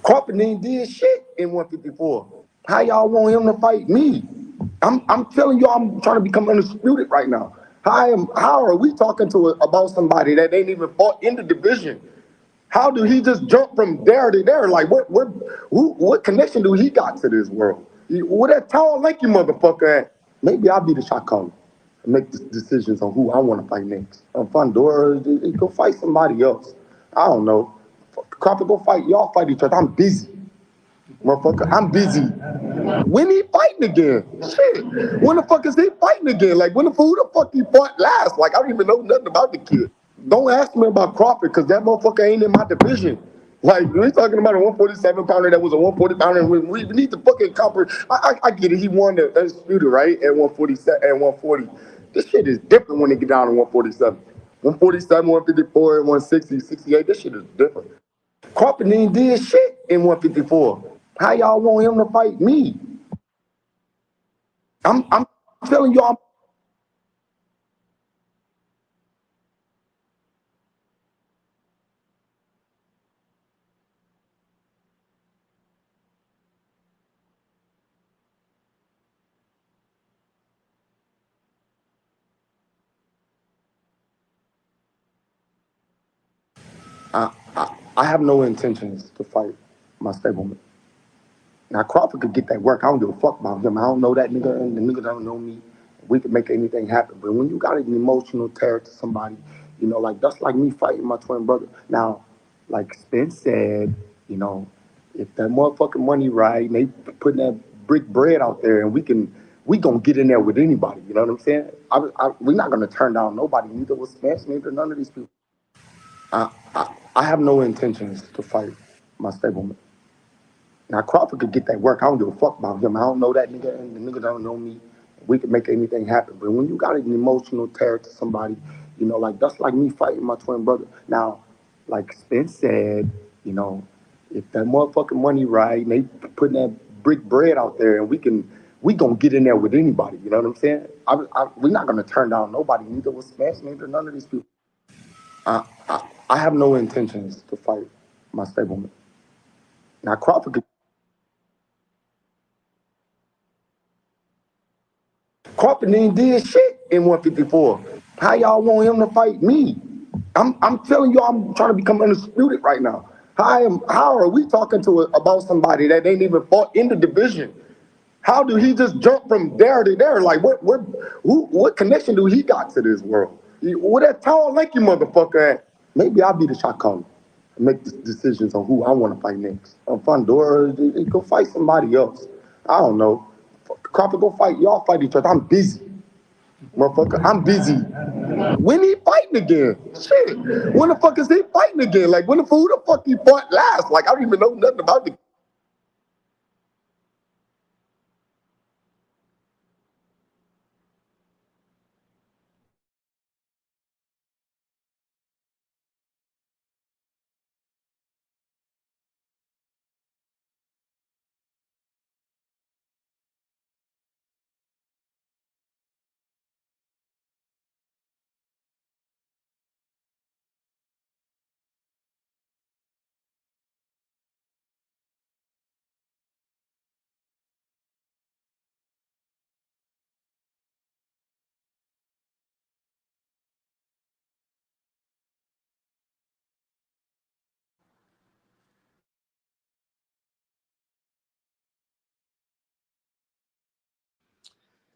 Crawford ain't did shit in 154. How y'all want him to fight me? I'm telling you, I'm trying to become undisputed right now. How are we talking about somebody that ain't even fought in the division? How do he just jump from there to there? Like, what connection do he got to this world? Where that tall, lanky motherfucker at? Maybe I'll be the shot caller and make the decisions on who I want to fight next. Fundora, go fight somebody else. I don't know. Crawford, go fight. Y'all fight each other. I'm busy. Motherfucker, I'm busy. When he fighting again? Shit. When the fuck is he fighting again? Like, who the fuck he fought last? Like, I don't even know nothing about the kid. Don't ask me about Crawford, because that motherfucker ain't in my division. Like, we're talking about a 147 pounder that was a 140 pounder. We need to fucking comprehend. I get it. He won the undisputed, right? At 147 and 140. This shit is different when they get down to 147. 147, 154, 160, 68. This shit is different. Crawford ain't did shit in 154. How y'all want him to fight me? I'm telling y'all. I have no intentions to fight my stablemate. Now Crawford could get that work. I don't give a fuck about him. I don't know that nigga, and the nigga don't know me. We can make anything happen. But when you got an emotional tear to somebody, like that's like me fighting my twin brother. Now, like Spence said, if that motherfucking money right, and they putting that brick bread out there, and we gonna get in there with anybody. You know what I'm saying? We're not gonna turn down nobody. Neither was Spence, neither none of these people. I have no intentions to fight my stablemate. Now Crawford could get that work. I don't give a fuck about him. I don't know that nigga, and the nigga don't know me. We can make anything happen. But when you got an emotional tear to somebody, like that's like me fighting my twin brother. Now, like Spence said, if that motherfucking money right, and they putting that brick bread out there, and we gonna get in there with anybody. You know what I'm saying? We're not gonna turn down nobody. Neither was Spence, neither none of these people. I have no intentions to fight my stablemate. Now Crawford could. Crawford ain't did shit in 154. How y'all want him to fight me? I'm telling you, I'm trying to become undisputed right now. How are we talking about somebody that ain't even fought in the division? How do he just jump from there to there? Like, what connection do he got to this world? Where that tall, lanky motherfucker at? Maybe I'll be the shot caller and make the decisions on who I want to fight next. Fundora, go fight somebody else. I don't know. Crawford, go fight. Y'all fight each other. I'm busy. Motherfucker, I'm busy. When he fighting again? Shit. When the fuck is he fighting again? Like, who the fuck he fought last? Like, I don't even know nothing about the.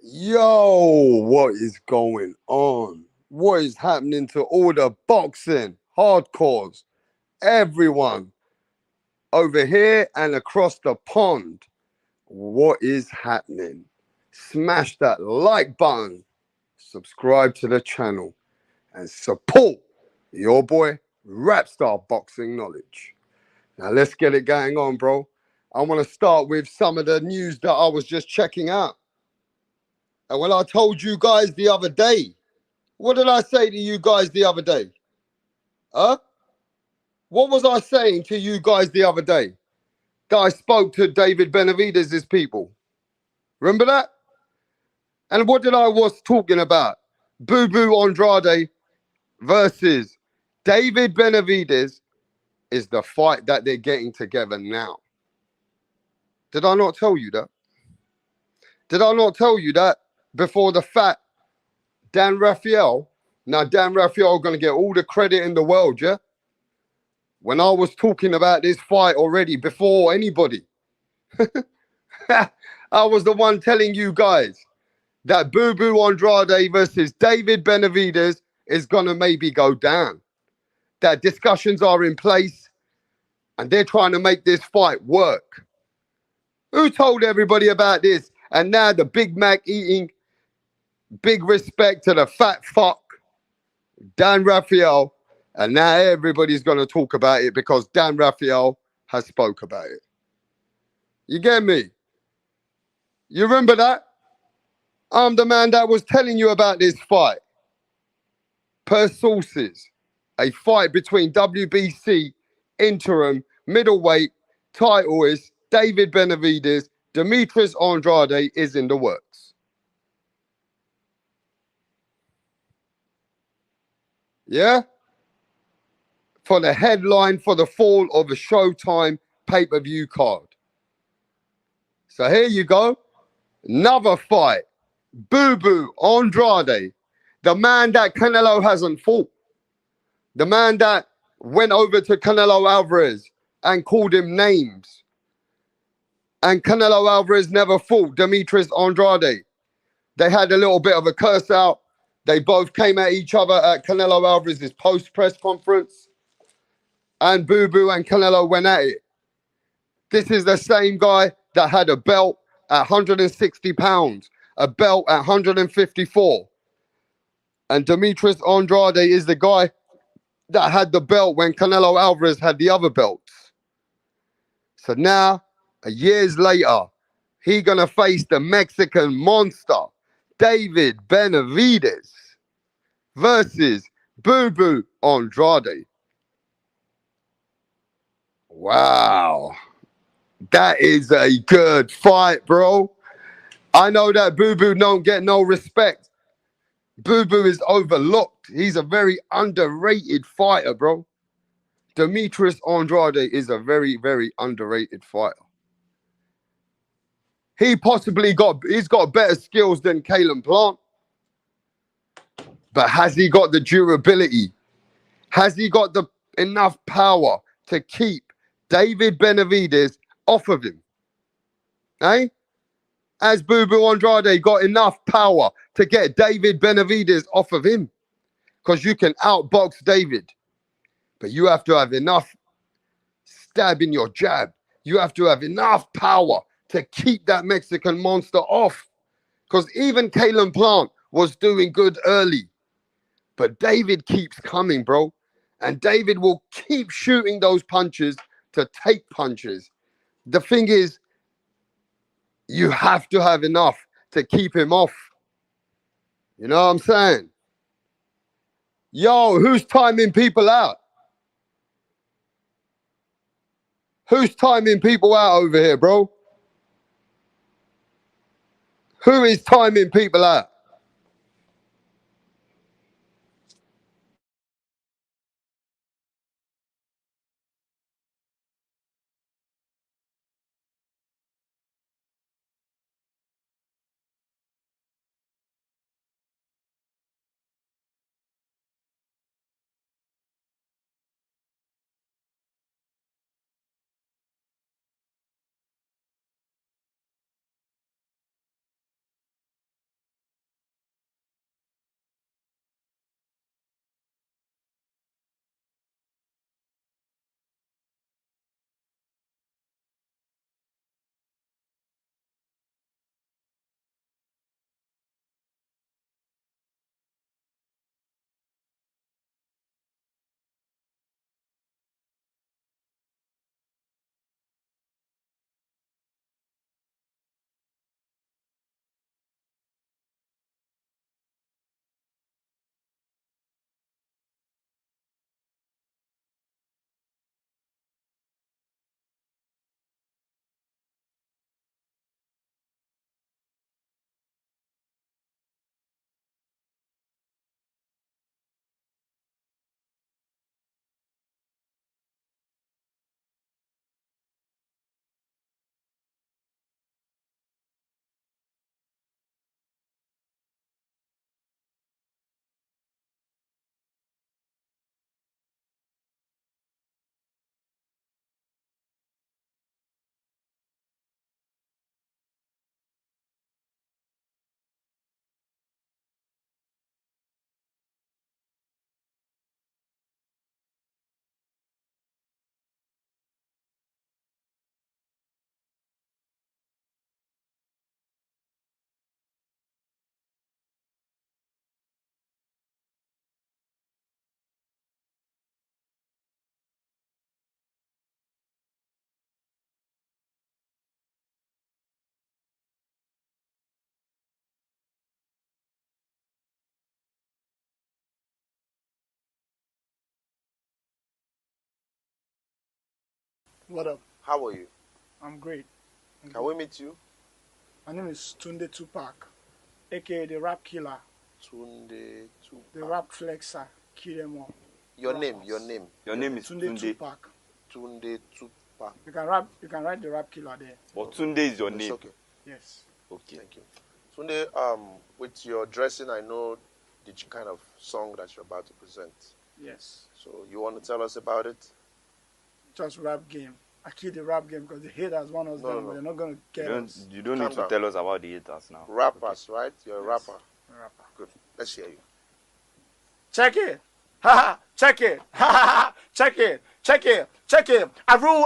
Yo, what is going on? What is happening to all the boxing hardcores? Everyone over here and across the pond. What is happening? Smash that like button, subscribe to the channel, and support your boy Rapstar Boxing Knowledge. Now let's get it going on, bro. I want to start with some of the news that I was just checking out. And when I told you guys the other day, what did I say to you guys the other day? Huh? What was I saying to you guys the other day? That I spoke to David Benevedez's people. Remember that? And what did I was talking about? Boo Boo Andrade versus David Benavidez is the fight that they're getting together now. Did I not tell you that? Did I not tell you that before the fact? Dan Raphael, now Dan Raphael going to get all the credit in the world, yeah? When I was talking about this fight already before anybody, I was the one telling you guys that Boo Boo Andrade versus David Benavidez is going to maybe go down. That discussions are in place and they're trying to make this fight work. Who told everybody about this? And now the Big Mac eating, big respect to the fat fuck, Dan Raphael. And now everybody's going to talk about it because Dan Raphael has spoke about it. You get me? You remember that? I'm the man that was telling you about this fight. Per sources, a fight between WBC interim middleweight titleist David Benavidez, Demetrius Andrade is in the works. Yeah? For the headline for the fall of a Showtime pay-per-view card. So here you go. Another fight. Boo Boo Andrade, the man that Canelo hasn't fought. The man that went over to Canelo Alvarez and called him names. And Canelo Alvarez never fought Demetrius Andrade. They had a little bit of a curse out. They both came at each other at Canelo Alvarez's post-press conference. And Boo Boo and Canelo went at it. This is the same guy that had a belt at 160 pounds, a belt at 154. And Demetrius Andrade is the guy that had the belt when Canelo Alvarez had the other belts. So now, years later, he gonna face the Mexican monster, David Benavidez, versus Boo Boo Andrade. Wow. That is a good fight, bro. I know that Boo Boo don't get no respect. Boo Boo is overlooked. He's a very underrated fighter, bro. Demetrius Andrade is a very, very underrated fighter. He's got better skills than Caleb Plant. But has he got the durability? Has he got the enough power to keep David Benavidez off of him? Eh? Has Boo Boo Andrade got enough power to get David Benavidez off of him? Because you can outbox David, but you have to have enough stab in your jab. You have to have enough power to keep that Mexican monster off. Because even Caleb Plant was doing good early. But David keeps coming, bro. And David will keep shooting those punches to take punches. The thing is, you have to have enough to keep him off. You know what I'm saying? Yo, who's timing people out? Who's timing people out over here, bro? Who is timing people out? What up? How are you? I'm great. Can we meet you? My name is Tunde Tupac, aka the Rap Killer, Tunde Tupac. the Rap Flexer, kill them all. Your Rappers. name, your name. Your name is Tunde Tunde. Tupac. Tunde Tupac. You can write the Rap Killer there. But Tunde is your It's name. okay. Yes. Okay. Thank you. Tunde, with your dressing, I know the kind of song that you're about to present. Yes. So you want to tell us about it? Just rap game. I kill the rap game because the haters want us down, but they're not gonna get us. You don't Calm need to down. tell us about the haters now. Rappers, right? You're a Yes. rapper. I'm a rapper. Good. Let's hear you. Check it. Ha ha. Check it. Ha ha ha. Check it. Check it. Check it. I rule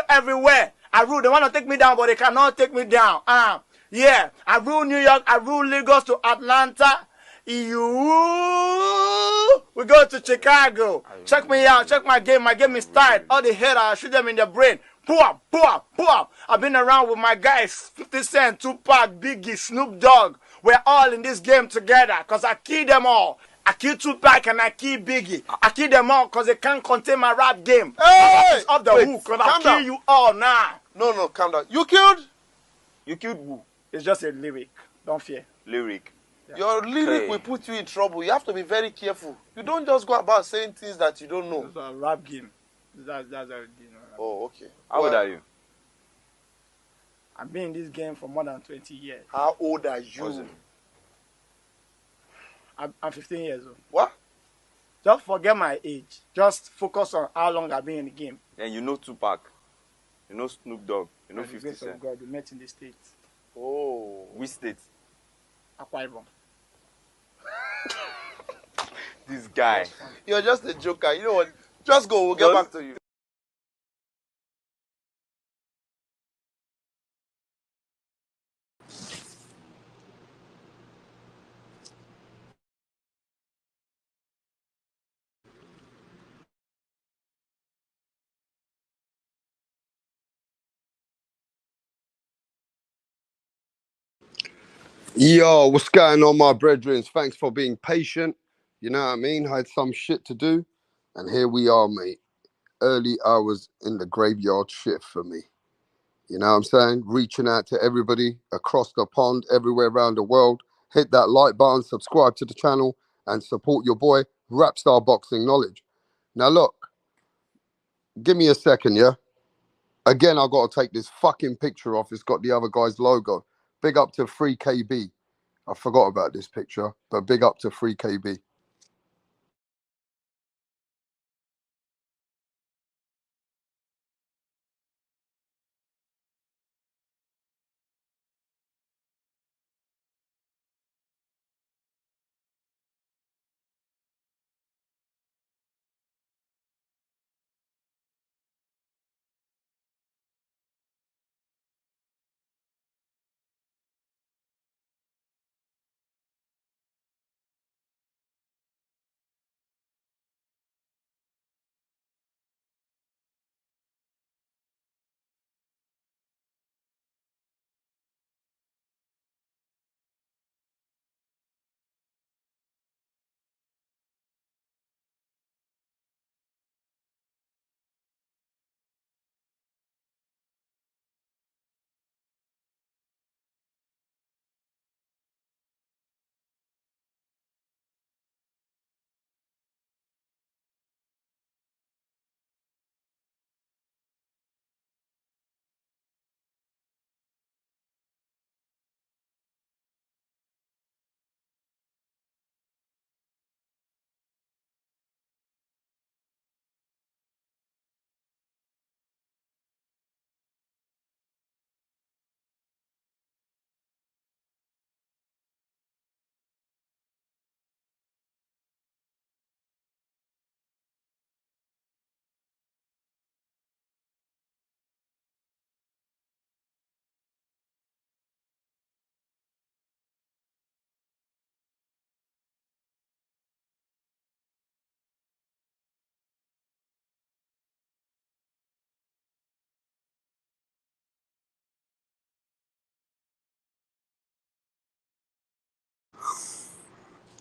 everywhere. I rule. They want to take me down, but they cannot take me down. Yeah. I rule New York. I rule Lagos to Atlanta. We go to Chicago. Check me out. Check my game. My game is tight. All the haters, I shoot them in the brain. Boom, boom, boom. I've been around with my guys, 50 Cent, Tupac, Biggie, Snoop Dogg. We're all in this game together because I kill them all. I kill Tupac and I kill Biggie. I kill them all because they can't contain my rap game. Hey! It's off the hook because I'll kill you all now. No, calm down. You killed? You killed who? It's just a lyric. Don't fear. Lyric. Yeah. Your lyric Hey. will put you in trouble. You have to be very careful. You don't just go about saying things that you don't know. It's a rap game. That's everything. Oh, okay. How old are you? I've been in this game for more than 20 years. How old are What's you? it? I'm 15 years old. What? Just forget my age. Just focus on how long I've been in the game. And you know Tupac. You know Snoop Dogg. You know By the 50 grace of Cent. God, we met in the States. Oh. Which state? Akwa Ibom. This guy. You're just a joker. You know what? Just go. We'll get back to you. Yo, what's going on, my brethren? Thanks for being patient. You know what I mean? I had some shit to do. And here we are, mate. Early hours in the graveyard shift for me. You know what I'm saying? Reaching out to everybody across the pond, everywhere around the world. Hit that like button, subscribe to the channel, and support your boy, Rapstar Boxing Knowledge. Now, look. Give me a second, yeah? Again, I got to take this fucking picture off. It's got the other guy's logo. Big up to 3KB. I forgot about this picture, but big up to 3KB.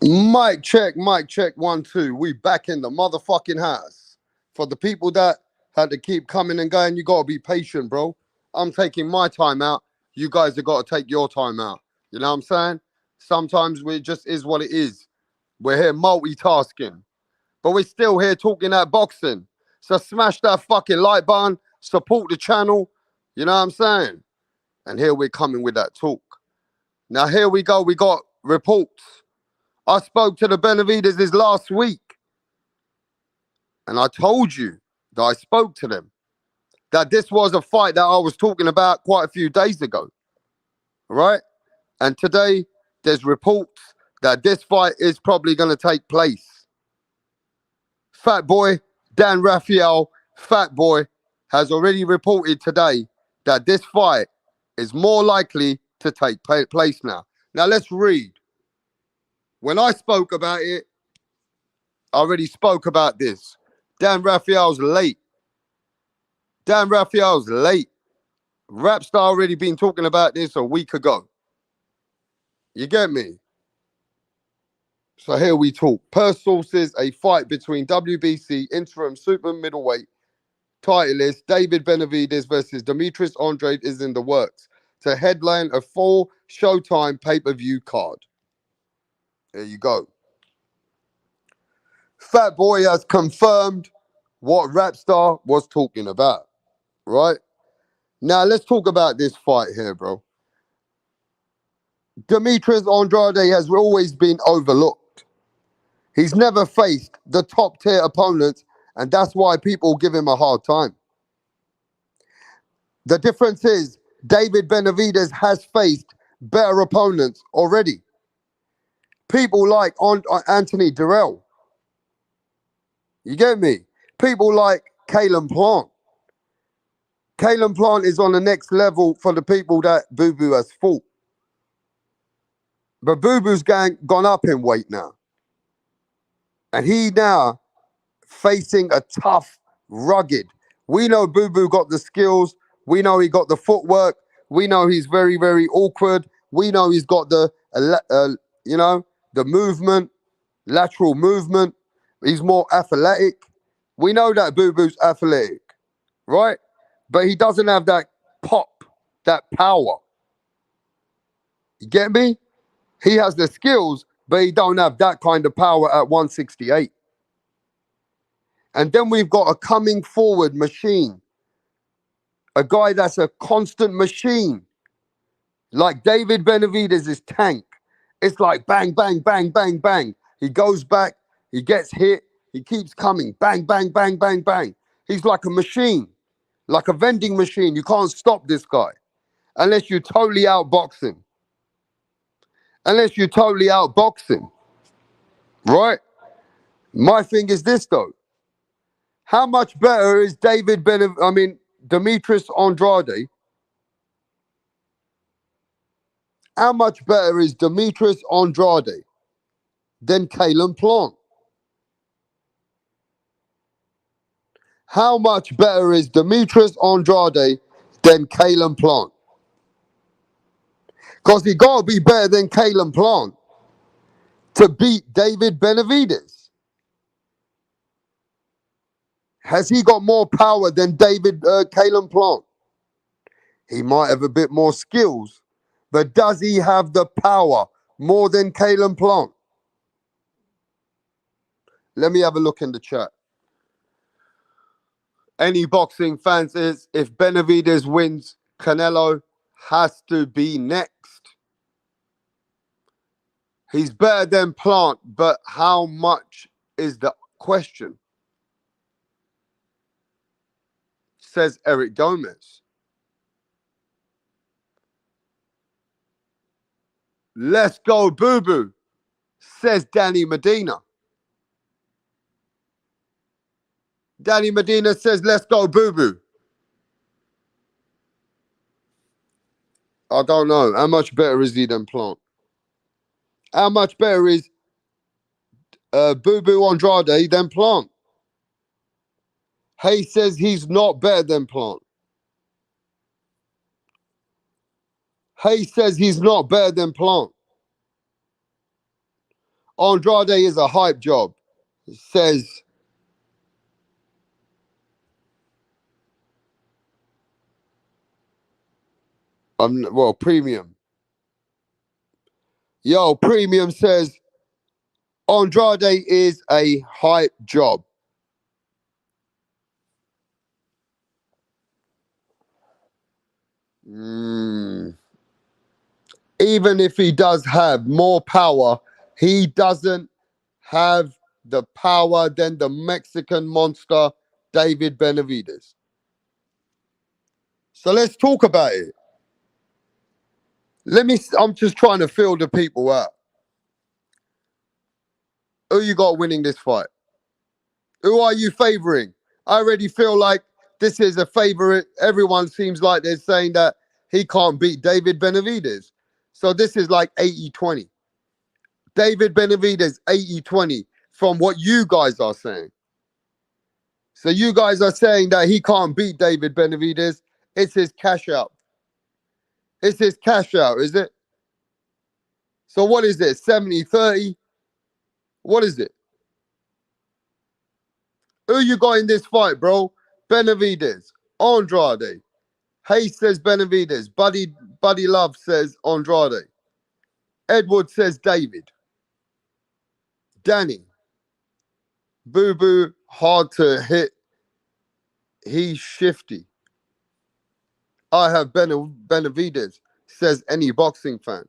Mic check, 1, 2. We back in the motherfucking house. For the people that had to keep coming and going. You got to be patient, bro. I'm taking my time out. You guys have got to take your time out. You know what I'm saying? Sometimes it just is what it is. We're here multitasking, but we're still here talking that boxing. So smash that fucking like button, support the channel. You know what I'm saying? And here we're coming with that talk. Now here we go. We got reports. I spoke to the Benevedezes last week, and I told you that I spoke to them, that this was a fight that I was talking about quite a few days ago, right? And today, there's reports that this fight is probably going to take place. Fat Boy, Dan Raphael, Fat Boy, has already reported today that this fight is more likely to take place now. Now, let's read. When I spoke about it, I already spoke about this. Dan Raphael's late. Dan Raphael's late. Rapstar already been talking about this a week ago. You get me? So here we talk. Per sources, a fight between WBC interim super middleweight titleist David Benavidez versus Demetrius Andrade is in the works to headline a full Showtime pay-per-view card. There you go. Fat Boy has confirmed what Rapstar was talking about, right? Now let's talk about this fight here, bro. Demetrius Andrade has always been overlooked. He's never faced the top tier opponents, and that's why people give him a hard time. The difference is David Benavidez has faced better opponents already. People like Anthony Durrell. You get me? People like Kalen Plant. Kalen Plant is on the next level for the people that Boo Boo has fought. But Boo Boo's gone up in weight now. And he now facing a tough, rugged. We know Boo Boo got the skills. We know he got the footwork. We know he's very, very awkward. We know he's got the, the movement, lateral movement. He's more athletic. We know that Boo Boo's athletic, right? But he doesn't have that pop, that power. You get me? He has the skills, but he don't have that kind of power at 168. And then we've got a coming forward machine. A guy that's a constant machine. Like David Benavidez' tank. It's like bang, bang, bang, bang, bang. He goes back, he gets hit, he keeps coming. Bang, bang, bang, bang, bang. He's like a machine. Like a vending machine. You can't stop this guy. Unless you totally outbox him. Unless you totally outbox him. Right? My thing is this though. How much better is Demetrius Andrade? How much better is Demetrius Andrade than Kalen Plant? How much better is Demetrius Andrade than Kalen Plant? Because he got to be better than Kalen Plant to beat David Benavidez. Has he got more power than Kalen Plant? He might have a bit more skills, but does he have the power more than Kalen Plant? Let me have a look in the chat. Any boxing fans is, if Benavidez wins, Canelo has to be next. He's better than Plant, but how much is the question? Says Eric Gomez. Let's go, Boo Boo, says Danny Medina. Danny Medina says, let's go, Boo Boo. I don't know. How much better is he than Plant? How much better is Boo Boo Andrade than Plant? Hay says he's not better than Plant. Hay says he's not better than Plant. Andrade is a hype job, says Well, Premium. Yo, Premium says Andrade is a hype job. Mm. Even if he does have more power, he doesn't have the power than the Mexican monster, David Benavidez. So let's talk about it. I'm just trying to feel the people out. Who you got winning this fight? Who are you favoring? I already feel like this is a favorite. Everyone seems like they're saying that he can't beat David Benavidez. So this is like 80-20. David Benavidez 80-20 from what you guys are saying. So you guys are saying that he can't beat David Benavidez. It's his cash out. It's his cash out, is it? So what is it? 70-30? What is it? Who you got in this fight, bro? Benavidez, Andrade. Hayes says Benavidez. Buddy Love says Andrade. Edward says David. Danny. Boo Boo, hard to hit. He's shifty. I have Benavidez, says any boxing fan.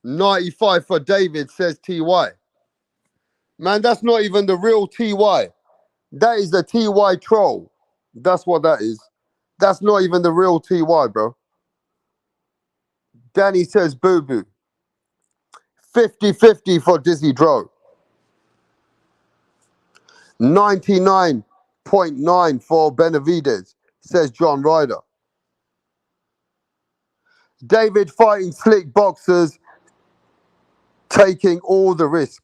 95 for David, says TY. Man, that's not even the real TY. That is the TY troll. That's what that is. That's not even the real TY, bro. Danny says Boo Boo. 50-50 for Dizzy Dro. 99.9 for Benavidez, says John Ryder. David fighting slick boxers, taking all the risk.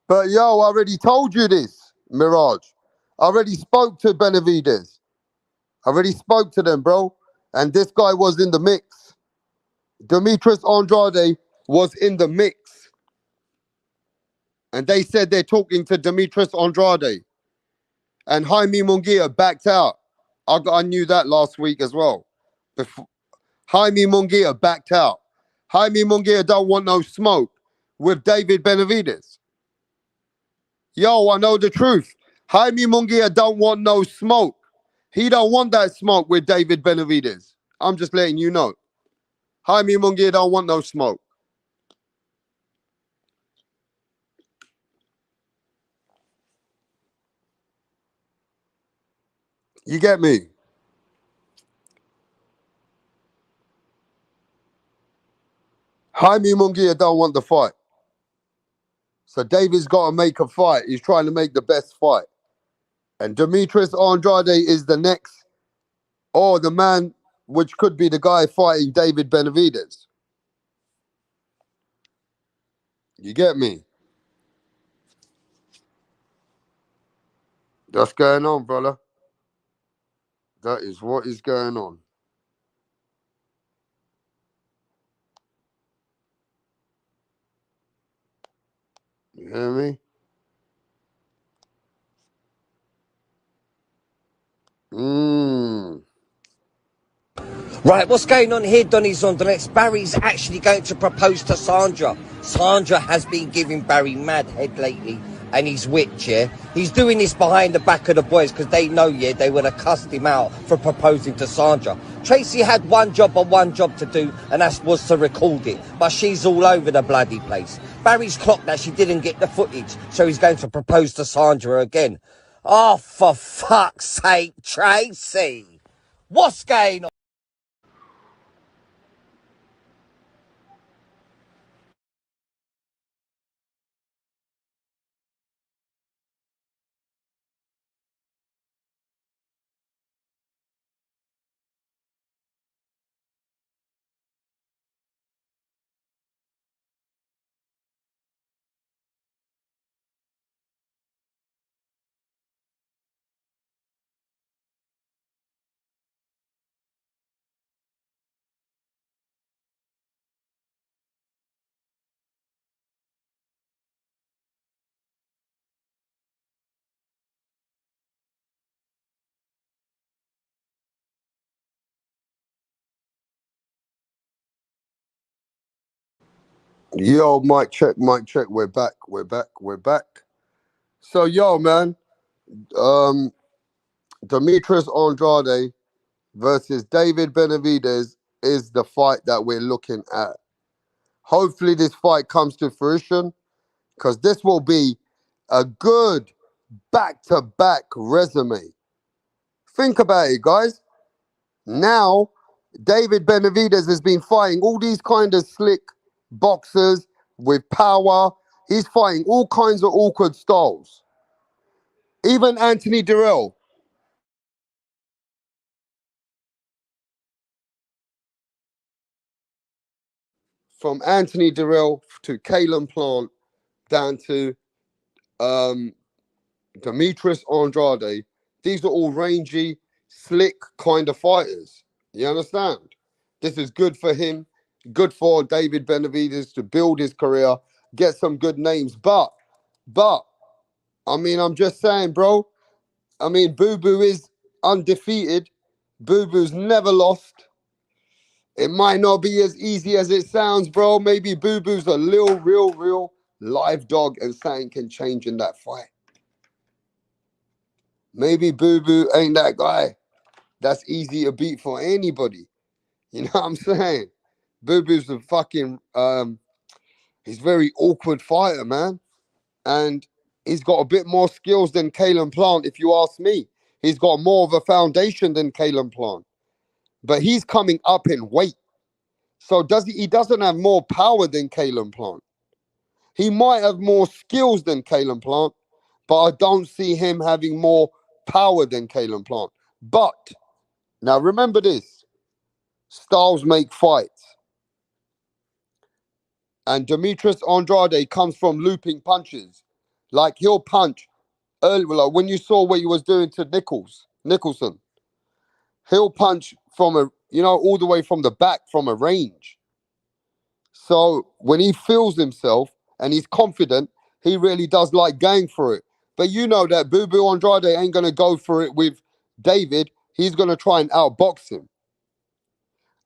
But yo, I already told you this, Mirage. I already spoke to Benavidez. I already spoke to them, bro. And this guy was in the mix. Demetrius Andrade was in the mix. And they said they're talking to Demetrius Andrade. And Jaime Munguia backed out. I knew that last week as well. Jaime Munguia backed out. Jaime Munguia don't want no smoke with David Benavidez. Yo, I know the truth. Jaime Munguia don't want no smoke. He don't want that smoke with David Benavidez. I'm just letting you know. Jaime Munguia don't want no smoke. You get me? Jaime Munguia don't want the fight. So David's got to make a fight. He's trying to make the best fight. And Demetrius Andrade is the next, or the man which could be the guy fighting David Benavidez. You get me? That's going on, brother. That is what is going on. You hear me? Mmm. Right, what's going on here, Donny Zondernex? Barry's actually going to propose to Sandra. Sandra has been giving Barry mad head lately, and he's whipped, yeah? He's doing this behind the back of the boys, because they know, yeah, they would have cussed him out for proposing to Sandra. Tracy had one job to do, and that was to record it. But she's all over the bloody place. Barry's clocked that she didn't get the footage, so he's going to propose to Sandra again. Oh, for fuck's sake, Tracy! What's going on? Yo, mic check, mic check. We're back, we're back, we're back. So, yo, man, um, Demetrius Andrade versus David Benavidez is the fight that we're looking at. Hopefully, this fight comes to fruition because this will be a good back-to-back resume. Think about it, guys. Now, David Benavidez has been fighting all these kind of slick boxers with power. He's fighting all kinds of awkward styles. Even Anthony Durrell. From Anthony Durrell to Kalen Plant down to um, Demetrius Andrade. These are all rangy, slick kind of fighters. You understand? This is good for him, good for David Benavidez to build his career, get some good names. But, I mean, I'm just saying, bro. I mean, Boo Boo is undefeated. Boo Boo's never lost. It might not be as easy as it sounds, bro. Maybe Boo Boo's a real live dog and something can change in that fight. Maybe Boo Boo ain't that guy that's easy to beat for anybody. You know what I'm saying? Boo Boo's a fucking, he's very awkward fighter, man. And he's got a bit more skills than Kalen Plant, if you ask me. He's got more of a foundation than Kalen Plant. But he's coming up in weight. So he doesn't have more power than Kalen Plant. He might have more skills than Kalen Plant, but I don't see him having more power than Kalen Plant. But now remember this: styles make fights. And Demetrius Andrade comes from looping punches. Like he'll punch early, like when you saw what he was doing to Nicholson, he'll punch from all the way from the back from a range. So when he feels himself and he's confident, he really does like going for it. But you know that Boo Boo Andrade ain't going to go for it with David. He's going to try and outbox him.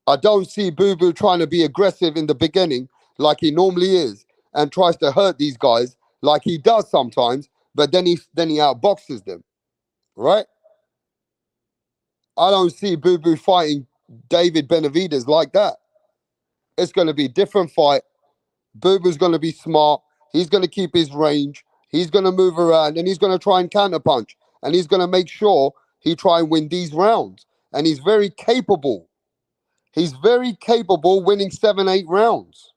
I don't see Boo Boo trying to be aggressive in the beginning like he normally is and tries to hurt these guys like he does sometimes, but then he outboxes them, right? I don't see Boo Boo fighting David Benavidez like that. It's going to be a different fight. Boo Boo's going to be smart. He's going to keep his range. He's going to move around and he's going to try and counterpunch. And he's going to make sure he try and win these rounds. And he's very capable. He's very capable winning 7-8 rounds.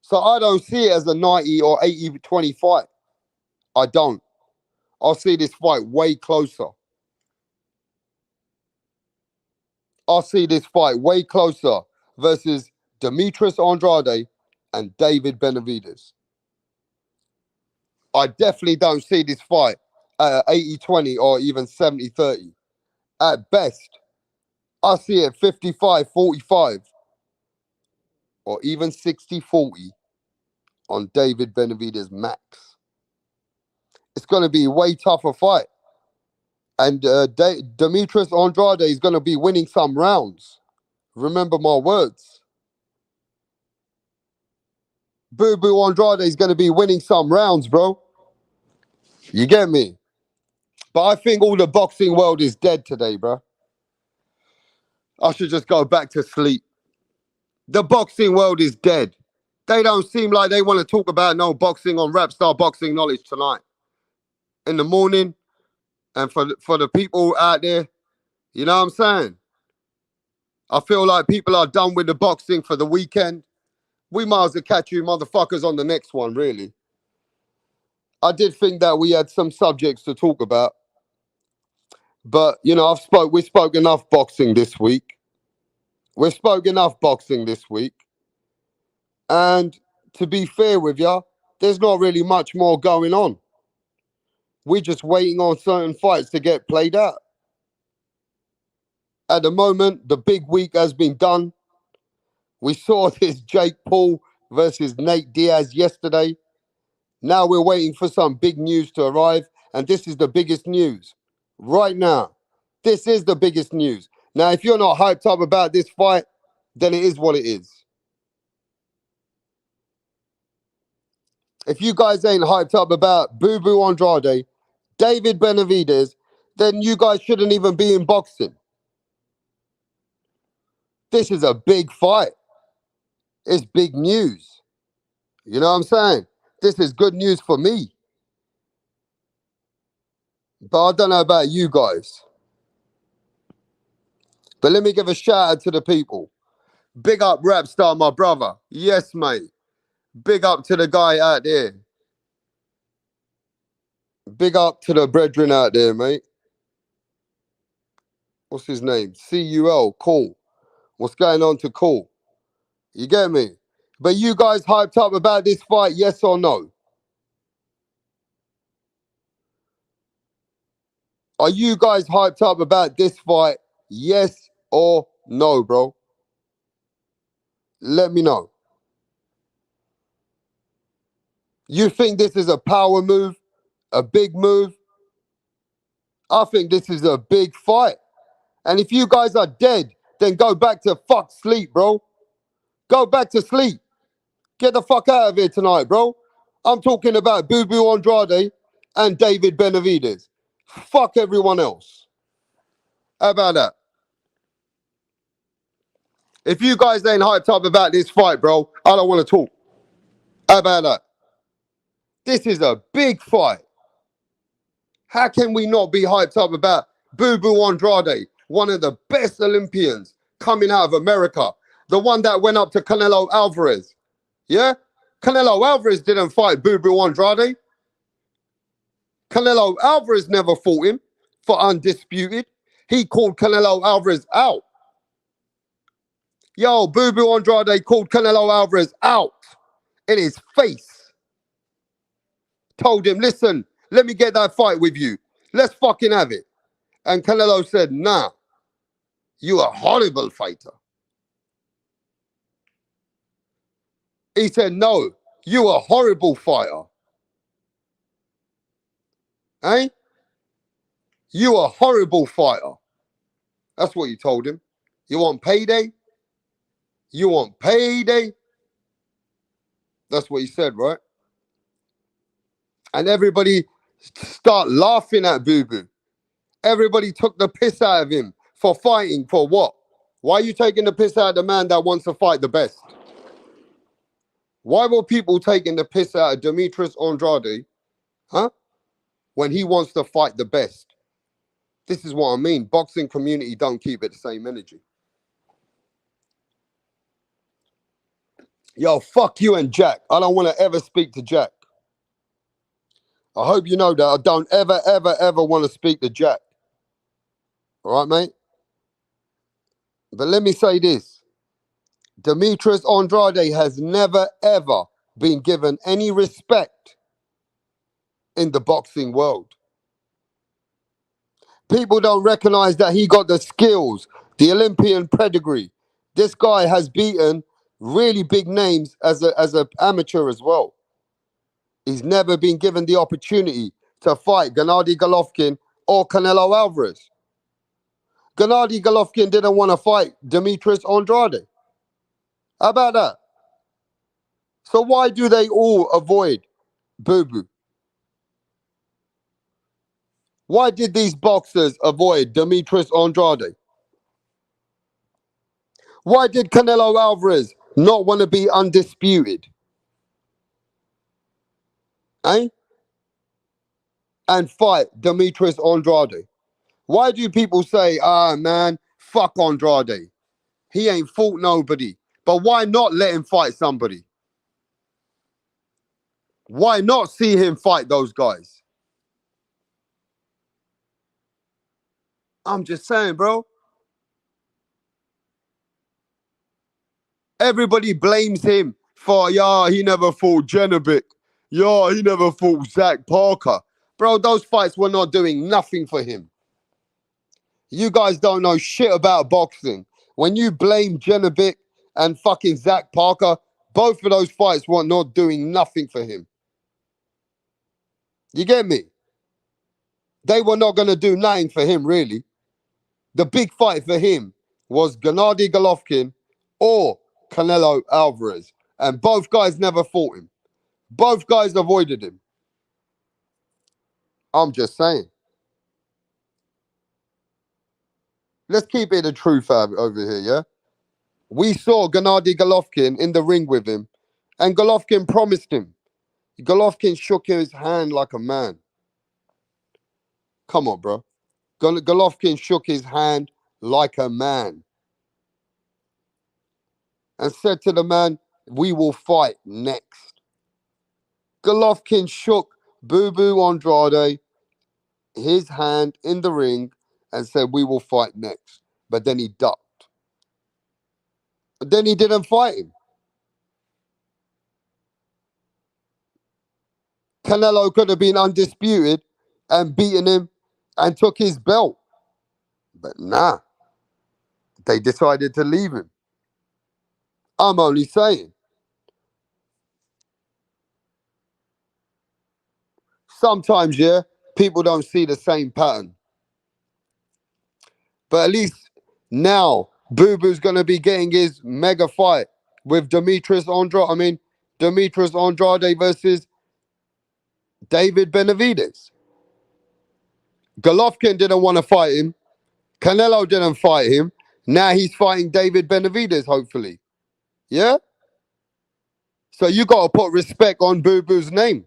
So I don't see it as a 90 or 80-20 fight. I don't. I'll see this fight way closer. I'll see this fight way closer versus Demetrius Andrade and David Benavidez. I definitely don't see this fight at 80-20 or even 70-30. At best, I see it 55-45 or even 60-40 on David Benavidez max. It's going to be a way tougher fight. And Demetrius Andrade is going to be winning some rounds. Remember my words. Boo Boo Andrade is going to be winning some rounds, bro. You get me? But I think all the boxing world is dead today, bro. I should just go back to sleep. The boxing world is dead. They don't seem like they want to talk about no boxing on Rap Star Boxing Knowledge tonight. In the morning, and for the people out there, you know what I'm saying? I feel like people are done with the boxing for the weekend. We might as well catch you motherfuckers on the next one, really. I did think that we had some subjects to talk about. But, we spoke enough boxing this week. We spoke enough boxing this week. And to be fair with you, there's not really much more going on. We're just waiting on certain fights to get played out. At the moment, the big week has been done. We saw this Jake Paul versus Nate Diaz yesterday. Now we're waiting for some big news to arrive. And this is the biggest news right now. This is the biggest news. Now, if you're not hyped up about this fight, then it is what it is. If you guys ain't hyped up about Boo Boo Andrade, David Benavidez, then you guys shouldn't even be in boxing. This is a big fight. It's big news. You know what I'm saying? This is good news for me. But I don't know about you guys. But let me give a shout out to the people. Big up Rap Star, my brother. Yes, mate. Big up to the guy out there. Big up to the brethren out there, mate. What's his name? CUL, cool. What's going on to cool? You get me? But you guys hyped up about this fight, yes or no? Are you guys hyped up about this fight, yes or no, bro? Let me know. You think this is a power move? A big move? I think this is a big fight. And if you guys are dead, then go back to fuck sleep, bro. Go back to sleep. Get the fuck out of here tonight, bro. I'm talking about Boo Boo Andrade and David Benavidez. Fuck everyone else. How about that? If you guys ain't hyped up about this fight, bro, I don't want to talk. How about that? This is a big fight. How can we not be hyped up about Boo Boo Andrade, one of the best Olympians coming out of America, the one that went up to Canelo Alvarez? Yeah? Canelo Alvarez didn't fight Boo Boo Andrade. Canelo Alvarez never fought him for undisputed. He called Canelo Alvarez out. Yo, Boo Boo Andrade called Canelo Alvarez out in his face. Told him, listen, let me get that fight with you. Let's fucking have it. And Canelo said, nah, you a horrible fighter. He said, no, you a horrible fighter. Eh? You a horrible fighter. That's what you told him. You want payday? You want payday? That's what he said, right? And everybody start laughing at Boo Boo. Everybody took the piss out of him for fighting for what? Why are you taking the piss out of the man that wants to fight the best? Why were people taking the piss out of Demetrius Andrade, huh? When he wants to fight the best? This is what I mean. Boxing community don't keep it the same energy. Yo, fuck you and Jack. I don't want to ever speak to Jack. I hope you know that I don't ever, ever, ever want to speak to Jack. All right, mate? But let me say this. Demetrius Andrade has never, ever been given any respect in the boxing world. People don't recognize that he got the skills, the Olympian pedigree. This guy has beaten really big names as an amateur as well. He's never been given the opportunity to fight Gennady Golovkin or Canelo Alvarez. Gennady Golovkin didn't want to fight Demetrius Andrade. How about that? So why do they all avoid Boo Boo? Why did these boxers avoid Demetrius Andrade? Why did Canelo Alvarez not want to be undisputed? Eh? And fight Demetrius Andrade. Why do people say, man, fuck Andrade? He ain't fought nobody. But why not let him fight somebody? Why not see him fight those guys? I'm just saying, bro. Everybody blames him for, he never fought Genovic. He never fought Zach Parker. Bro, those fights were not doing nothing for him. You guys don't know shit about boxing. When you blame Genovic and fucking Zach Parker, both of those fights were not doing nothing for him. You get me? They were not going to do nothing for him, really. The big fight for him was Gennady Golovkin or Canelo Alvarez. And both guys never fought him. Both guys avoided him. I'm just saying. Let's keep it the truth over here, yeah? We saw Gennady Golovkin in the ring with him, and Golovkin promised him. Golovkin shook his hand like a man. Come on, bro. Golovkin shook his hand like a man and said to the man, we will fight next. Golovkin shook Boo Boo Andrade his hand in the ring and said, we will fight next. But then he ducked. Then he didn't fight him. Canelo could have been undisputed and beaten him and took his belt. But nah, they decided to leave him. I'm only saying. Sometimes, yeah, people don't see the same pattern. But at least now, Boo Boo's going to be getting his mega fight with Demetrius Andrade versus David Benavidez. Golovkin didn't want to fight him. Canelo didn't fight him. Now he's fighting David Benavidez, hopefully. Yeah? So you got to put respect on Boo Boo's name.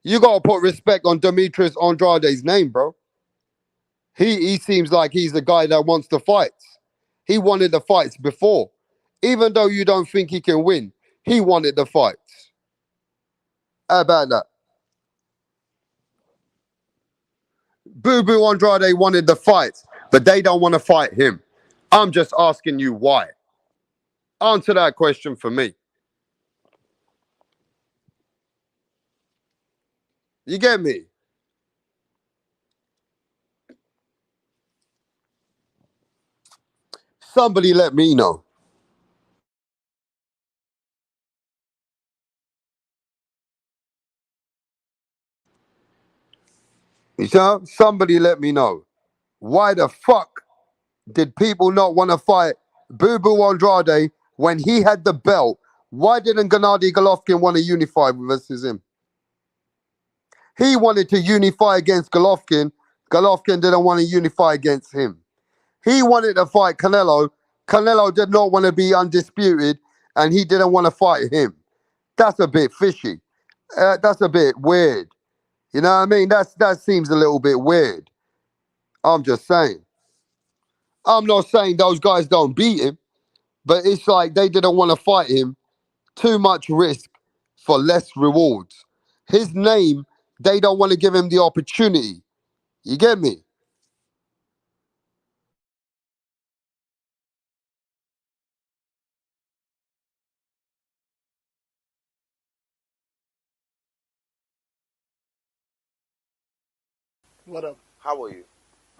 You got to put respect on Demetrius Andrade's name, bro. He seems like he's the guy that wants the fights. He wanted the fights before. Even though you don't think he can win, he wanted the fights. How about that? Boo Boo Andrade wanted the fights, but they don't want to fight him. I'm just asking you why. Answer that question for me. You get me? Somebody let me know. You know, somebody let me know. Why the fuck did people not want to fight Boo Boo Andrade when he had the belt? Why didn't Gennady Golovkin want to unify versus him? He wanted to unify against Golovkin. Golovkin didn't want to unify against him. He wanted to fight Canelo. Canelo did not want to be undisputed, and he didn't want to fight him. That's a bit fishy. That's a bit weird. You know what I mean? That seems a little bit weird. I'm just saying. I'm not saying those guys don't beat him, but it's like they didn't want to fight him. Too much risk for less rewards. His name, they don't want to give him the opportunity. You get me? What up? How are you?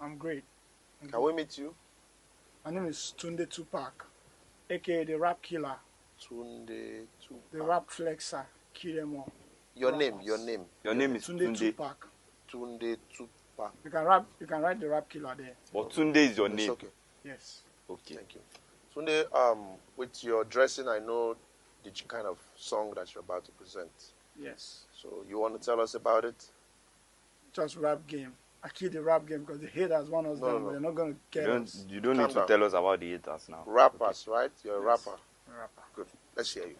I'm great. Can we meet you? My name is Tunde Tupac, aka the Rap Killer, Tunde Tupac. the Rap Flexer, kill them all. Your Rappers. name, your name. Your name is Tunde Tunde. Tupac. Tunde Tupac. You can write the Rap Killer there. But Tunde is your It's name. okay. Yes. Okay. Thank you. Tunde, with your dressing, I know the kind of song that you're about to present. Yes. So you want to tell us about it? Just rap game. I kill the rap game because the haters want us down, but they're not gonna get us. You don't Calm need to down. tell us about the haters now. Rappers, right? You're a Yes. rapper. I'm a rapper. Good. Let's hear you.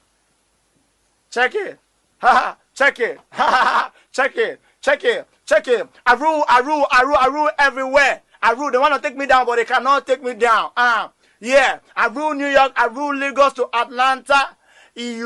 Check it. Ha ha. Check it. Ha ha ha. Check it. Check it. Check it. I rule everywhere. I rule. They want to take me down, but they cannot take me down. Yeah. I rule New York. I rule Lagos to Atlanta. We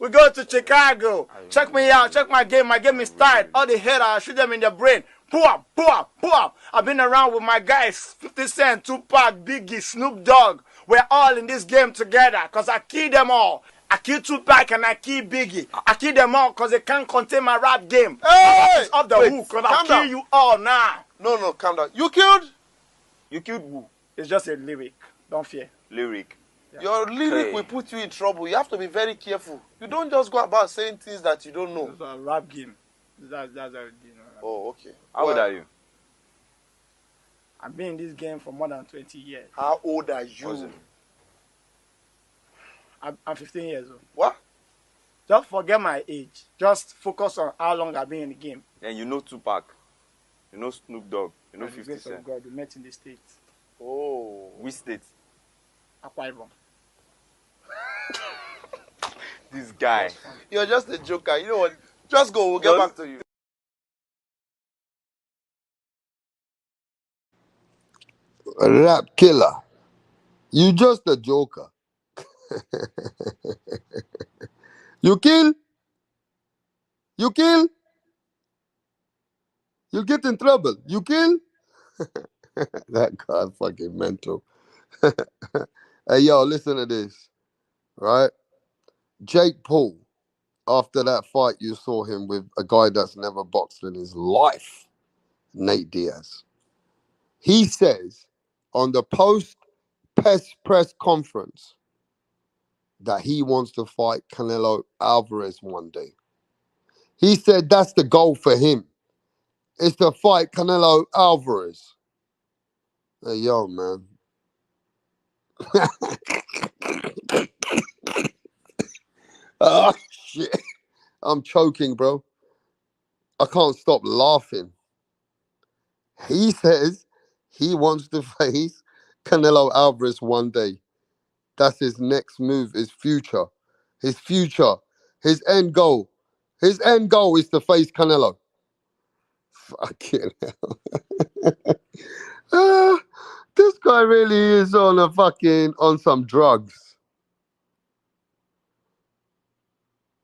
go to Chicago. Check me out. Check my game. My game is tight. All the haters, I shoot them in the brain. Boom, boom, boom. I've been around with my guys, 50 Cent, Tupac, Biggie, Snoop Dogg. We're all in this game together because I kill them all. I kill Tupac and I kill Biggie. I kill them all because they can't contain my rap game. Hey! It's off the hook because I'll kill you all now. No, calm down. You killed? You killed who? It's just a lyric. Don't fear. Lyric. Yeah. Your lyric Hey. will put you in trouble. You have to be very careful. You don't just go about saying things that you don't know. It's a rap game. That's how it is. Oh, okay. How old are you? I've been in this game for more than 20 years. How old are What's you? it? I'm 15 years old. What? Just forget my age. Just focus on how long I've been in the game. And you know Tupac. You know Snoop Dogg. You know By the 50 grace of Cent. God, we met in the States. Oh. Which state? Akwa Ibom. This guy. You're just a joker. You know what? Just go. We'll get back to you. A rap killer. You just a joker. You kill. You kill. You get in trouble. You kill. That guy fucking mental. Hey, yo, listen to this, right? Jake Paul, after that fight, you saw him with a guy that's never boxed in his life, Nate Diaz. He says on the post-press conference that he wants to fight Canelo Alvarez one day. He said that's the goal for him, is to fight Canelo Alvarez. Hey, yo, man. Oh, shit. I'm choking, bro. I can't stop laughing. He says he wants to face Canelo Alvarez one day. That's his next move, his future. His future. His end goal. His end goal is to face Canelo. Fucking hell. This guy really is on some drugs.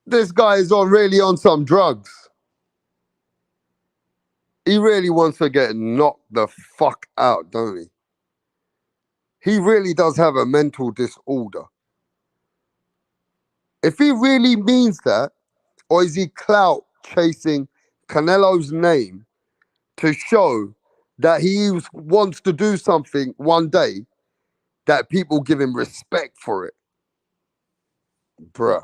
This guy is really on some drugs. He really wants to get knocked the fuck out, don't he? He really does have a mental disorder. If he really means that, or is he clout chasing Canelo's name to show that he wants to do something one day that people give him respect for it? Bruh.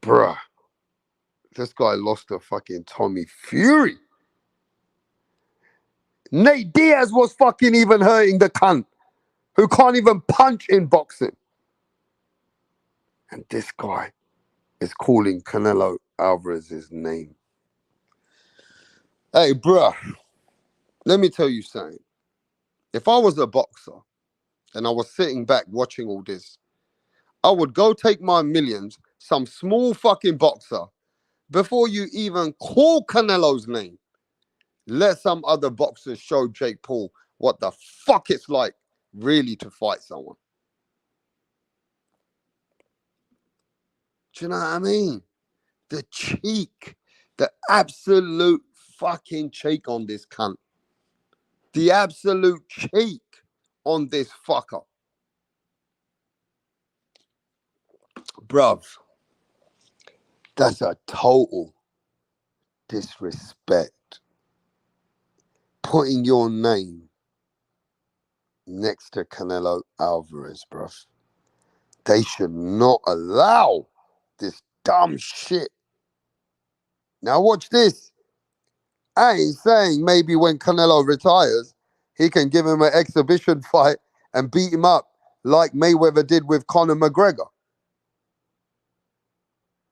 Bruh. This guy lost to fucking Tommy Fury. Nate Diaz was fucking even hurting the cunt who can't even punch in boxing. And this guy is calling Canelo Alvarez's name. Hey, bruh, let me tell you something. If I was a boxer and I was sitting back watching all this, I would go take my millions, some small fucking boxer, before you even call Canelo's name. Let some other boxers show Jake Paul what the fuck it's like really to fight someone. Do you know what I mean? The cheek, the absolute fucking cheek on this cunt. The absolute cheek on this fucker. Bruv, that's a total disrespect. Putting your name next to Canelo Alvarez, bruv. They should not allow this dumb shit. Now watch this. I ain't saying maybe when Canelo retires, he can give him an exhibition fight and beat him up like Mayweather did with Conor McGregor.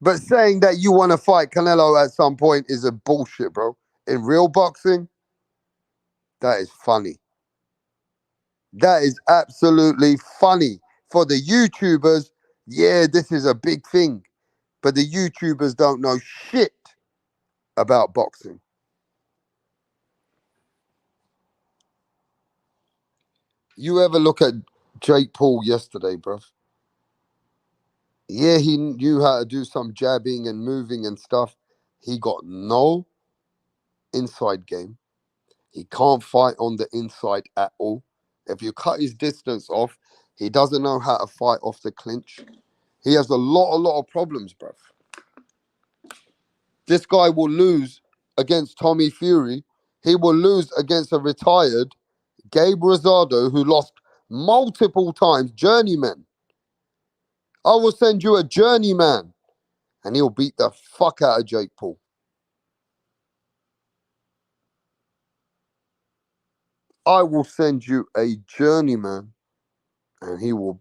But saying that you want to fight Canelo at some point is a bullshit, bro. In real boxing, that is funny. That is absolutely funny. For the YouTubers, yeah, this is a big thing. But the YouTubers don't know shit about boxing. You ever look at Jake Paul yesterday, bruv? Yeah, he knew how to do some jabbing and moving and stuff. He got no inside game. He can't fight on the inside at all. If you cut his distance off, he doesn't know how to fight off the clinch. He has a lot of problems, bruv. This guy will lose against Tommy Fury. He will lose against a retired Gabe Rosado who lost multiple times, journeyman. I will send you a journeyman and he'll beat the fuck out of Jake Paul. I will send you a journeyman and he will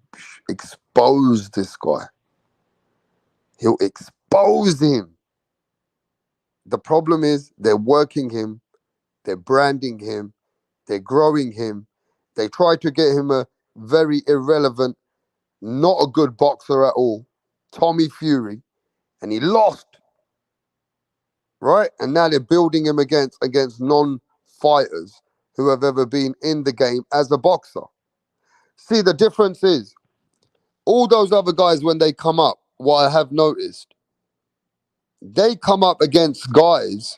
expose this guy. He'll expose him. The problem is they're working him, they're branding him, they're growing him. They try to get him a very irrelevant, not a good boxer at all, Tommy Fury, and he lost, right? And now they're building him against non-fighters who have ever been in the game as a boxer. See, the difference is all those other guys, when they come up, what I have noticed, they come up against guys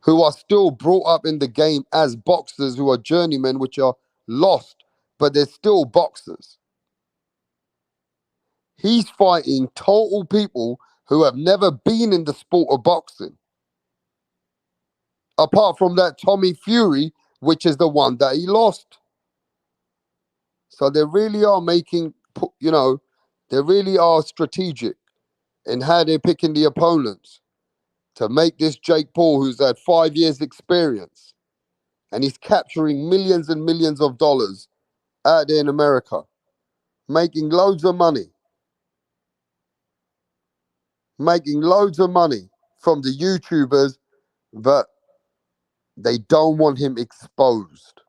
who are still brought up in the game as boxers, who are journeymen, which are lost, but they're still boxers. He's fighting total people who have never been in the sport of boxing. Apart from that Tommy Fury, which is the one that he lost. So they really are making, they really are strategic in how they're picking the opponents to make this Jake Paul, who's had 5 years experience, and he's capturing millions and millions of dollars out there in America, making loads of money. Making loads of money from the YouTubers, but they don't want him exposed.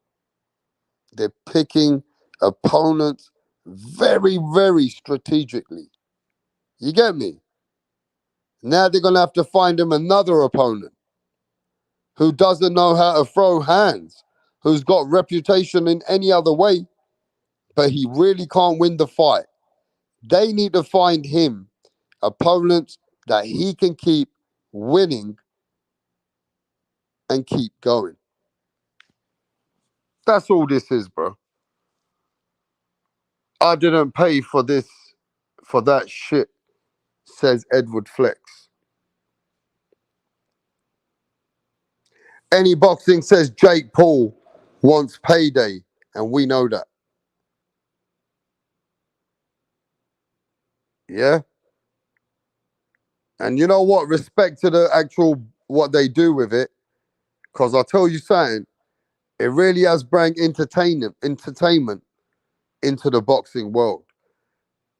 They're picking opponents very, very strategically. You get me? Now they're going to have to find him another opponent who doesn't know how to throw hands, who's got reputation in any other way, but he really can't win the fight. They need to find him opponents that he can keep winning and keep going. That's all this is, bro. I didn't pay for this, for that shit, says Edward Flex. Any Boxing says Jake Paul wants payday, and we know that. Yeah? And you know what? Respect to the actual, what they do with it, because I'll tell you something, it really has brought entertainment into the boxing world.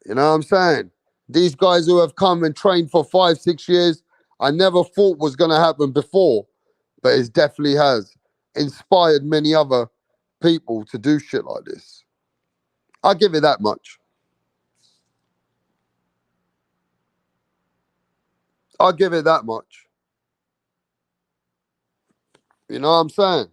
You know what I'm saying? These guys who have come and trained for 5, 6 years, I never thought was going to happen before, but it definitely has inspired many other people to do shit like this. I'll give it that much. I'll give it that much. You know what I'm saying?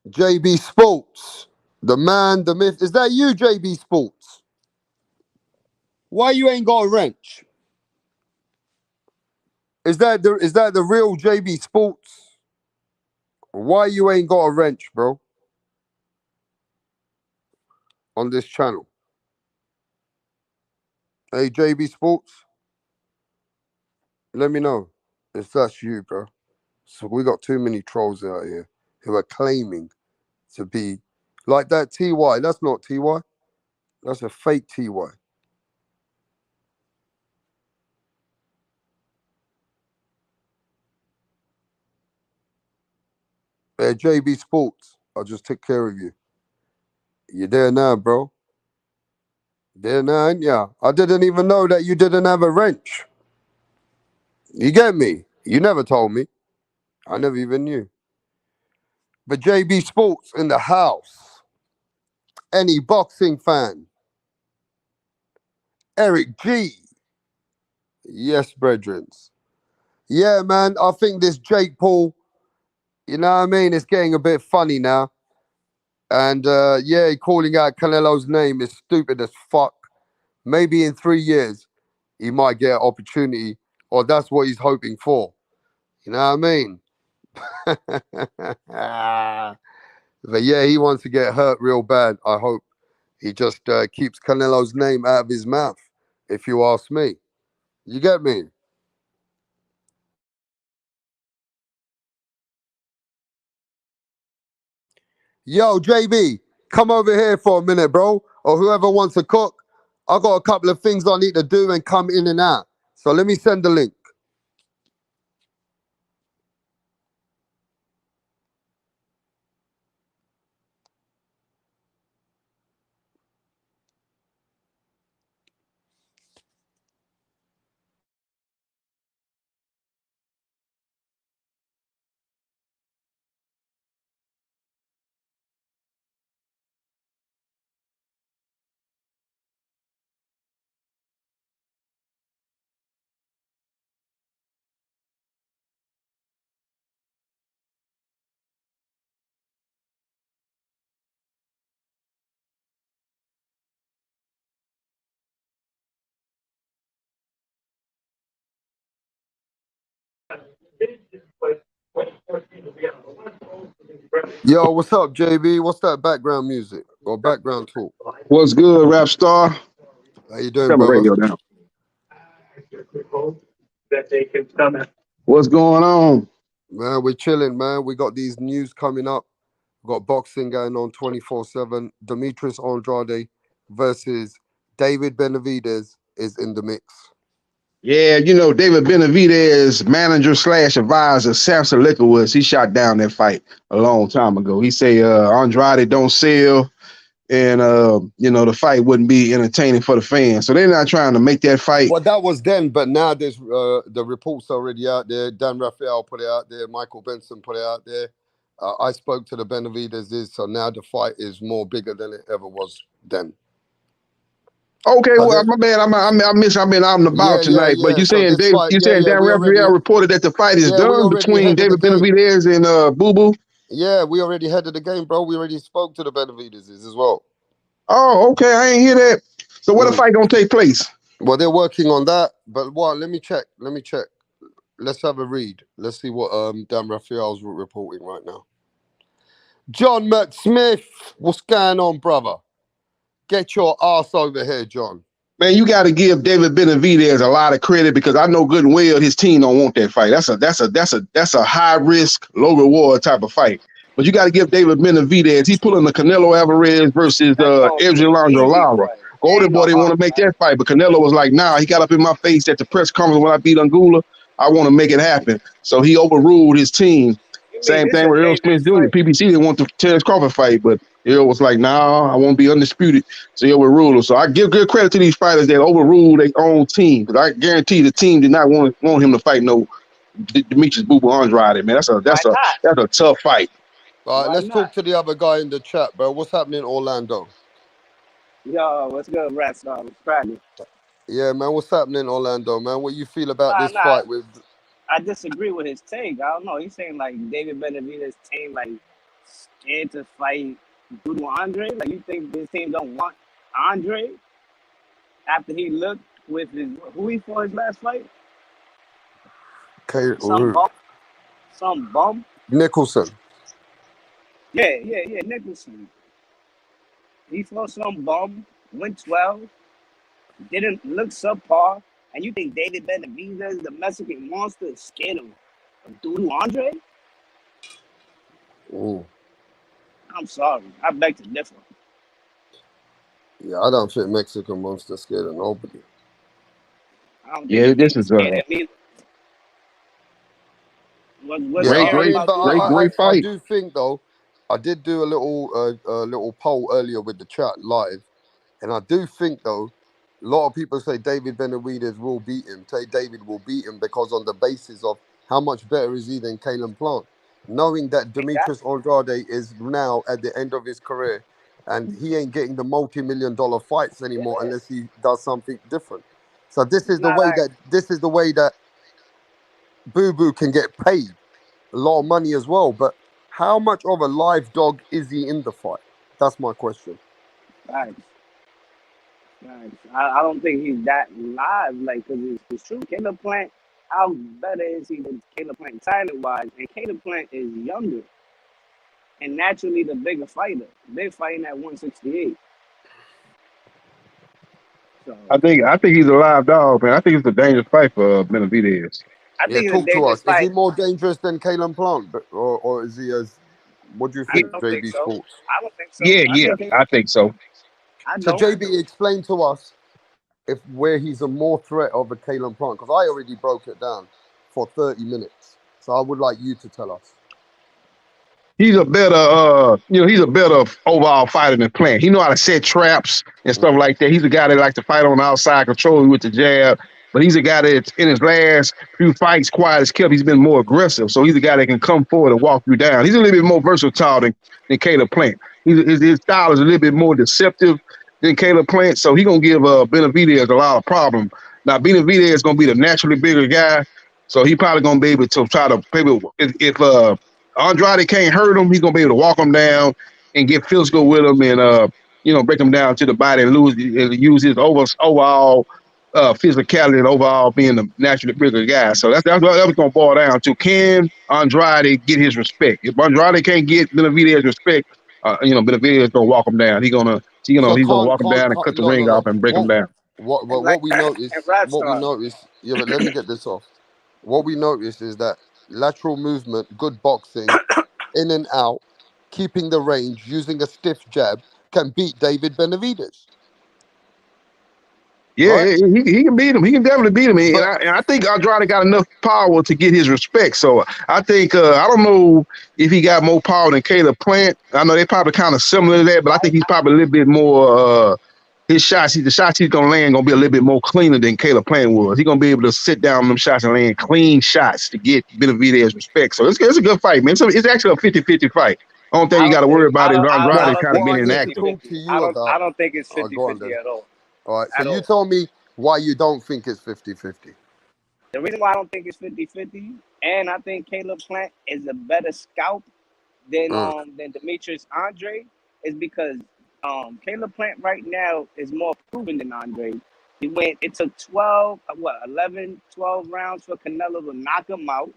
JB Sports, the man, the myth. Is that you, JB Sports? Why you ain't got a wrench? Is that the real JB Sports? Why you ain't got a wrench, bro? On this channel. Hey, JB Sports, let me know if that's you, bro. So we got too many trolls out here who are claiming to be like that TY. That's not TY. That's a fake TY. Hey, JB Sports, I'll just take care of you. You there now, bro? There now, ain't ya? I didn't even know that you didn't have a wrench. You get me? You never told me. I never even knew. But JB Sports in the house. Any boxing fan? Eric G. Yes, brethren. Yeah, man, I think this Jake Paul, you know what I mean? It's getting a bit funny now. And yeah, calling out Canelo's name is stupid as fuck. Maybe in 3 years, he might get an opportunity, or that's what he's hoping for. You know what I mean? But yeah, he wants to get hurt real bad. I hope he just keeps Canelo's name out of his mouth, if you ask me. You get me? Yo, JB, come over here for a minute, bro. Or whoever wants to cook. I got a couple of things I need to do and come in and out. So let me send the link. Yo, what's up, JB? What's that background music or background talk? What's good, Rap Star? How you doing, Turn my brother? radio down. What's going on? Man, we're chilling, man. We got these news coming up. We got boxing going on 24/7. Demetrius Andrade versus David Benavidez is in the mix. Yeah, you know, David Benavidez, manager / advisor, Samson Lickowitz, he shot down that fight a long time ago. He say Andrade don't sell, and you know, the fight wouldn't be entertaining for the fans. So they're not trying to make that fight. Well, that was then, but now there's the reports already out there. Dan Rafael put it out there. Michael Benson put it out there. I spoke to the Benavidezes, so now the fight is more bigger than it ever was then. Okay, well, my bad. I've been out and about tonight. But you saying so fight, Dan Rafael reported that the fight is done between David Benavidez and Boo Boo? Yeah, we already headed the game, bro. We already spoke to the Benavidezes as well. Oh, okay. I ain't hear that. So where the fight gonna take place? Well, they're working on that. But what? Let me check. Let's have a read. Let's see what Dan Rafael's reporting right now. John McSmith, what's going on, brother? Get your ass over here, John. Man, you got to give David Benavidez a lot of credit because I know good and well his team don't want that fight. That's a high risk, low reward type of fight. But you got to give David Benavidez. He's pulling the Canelo Alvarez versus Alexander Lara. Golden Boy didn't want to make that fight, but Canelo was like, nah. He got up in my face at the press conference when I beat Anguilla. I want to make it happen. So he overruled his team. Same thing with Earl Smith Jr. PBC didn't want the Terrence Crawford fight, but Earl was like, nah, I won't be undisputed. So he overruled him. So I give good credit to these fighters that overruled their own team. Because I guarantee the team did not want him to fight no Demetrius Boo Boo Andrade, man. That's a tough fight. All right, let's talk to the other guy in the chat, bro. What's happening in Orlando? Yo, what's good, Rap Star? What's cracking? Yeah, man, what's happening in Orlando, man? What you feel about this fight with... I disagree with his take. I don't know. He's saying like David Benavidez's team like scared to fight Dudu Andre. Like you think this team don't want Andre after he looked with who he fought his last fight? Some bum. Nicholson. Yeah, Nicholson. He fought some bum, went 12, didn't look subpar. And you think David Benavidez, the Mexican monster, is scared of Dudu Andre? Ooh. I'm sorry. I beg to differ. Yeah, I don't think Mexican monster scared of nobody. I don't think this is great fight. I do think though, I did do a little poll earlier with the chat live, and I do think though, a lot of people say David Benavidez will beat him. Say David will beat him because on the basis of how much better is he than Caleb Plant, knowing that Demetrius Andrade is now at the end of his career, and he ain't getting the multi-million-dollar fights anymore unless he does something different. So this is the way that Boo Boo can get paid a lot of money as well. But how much of a live dog is he in the fight? That's my question. Thanks. I don't think he's that live, like, because it's true. Caleb Plant, how better is he than Caleb Plant talent-wise? And Caleb Plant is younger and naturally the bigger fighter. They're fighting at 168. So I think he's a live dog, man. I think it's a dangerous fight for Benavidez. I think talk to us. Is he more dangerous than Caleb Plant, or is he as? What do you think, JB Sports? I don't think so. I think so. So JB, explain to us where he's a more threat of a Caleb Plant, because I already broke it down for 30 minutes. So I would like you to tell us. He's a better overall fighter than Plant. He know how to set traps and stuff like that. He's a guy that likes to fight on the outside, control with the jab. But he's a guy that's in his last few fights, quiet as kept. He's been more aggressive. So he's a guy that can come forward and walk you down. He's a little bit more versatile than Caleb Plant. His style is a little bit more deceptive than Caleb Plant. So he's going to give Benavidez a lot of problems. Now, Benavidez is going to be the naturally bigger guy. So he probably going to be able to try to maybe if Andrade can't hurt him, he's going to be able to walk him down and get physical with him and, break him down to the body and use his overall physicality and overall being the naturally bigger guy. So that's what going to boil down to. Can Andrade get his respect? If Andrade can't get Benavidez respect, Benavidez gonna walk him down. So He's gonna walk him down and can't cut the no ring no off no. and break him down. And like and rap What we star. notice, yeah, but let me get this off. What we notice is that lateral movement, good boxing, in and out, keeping the range, using a stiff jab, can beat David Benavidez, Yeah, right? he can beat him. He can definitely beat him, and But I think Andrade got enough power to get his respect. So I think I don't know if he got more power than Caleb Plant. I know they're probably kind of similar to that, but I think he's probably a little bit more. His shots, the shots he's gonna land gonna be a little bit more cleaner than Caleb Plant was. He's gonna be able to sit down on them shots and land clean shots to get Benavidez respect. So it's a good fight, man. It's actually a 50-50 fight. Only thing you got to worry about is now, Andrade kind of what being I need to inactive. talk to you about. I don't think it's Oh, go on 50-50 then. at all. All right, so At you all. tell me why you don't think it's 50-50. The reason why I don't think it's 50-50, and I think Caleb Plant is a better scout than Demetrius Andre, is because Caleb Plant right now is more proven than Andre. It took 11, 12 rounds for Canelo to knock him out,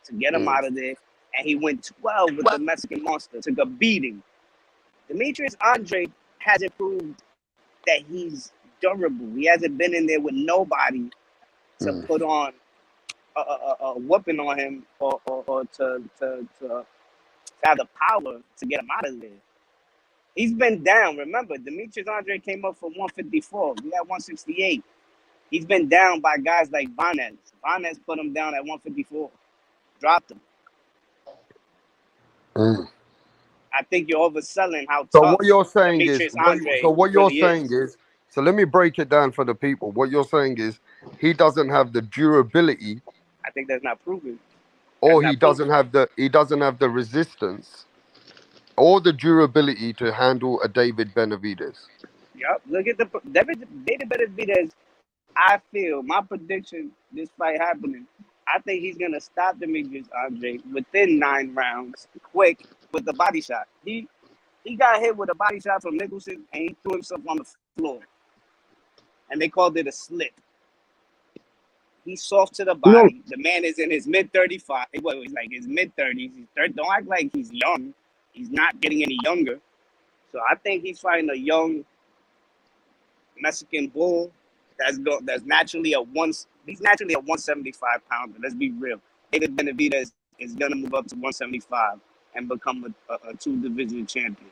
to get him Mm, out of there, and he went 12 with the Mexican Monster, took a beating. Demetrius Andre hasn't proved that he's durable. He hasn't been in there with nobody to mm. put on a whooping on him or to have the power to get him out of there. He's been down. Remember, Demetrius Andre came up from 154. He had 168. He's been down by guys like Vanez. Vanez put him down at 154, dropped him. Mm. I think you're overselling how So tough what you're saying is, Demetrius Andre what you're really saying is. is, so let me break it down for the people. What you're saying is, he doesn't have the durability, I think that's not proven. That's or not proven. he doesn't have the resistance or the durability to handle a David Benavidez. Yep. Look at David Benavidez. I feel my prediction, this fight happening, I think he's gonna stop Demetrius Andre within 9 rounds, quick with the body shot. He got hit with a body shot from Nicholson and he threw himself on the floor, and they called it a slip. He's soft to the You know, body. The man is in his mid 35. Well, he's like his mid 30s. Don't act like he's young. He's not getting any younger. So I think he's fighting a young Mexican bull that's naturally he's naturally a 175 pounder. Let's be real. David Benavidez is gonna move up to 175 and become a 2 division champion.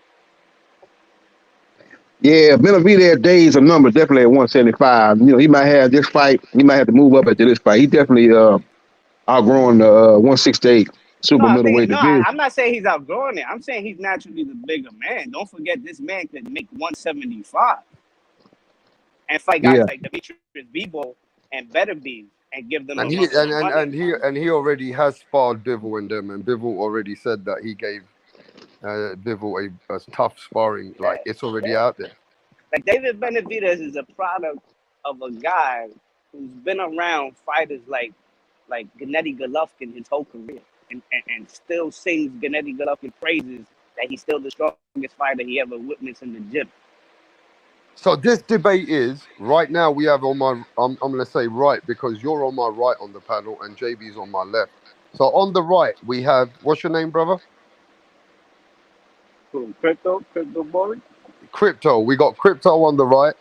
yeah, Benavidez days of numbers definitely at 175. He might have this fight. He might have to move up after this fight. He definitely outgrowing the 168 super middleweight division. I'm not saying he's outgrowing it. I'm saying he's naturally the bigger man. Don't forget, this man could make 175 and fight guys Yeah, like Demetrius Bivol and Beterbiev and give them a And run for their money. he already has sparred Bivol and them, and Bivol already said that he gave Bivol a tough sparring. Like, it's already out there. Like, David Benavidez is a product of a guy who's been around fighters like Gennady Golovkin his whole career, and still sings Gennady Golovkin praises that he's still the strongest fighter he ever witnessed in the gym. So this debate is right now. We have on my I'm gonna say right because you're on my right on the panel and JB's on my left. So on the right we have, what's your name, brother? Crypto boy. Crypto. We got Crypto on the right,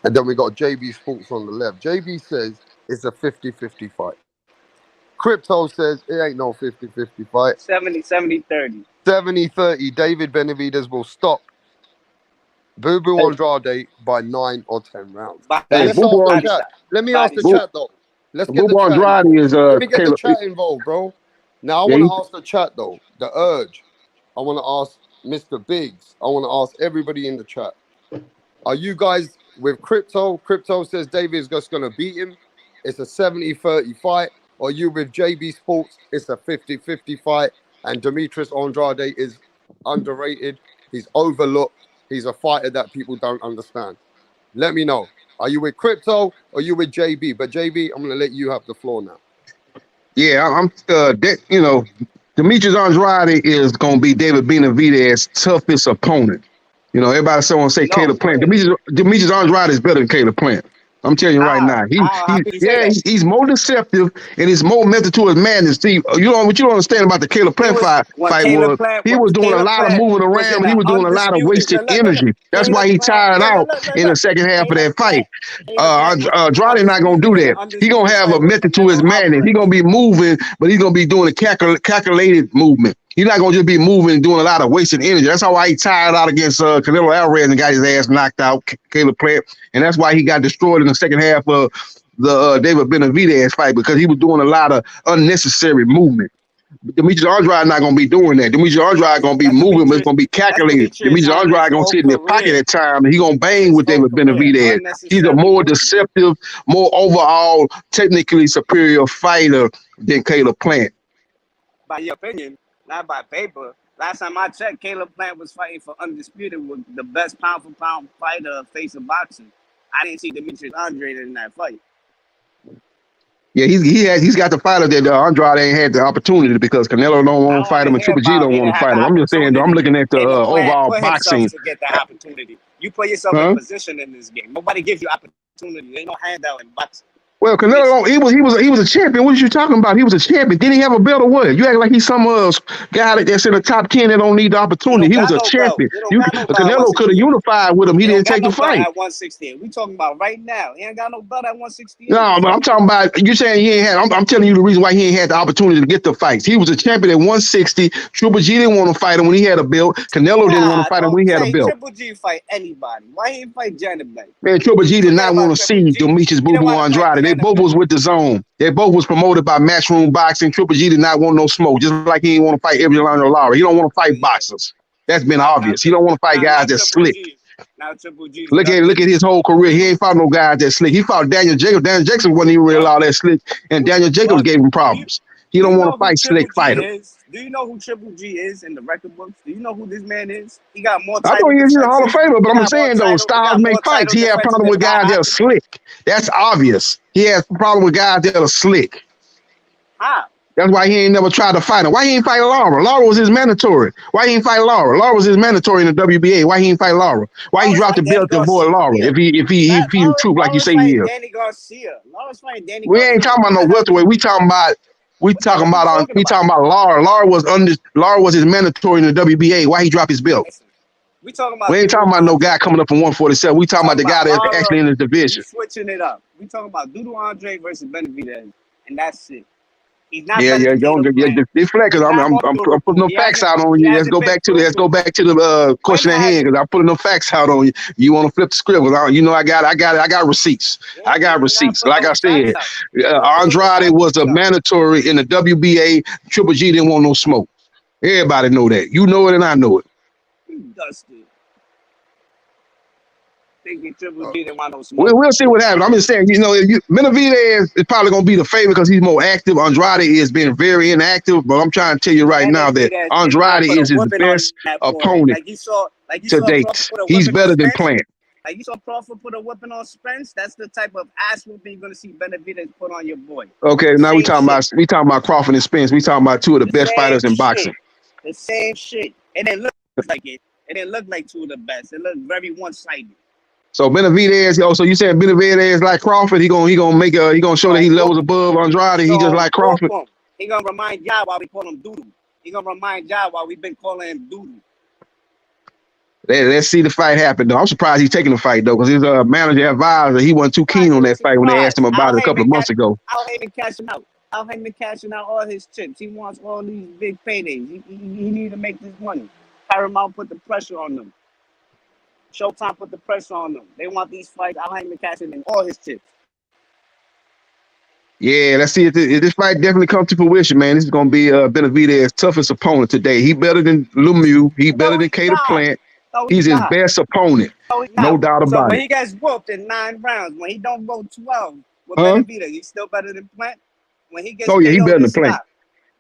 and then we got JB Sports on the left. JB says it's a 50-50 fight. Crypto says it ain't no 50-50 fight. 70-30. 70-30. David Benavidez will stop Boo Boo Andrade by 9 or 10 rounds. Now hey, let's ask the Boo chat. Let me ask the Boo chat though. Let's get the Boo chat Andrade involved. is Let me get the Caleb. chat involved, bro. Now I Yeah, want to ask the chat though. The urge. I want to ask Mr. Biggs. I want to ask everybody in the chat. Are you guys with Crypto? Crypto says David's just gonna beat him. It's a 70-30 fight. Or you with JB Sports? It's a 50-50 fight. And Demetrius Andrade is underrated. He's overlooked. He's a fighter that people don't understand. Let me know. Are you with Crypto or are you with JB? But JB, I'm gonna let you have the floor now. Yeah, I'm. Demetrius Andrade is gonna be David Benavidez's toughest opponent. Everybody want to say No Caleb Plant. way. Demetrius Andrade is better than Caleb Plant. I'm telling you right How? now. How could you say that? He's more deceptive and he's more method to his madness. See, what you don't understand about the Caleb He Plant was when fight Caleb was Plant he was doing a Caleb lot of Plant moving was around. in He an was doing a lot of undisputed. wasted Look. energy. That's why Caleb he Plant. tired out in the Look. second half of Caleb that fight. Plant. Caleb Plant was in an Andrade not gonna do undisputed in an that. He gonna undisputed have a fight with method to his Canelo madness. He Alvarez. gonna be moving, but he's gonna be doing a calculated movement. He's not gonna just be moving and doing a lot of wasted energy. That's why he tired out against Canelo Alvarez and got his ass knocked out, Caleb Plant, and that's why he got destroyed in the second half of the David Benavidez fight, because he was doing a lot of unnecessary movement. Demetrius Andrade not gonna be doing that. Demetrius Andrade gonna be That's moving, but it's gonna be That's calculated. Demetrius Demetrius Andre's Andrade gonna whole sit in the pocket career. at time, and he gonna bang His with whole David career. Benavidez. He's a Unnecessary more movement. deceptive, more overall, technically superior fighter than Caleb Plant. By your opinion, not by paper. Last time I checked, Caleb Plant was fighting for undisputed with the best pound for pound fighter face of boxing. I didn't see Demetrius Andrade in that fight. Yeah, he's got the fighter that Andrade ain't had the opportunity because Canelo don't want to fight him and Triple G don't He want didn't to have fight the him. I'm just saying, though, I'm opportunity. looking at the Caleb Plant overall put himself boxing. to get that opportunity. You put yourself in position in this game. Nobody gives you opportunity. There ain't no handout in boxing. Well, Canelo, he was a champion. What are you talking about? He was a champion. Didn't he have a belt or what? You act like he's some guy that's in the top 10 that don't need the opportunity. He was a champion. Canelo could have unified with him. He didn't take the fight. At 168. We talking about right now. He ain't got no belt at 168. No, but I'm talking about you saying he ain't had. I'm telling you the reason why he ain't had the opportunity to get the fights. He was a champion at 160. Triple G didn't want to fight him when he had a belt. Canelo didn't want to fight him when he had a belt. Triple G fight anybody. Why he didn't fight Janet Bay? Man, Triple G did not want to see Demetrius Boo Boo Andrade. They both was with the Zone. They both was promoted by Matchroom Boxing. Triple G did not want no smoke, just like he didn't want to fight Evelyn Lara. He don't want to fight boxers. That's been obvious. He don't want to fight guys that's slick. Look at his whole career. He ain't fought no guys that slick. He fought Daniel Jacobs. Daniel Jacobs wasn't even really all that slick, and Daniel Jacobs gave him problems. He don't want to fight slick fighters. Do you know who Triple G is in the record books? Do you know who this man is? He got more I titles. know he's in the Hall of Fame, but I'm saying though, styles make fights. He had a problem with guys that are slick. That's obvious. He has a problem with guys that are slick. How? That's why he ain't never tried to fight him. Why he ain't fight Lara? Lara was his mandatory. Why he ain't fight Lara? Lara was his mandatory in the WBA. Why he ain't fight Lara? Why he dropped the belt to avoid Lara? If he the truth like you say he is. Danny Garcia. Lara's fighting Danny We Garcia. ain't talking about no welterweight. We talking about Lara. Lara was his mandatory in the WBA. Why he dropped his belt? We ain't talking about no guy coming up from 147. We talking about the guy that's actually in his division. Switching it up. We talking about Doodoo Andre versus Benavidez, and that's it. He's not. Deflect, because I'm putting no facts out on you. Let's go back to the question at hand, because I'm putting no facts out on you. You want to flip the script? Because I got receipts. I got receipts. Like I said, Andrade was a mandatory in the WBA. Triple G didn't want no smoke. Everybody know that. You know it, and I know it. Dusty. Thinking Triple G didn't want no smoke. We'll see what happens. I'm just saying, Benavidez is probably going to be the favorite because he's more active. Andrade has been very inactive, but I'm trying to tell you right now that Andrade is his best opponent to date. He's better than Plant. Like you saw Crawford put a whipping on Spence. That's the type of ass whooping you're gonna see Benavidez put on your boy. Okay, now we talking about Crawford and Spence. We talking about two of the best fighters in boxing. The same shit. It didn't look like it. It didn't look like two of the best. It looked very one-sided. So Benavidez, so you saying Benavidez like Crawford? He gonna show that he levels above Andrade. He just like Crawford. He gonna remind y'all why we call him Doodoo. He gonna remind y'all why we've been calling him Doodoo. Let's see the fight happen, though. I'm surprised he's taking the fight, though, because his manager advisor, he wasn't too keen on that fight when they asked him about it a couple of months ago. Al Heyman cashing out. Al Heyman cashing out all his chips. He wants all these big paydays. He need to make this money. Paramount put the pressure on them. Showtime put the pressure on them. They want these fights. Al Heyman cashing in all his chips. Yeah, let's see if this fight definitely comes to fruition, man. This is going to be Benavidez's toughest opponent today. He better than Lemieux. He better than Caleb Plant. He's his best opponent. No doubt about it. When he gets whooped in 9 rounds, when he don't go 12 with Benavidez, he's still better than Plant. When he gets he better than Plant.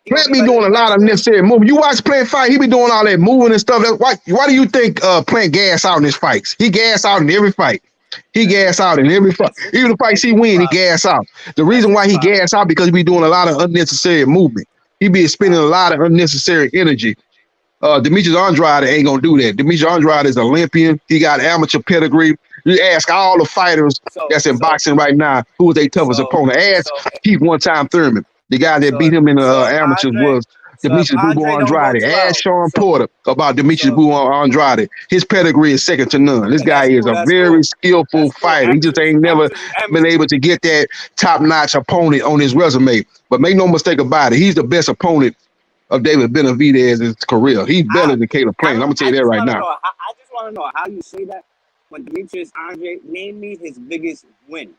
Plant be doing a lot of unnecessary moving. You watch Plant fight, he be doing all that moving and stuff. Why do you think Plant gas out in his fights? He gas out in every fight. He gas out in every fight. Even the fights he win, he gas out. The reason why he gas out because he be doing a lot of unnecessary movement. He be spending a lot of unnecessary energy. Demetrius Andrade ain't gonna do that. Demetrius Andrade is Olympian. He got amateur pedigree. You ask all the fighters that's in boxing right now who was their toughest opponent. Ask Keith one-time Thurman. The guy that beat him in the amateurs was Demetrius Boo Boo Andrade. Ask Sean Porter about Demetrius Boo Andrade. His pedigree is second to none. This guy is a very skillful fighter. He just ain't never been able to get that top-notch opponent on his resume. But make no mistake about it, he's the best opponent of David Benavidez's career. He's better than Caleb Plant. I'm gonna tell you that right now. I just want to know how you say that when Demetrius Andrade, name me his biggest win.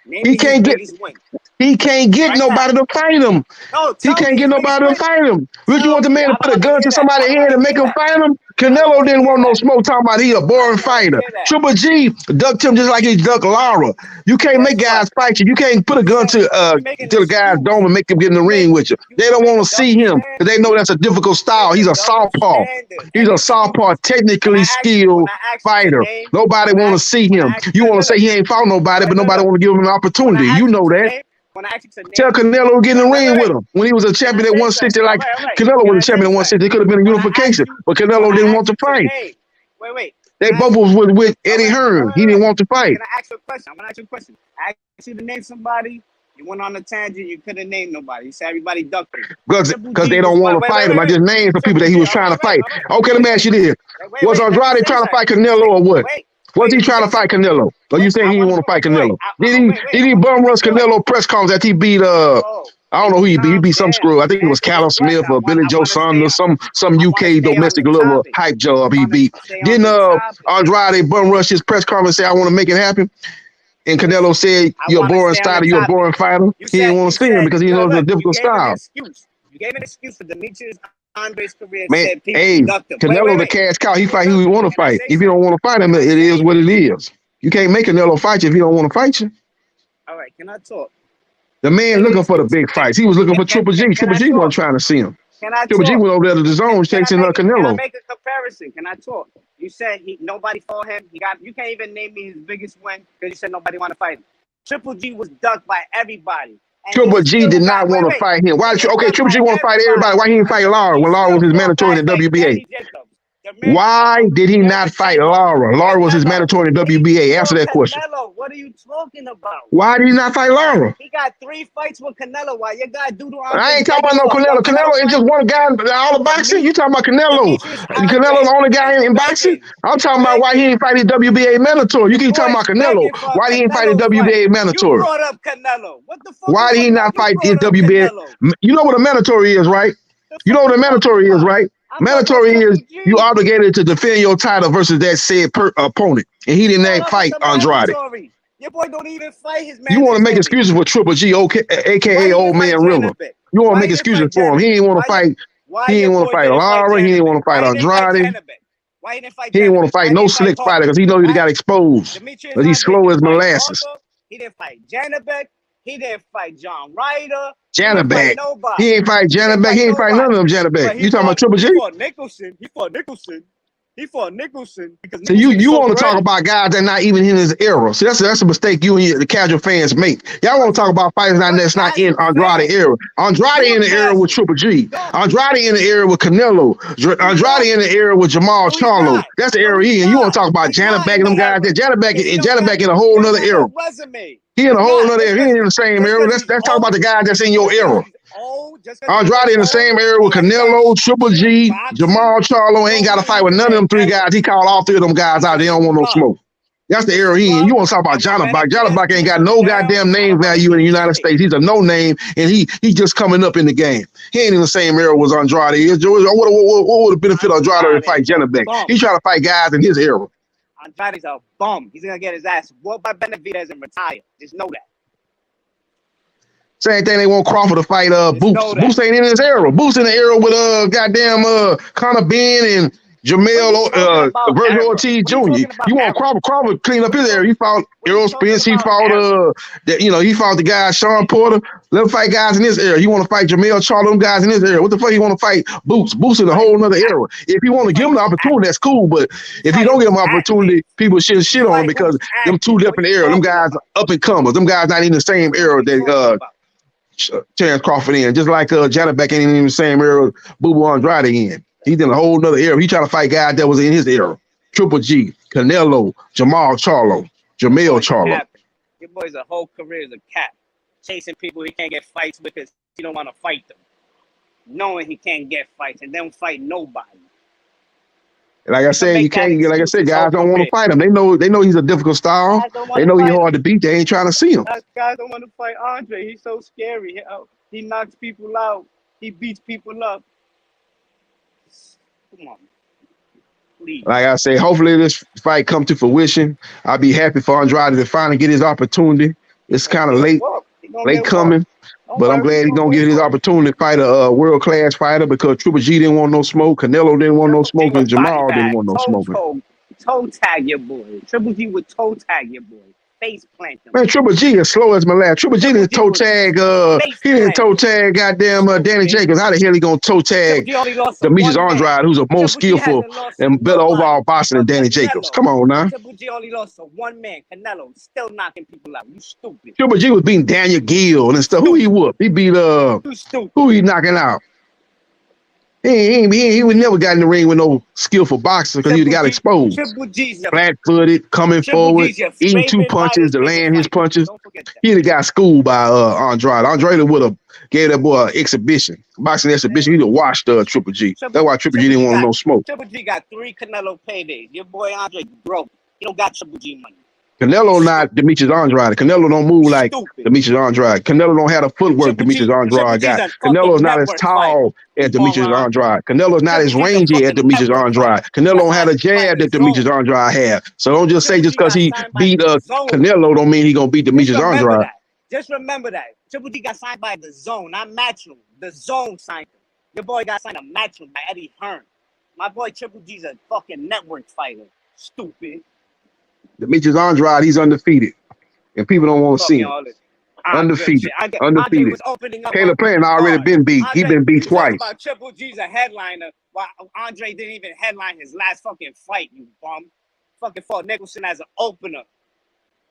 He can't get nobody to fight him. No, he can't get nobody to fight him. Would you want the man to put a gun to somebody's head and make him fight him? Canelo didn't want no smoke, talking about he a boring fighter. Triple G ducked him just like he ducked Lara. You can't make guys fight you. You can't put a gun to the guy's dome and make him get in the ring with you. They don't want to see him because they know that's a difficult style. He's a southpaw. He's a southpaw, technically skilled fighter. Nobody want to see him. You want to say he ain't fought nobody, but nobody want to give him an opportunity. You know that. Tell Canelo to get in the ring with him. When he was a champion at 160, like Canelo was a champion at 160, it could have been a unification, but Canelo didn't want to fight. Wait. They both was with Eddie Hearn. He didn't want to fight. Can I ask you a question? I'm going to ask you a question. I asked you to name somebody. You went on a tangent. You couldn't name nobody. You said everybody ducked him. Because they don't want to fight him. I just named the people that he was trying to fight. Okay, let me ask you this. Was Andrade trying to fight Canelo or what? Was he trying to fight Canelo? Or you saying he didn't want to fight Canelo? Did he bum rush Canelo press conference after he beat I don't know who he beat. He beat some screw. I think it was Callum Smith or Billy Joe Saunders, some UK domestic little hype job he beat. Didn't Andrade bum rush his press conference and say, I want to make it happen? And Canelo said, you're a boring fighter, you're a boring fighter. He didn't want to see him because he knows it's a difficult style. You gave an excuse for Demetrius Andre's career. Man, hey, Canelo the cash cow. He fight who he want to fight. If you don't want to fight him, it is what it is. You can't make Canelo fight you if he don't want to fight you. All right, can I talk? The man looking for the big fights. He was looking for Triple G. Triple G wasn't trying to see him. Triple G went over there to the zone chasing Canelo. Can I make a comparison? Can I talk? You said nobody fought him. You can't even name me his biggest win because you said nobody want to fight him. Triple G was ducked by everybody. Triple G did not want to fight him. Why? Okay, Triple G want to fight everybody. Why he didn't fight Lara when Lara was his mandatory in the WBA? Why did he not fight Lara? Lara was his mandatory in the WBA. Answer that question. Canelo, what are you talking about? Why did he not fight Lara? He got 3 fights with Canelo. Why your guy Doodle? I ain't talking about no Canelo. Canelo is just one guy in all the boxing. You talking about Canelo? Canelo's the only guy in boxing. I'm talking about why he ain't fight his WBA mandatory. You keep talking about Canelo. Why he ain't fight his WBA mandatory? You brought up Canelo. What the fuck? Why did he not fight his WBA? You know what a mandatory is, right? You know what a mandatory is, right? Mandatory is you obligated to defend your title versus that said opponent, and he didn't fight Andrade. Your boy don't even fight his man. You want to make excuses for Triple G, aka Old Man River. You want to make excuses for him. He didn't want to fight. He didn't want to fight Lara. He didn't want to fight Andrade. He didn't want to fight no slick fighter because he know he got exposed. Because he's slow as molasses. He didn't fight Janabek. He didn't fight John Ryder. Janabek. He ain't fight Janabek. He ain't fight none of them Janabek. You talking about Triple G? He fought Nicholson. Because so you want to talk about guys that not even in his era. So that's a mistake you and the casual fans make. Y'all want to talk about fighters that's not in Andrade era. Andrade in the era with Triple G. Andrade in the era with Canelo. Andrade in the era with Jamal Charlo. That's the era he in. You want to talk about Janabek and them guys. Janabek in a whole nother era. He in a whole nother era. He ain't in the same era. Let's talk about the guys that's in your era. Andrade in the same era with Canelo, Triple G, Jamal Charlo. Ain't got to fight with none of them 3 guys. He called all 3 of them guys out. They don't want no smoke. That's the era he in. You want to talk about Janabek. Janabek ain't got no goddamn name value in the United States. He's a no name, and he just coming up in the game. He ain't in the same era as Andrade. What would have benefited Andrade to fight Janabek? He's trying to fight guys in his era. Andrade's a bum. He's going to get his ass whooped by Benavidez and retire. Just know that. Same thing they want Crawford to fight Boots. Boots ain't in his era. Boots in the era with goddamn Conor Ben and Jamel Virgil Ortiz Jr. You want Crawford clean up his era. He fought Errol Spence. He fought he fought the guy Sean Porter. Let him fight guys in his era. He want to fight Jamel Charlo, them guys in his era. What the fuck he want to fight Boots? Boots in a whole nother era. If he want to give him the opportunity, that's cool. But if he don't give him an opportunity, people should shit on him because them 2 different eras. Them guys up and comers. Them guys not in the same era that Terence Crawford in. Just like Janabek ain't in the same era Boo Boo Andrade in. He's in a whole nother era. He trying to fight guys that was in his era. Triple G, Canelo, CHARLO, CHARLO. Your boy's a whole career as a cat, chasing people he can't get fights because he don't want to fight them, knowing he can't get fights and don't fight nobody. Like I said, you can't. Like I said, guys don't want to fight him. They know he's a difficult style. They know he's hard to beat. They ain't trying to see him. Guys don't want to fight Andre. He's so scary. He knocks people out. He beats people up. Come on. Please. Like I say, hopefully this fight come to fruition. I'll be happy for Andrade to finally get his opportunity. It's kind of late coming, but I'm glad he's gonna get his opportunity to fight a world-class fighter because Triple G didn't want no smoke, Canelo didn't want no smoke, and Jamal didn't want no smoke. Toe tag your boy. Triple G would toe tag your boy. Face plant him. Man, Triple G is slow as my last. Triple G didn't toe tag. He didn't toe tag. Goddamn, Danny Jacobs. How the hell he gonna toe tag Demetrius Andrade, who's a more skillful and better overall boxer than Danny Jacobs? Come on now. Triple G only lost to one man, Canelo, still knocking people out. You stupid. Triple G was beating Daniel Gill and stuff. Who he whooped? He beat who he knocking out? He would never got in the ring with no skillful boxer because he got exposed. Flat-footed, coming forward, eating two punches to land his punches. He got schooled by Andrade. Andrade would have gave that boy an exhibition, boxing exhibition. He'd have washed Triple G. That's why Triple G didn't want no smoke. Triple G got 3 Canelo paydays. Your boy Andre broke. He don't got Triple G money. Canelo not Demetrius Andrade. Canelo don't move like Demetrius Andrade. Canelo don't have the footwork Demetrius Andrade got. Canelo's not as tall as Demetrius Andrade. Canelo's not as rangy as Demetrius Andrade. Canelo don't have a jab that Demetrius Andrade have. So don't just say just because he beat Canelo don't mean he gonna beat Demetrius Andrade. Just remember that. Triple G got signed by The Zone, not Matchroom. The Zone signed him. Your boy got signed to Matchroom by Eddie Hearn. My boy Triple G's a fucking network fighter. Stupid. Demetrius Andrade, he's undefeated. And people don't want to see him. Undefeated. Undefeated. Caleb Plant already been beat. He been beat twice. Triple G's a headliner while Andre didn't even headline his last fucking fight, you bum. Fucking fought Nicholson as an opener.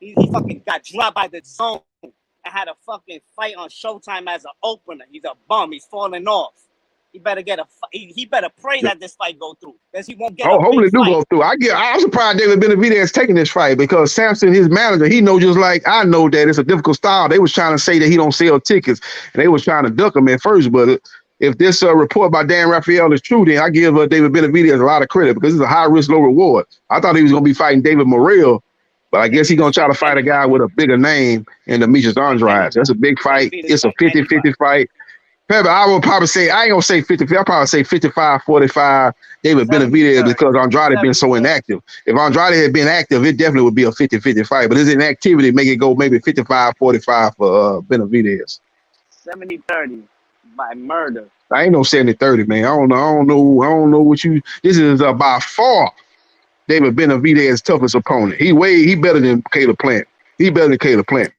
He fucking got dropped by The Zone and had a fucking fight on Showtime as an opener. He's a bum. He's falling off. He better get he better pray that this fight go through, because he won't get. Oh, hopefully it do go through. I'm surprised David Benavidez is taking this fight because Sampson, his manager, he knows just like I know that it's a difficult style. They was trying to say that he don't sell tickets, and they was trying to duck him at first. But if this report by Dan Raphael is true, then I give David Benavidez a lot of credit because it's a high risk, low reward. I thought he was gonna be fighting David Morrell, but I guess he's gonna try to fight a guy with a bigger name in Demetrius Andrade. That's a big fight. It's a 50-50 fight. I would probably say, I ain't gonna say 50, I'll probably say 55-45 David Benavidez because Andrade been so inactive. If Andrade had been active, it definitely would be a 50-50 fight, but his inactivity make it go maybe 55-45 for Benavidez. 70-30 by murder. I ain't no 70-30, man. I don't know what you, this is by far David Benavidez's toughest opponent. He better than Caleb Plant. He better than Caleb Plant.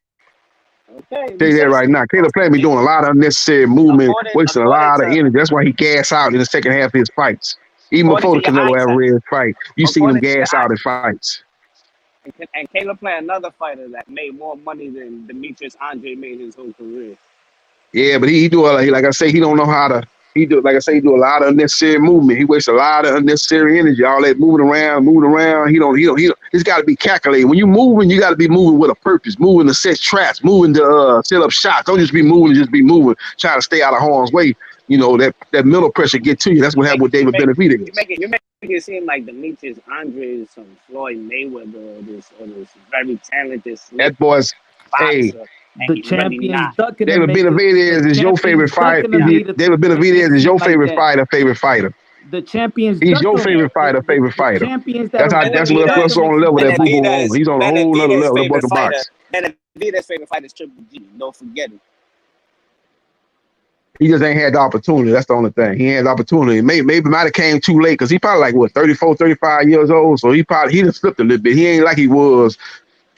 Okay, tell you that right now. Caleb Plant be doing a lot of unnecessary movement, wasting a lot of energy. That's why he gas out in the second half of his fights. Even before the Canelo Alvarez fight, you see him gas out in fights. And Caleb Plant, another fighter that made more money than Demetrius Andre made his whole career. Yeah, but he do like I say, he don't know how to. He do a lot of unnecessary movement. He wastes a lot of unnecessary energy. All that moving around. It's got to be calculated. When you moving, you got to be moving with a purpose. Moving to set traps. Moving to set up shots. Don't just be moving. Trying to stay out of harm's way. You know that mental pressure get to you. That's what happened with David Benavidez. You make it seem like Demetrius Andre is some Floyd Mayweather or this very talented. That boy's The champion's ducking. David Benavidez is your favorite fighter. David Benavidez is your favorite fighter. The champion's He's your favorite fighter. That's what us on the level that Boo on. He's on a whole other level of the box. Benavidez's favorite fighter is Triple G. Don't forget it. He just ain't had the opportunity. That's the only thing. He had the opportunity. Maybe might have came too late because he probably like 34, 35 years old. So he just slipped a little bit. He ain't like he was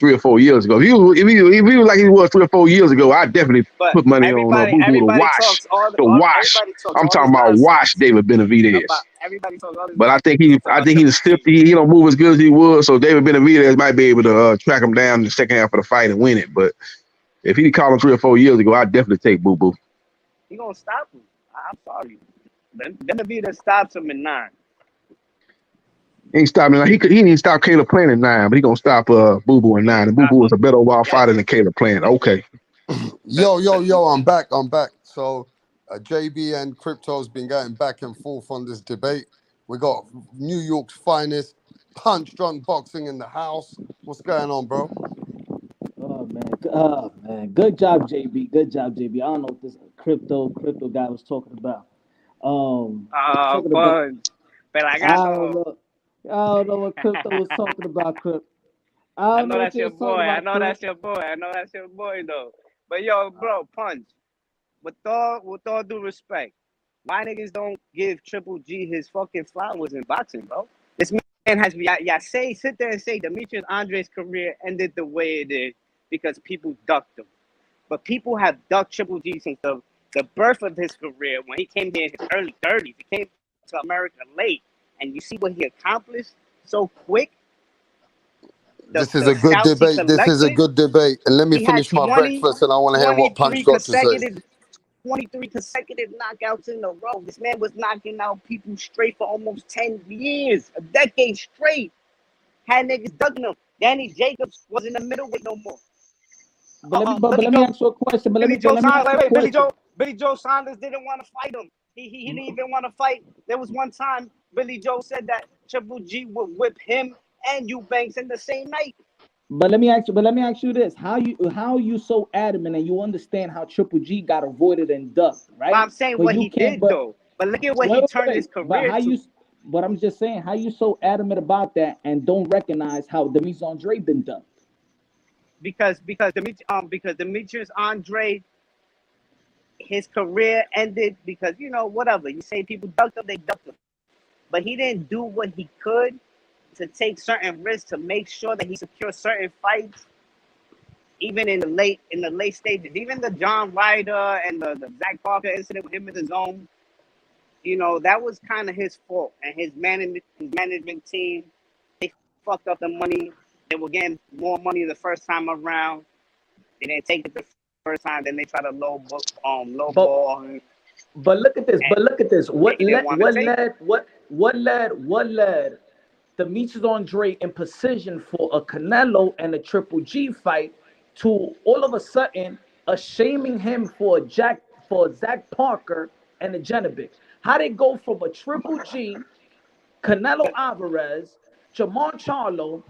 3 or 4 years ago. If he was like he was 3 or 4 years ago, I'd definitely put money on Boo to wash. I'm talking about wash David Benavidez. But I think he slipped. He don't move as good as he was. So David Benavidez might be able to track him down in the second half of the fight and win it. But if he called him 3 or 4 years ago, I'd definitely take Boo. He gonna stop him. I'm sorry. Benavidez stops him in 9. He ain't stopping. He need to stop Caleb Plant in 9, but he gonna stop Boo Boo in 9. And Boo Boo is a better overall fighter than Caleb Plant. Okay. Yo, I'm back. So JB and Crypto's been going back and forth on this debate. We got New York's finest punch drunk boxing in the house. What's going on, bro? Oh man, good job, JB. Good job, JB. I don't know what this crypto guy was talking about. Talking about. But I I got don't know what crypto was talking about, Crypto. I I don't know know what that's you your was talking boy. I about, know Crypto. that's your boy. I know that's your boy though. But yo, bro, Punch. With all due respect, why niggas don't give Triple G his fucking flowers in boxing, bro? This man has sit there and say Demetrius Andre's career ended the way it did because people ducked him. But people have ducked Triple G since the birth of his career when he came here in his early 30s. He came to America late. And you see what he accomplished so quick. This is a good debate. And let me finish my breakfast and I want to hear what Punch got to say. 23 consecutive knockouts in a row. This man was knocking out people straight for almost 10 years, a decade straight. Had niggas ducking him. Danny Jacobs wasn't in the middleweight no more. But let me ask you a question. Billy Joe Saunders didn't want to fight him. He didn't even want to fight. There was one time Billy Joe said that Triple G would whip him and Eubanks in the same night. But let me ask you this: How you so adamant and you understand how Triple G got avoided and ducked, right? But I'm saying what he did though. But look at what he turned his career to. But I'm just saying, how you so adamant about that and don't recognize how Demetrius Andre been ducked? Because Demetrius Andre, his career ended because whatever you say, people ducked him, they ducked him, but he didn't do what he could to take certain risks to make sure that he secured certain fights, even in the late stages. Even the John Ryder and the Zach Parker incident with him in the zone, that was kind of his fault. And his management team, they fucked up the money. They were getting more money the first time around. They didn't take it the first time. Then they tried to lowball him. But look at this. What led Demetrius Andre in position for a Canelo and a Triple G fight to all of a sudden shaming him for Zach Parker and a Genovic? How they go from a Triple G, Canelo Alvarez, CHARLO,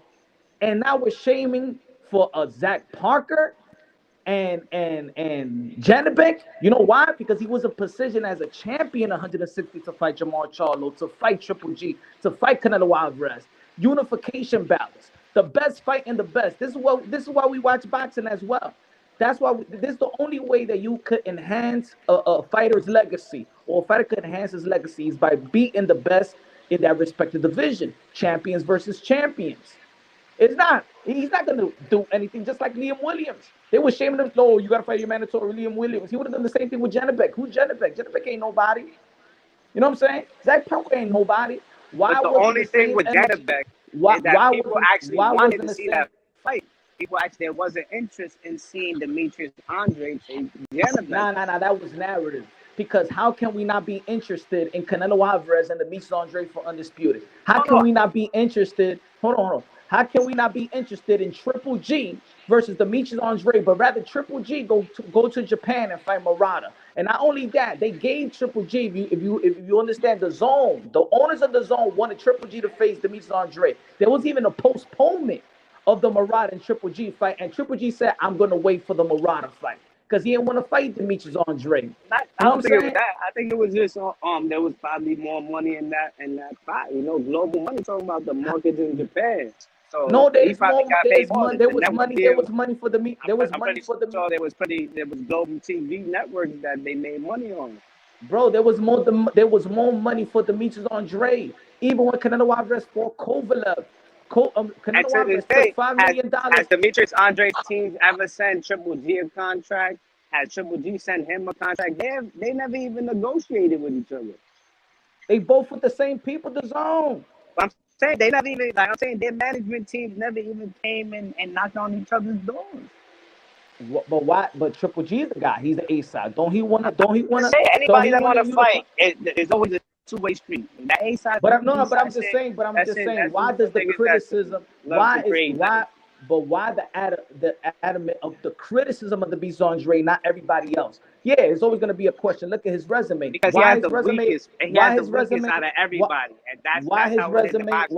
and now we're shaming for a Zach Parker and Genovic? You know why? Because he was in position as a champion 160 to fight CHARLO, to fight Triple G, to fight Canelo Alvarez. Unification battles, the best fight and the best. This is why we watch boxing as well. That's why this is the only way that you could enhance a fighter's legacy, or a fighter could enhance his legacy, is by beating the best in that respective division. Champions versus champions. He's not going to do anything, just like Liam Williams. They were shaming him. No, you got to fight your mandatory Liam Williams. He would have done the same thing with Genovic. Who's Genovic? Genovic ain't nobody. You know what I'm saying? Zach Parker ain't nobody. But the only thing with Genovic is that people actually wanted to see that fight. People actually, there wasn't interest in seeing Demetrius Andre take Genovic. Nah. That was narrative. Because how can we not be interested in Canelo Alvarez and Demetrius Andre for undisputed? How can we not be interested? Hold on. How can we not be interested in Triple G versus Demetrius Andre, but rather Triple G go to Japan and fight Murata? And not only that, they gave Triple G, if you understand the zone, the owners of the zone wanted Triple G to face Demetrius Andre. There was even a postponement of the Murata and Triple G fight, and Triple G said, "I'm going to wait for the Murata fight," because he didn't want to fight Demetrius Andre. I don't think it was that. I think it was just there was probably more money in that fight. Global money, talking about the markets in Japan. So no, there was money for the meat. There was money for the. So there was global TV networks that they made money on. Bro, there was more money for Demetrius Andre. Even when Canelo Alvarez fought Kovalev. Canelo Alvarez took $5 million. Has Demetrius Andre's teams ever sent Triple G a contract? Has Triple G sent him a contract? They never even negotiated with each other. They both with the same people, the zone. I'm saying they never even, their management teams never even came in and knocked on each other's doors. But why? But Triple G is the guy. He's the A side. Don't he wanna? Don't he wanna? Say Don't anybody he that want wanna to unify? fight, it's always a two-way street. That A side, But I'm no, B no. But I'm side just shit. saying. But I'm That's just it. saying. That's Why just for does the niggas that criticism? love Why to is create why? beef. But why the adamant of the criticism of the Beast Andre, not everybody else? Yeah, it's always gonna be a question. Look at his resume. Because he Why has his the resume? weakest. He has Why the his weakest resume? out of What? everybody, and that's Why his how it is in resume? boxing.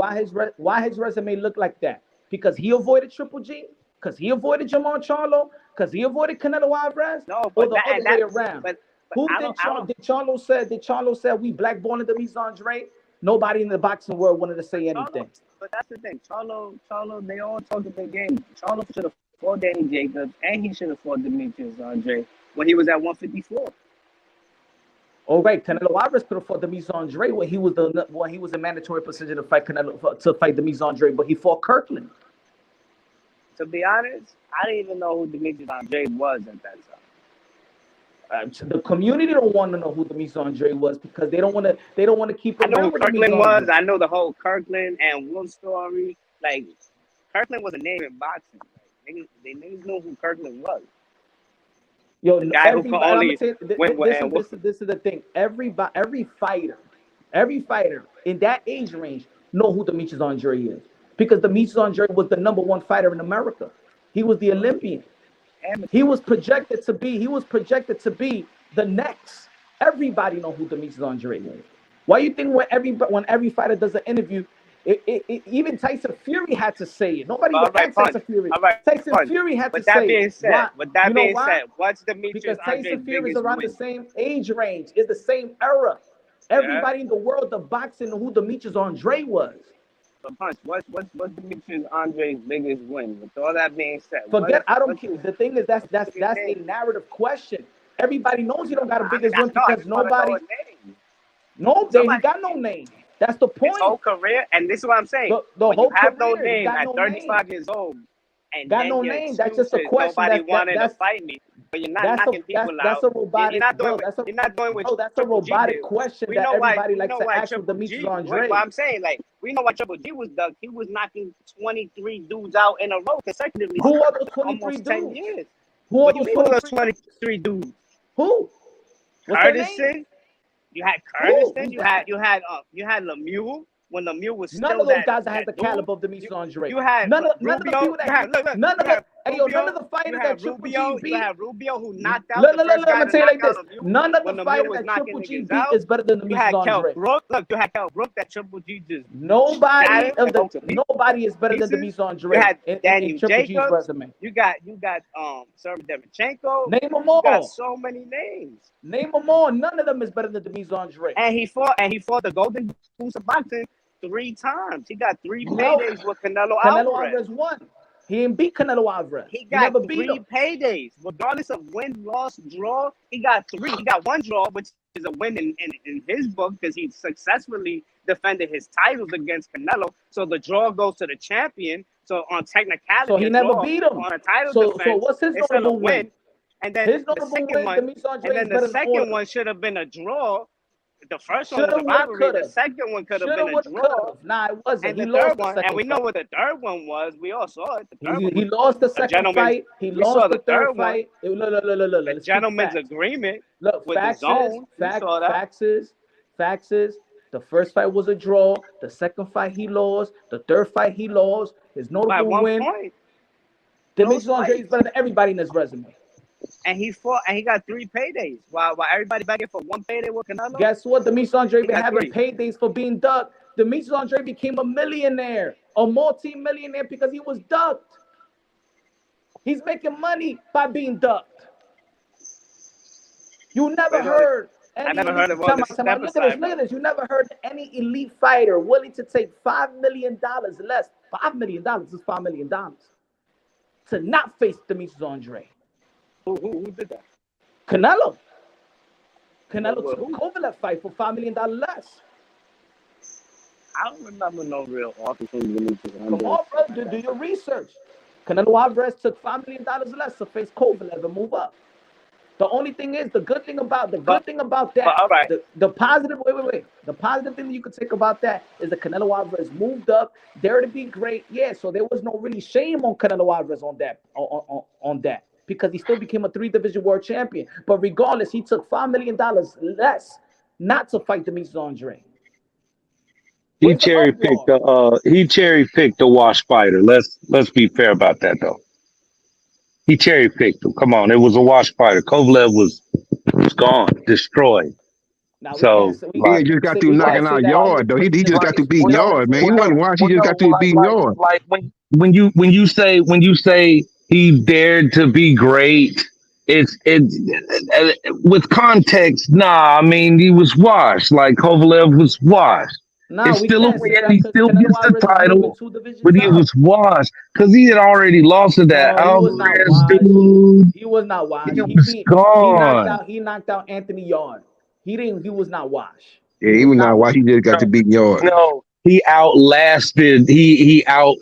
Why his resume look like that? Because he avoided Triple G? Because he avoided Jamal Charlo? Because he avoided Canelo Alvarez? No, Or but the that other and way that, around? but Who I don't. did Charlo said we blackballing the Beast Andre? Nobody in the boxing world wanted to say Charlo, anything. but that's the thing. Charlo, they all talk a big game. Charlo should have fought Danny Jacobs, and he should have fought Demetrius Andre when he was at 154. All right, Canelo Alvarez could have fought Demetrius Andre when he was a mandatory position to fight Demetrius Andre, but he fought Kirkland. To be honest, I didn't even know who Demetrius Andre was at that time. The community don't want to know who Demetrius Andre was because they don't want to keep I it know real who with Kirkland Demetrius was. Andre. I know the whole Kirkland and Wolf story. Like, Kirkland was a name in boxing. Like, niggas knew who Kirkland was. Yo, The guy who could only win with this is the thing. Every fighter in that age range know who Demetrius Andre is because Demetrius Andre was the #1 fighter in America. He was the Olympian. He was projected to be the next. Everybody know who Demetrius Andre is. Why you think when every fighter does an interview, even Tyson Fury had to say it. Nobody would ask Tyson Fury. Tyson Fury had to say it. Why? With that You know being why? said, what's Demetrius Because Andre's Tyson Fury is biggest around win? the same age range, is the same era. Everybody in the world of boxing knew who Demetrius Andre was. But Punch, what's Demetrius Andre's biggest win? With all that being said, I don't care. The thing is that's a narrative question. Everybody knows he don't got a biggest win because nobody. No, he got no name. That's the point. His whole career, and this is what I'm saying. The when whole you have career, no name at no 35 name. years old, and Got then no your name. That's just a excuses, question. Nobody wanted to fight me, but you're not knocking people out. That's a robotic. You're not doing what that's a robotic question that everybody likes to ask with Demetrius Andre. But I'm saying, like, we know why Triple G was ducked. He was knocking 23 dudes out in a row consecutively. Who are those 23 dudes? 10 years. Who are those 23 dudes? Who? Curtis. You had Curtis. You had Lemieux. When Lemieux was still none of those guys that had the caliber of Demetrius Andre. You had none of Rubio. the people that none of the fighters that Triple G beat. You had Rubio who knocked out Look, the first guy I'm gonna tell you like this. Lemieux, none of the fighters that Triple G beat is better than Demetrius Andre. You had Kell Brook that Triple G just nobody is better than Demetrius Andre. You had in Triple G's resume. You got Sergey Derevchenko. Name them all. You got so many names. Name them all. None of them is better than Demetrius Andre. And he fought the Golden Goose of boxing 3 times. He got 3 paydays with Canelo Alvarez won. He didn't beat Canelo Alvarez. He got 3 paydays. Regardless of win, loss, draw, he got 3. He got 1 draw, which is a win in his book because he successfully defended his titles against Canelo. So the draw goes to the champion. So on technicality, so he never beat him. On a title defense, so what's his notable win? And then the second one should have been a draw. The first one was a robbery. The second one could have been a draw. Nah, it wasn't. And the third one, and we know what the third one was. We all saw it. He lost the second fight. He lost the third fight. A gentleman's agreement with the zone. Facts is, the first fight was a draw. The second fight he lost. The third fight he lost. His notable win. Demetrius Andre is better than everybody in his resume. And he fought, and he got 3 paydays. While everybody begging for 1 payday with Canelo. Guess what? Demetrius Andre been having paydays for being ducked. Demetrius Andre became a millionaire, a multi-millionaire because he was ducked. He's making money by being ducked. You never heard. I never heard of all this. Look at this. You never heard any elite fighter willing to take $5 million less. $5 million is $5 million to not face Demetrius Andre. Who did that? Canelo took a Kovalev fight for $5 million less. I don't remember no real offer from Demetrius Andre. Come on, bro, do your research. Canelo Alvarez took $5 million less to face Kovalev and move up. The only thing is, the good thing about that, the positive, the positive thing that you could take about that is that Canelo Alvarez moved up there to be great. Yeah, so there was no really shame on Canelo Alvarez on that. because he still became a 3 division world champion. But regardless, he took $5 million less not to fight Demetrius Andre. He Where's the cherry picked uproar? the wash fighter. Let's be fair about that though. He cherry picked him. Come on, it was a wash fighter. Kovalev was gone, destroyed. Now we can't So say He ain't just got through we like, can't knocking say out that. Yard though. He just got through beating well, no, Yard, man. He well, wasn't no, watch. He well, just got no, through beating Yard. like when you say he dared to be great, with context. Nah, I mean he was washed. Like Kovalev was washed. No, It's we still a can't say win. that He because still Canelo gets the Alvarez is moving title, 2 divisions but he up. was washed because he had already lost to that No, he was not Alvarez washed. dude. He was not washed. He was gone. He knocked out Anthony Yard. He was not washed. Yeah, He he was was not not watch. He washed. just got to beating Yard. No, he outlasted. He out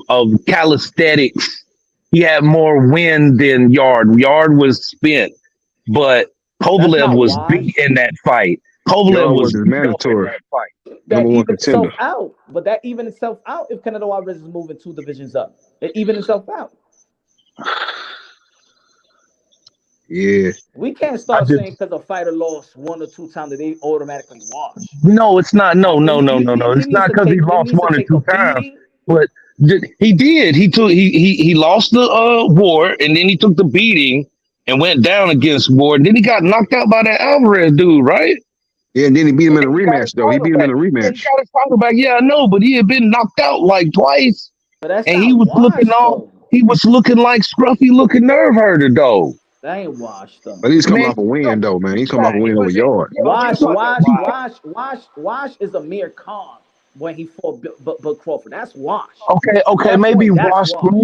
of calisthenics. He had more win than Yard. Yard was spent, but That's Kovalev not was washed. beat in that fight. Kovalev Yard was was his beat up in mandatory that fight. That #1 even itself contender. out. But that even itself out if Canelo Alvarez is moving 2 divisions up. It even itself out. Yeah, We can't I start just saying because a fighter lost 1 or 2 times that they automatically wash. no, it's not. No, Like no, no, no, no. he It's needs not to because he take lost one or a two times, beating. but he did. He lost the war, and then he took the beating and went down against Ward. Then he got knocked out by that Alvarez dude, right? yeah. And then he beat him in a He got his rematch though. He title beat him in back. a Yeah, he rematch. got his title back. Yeah, I know, but he had been knocked out like twice, But that's and he not was looking washed all. though. He was looking like scruffy looking nerve herder though. That ain't washed though. But he's coming Man, off a win though, man. He's coming off yeah, a he win over wasn't. Yard. Yeah, he Wash is a mere calm when he fought Bud Crawford. That's wash. Okay, That maybe point, that's washed, wash.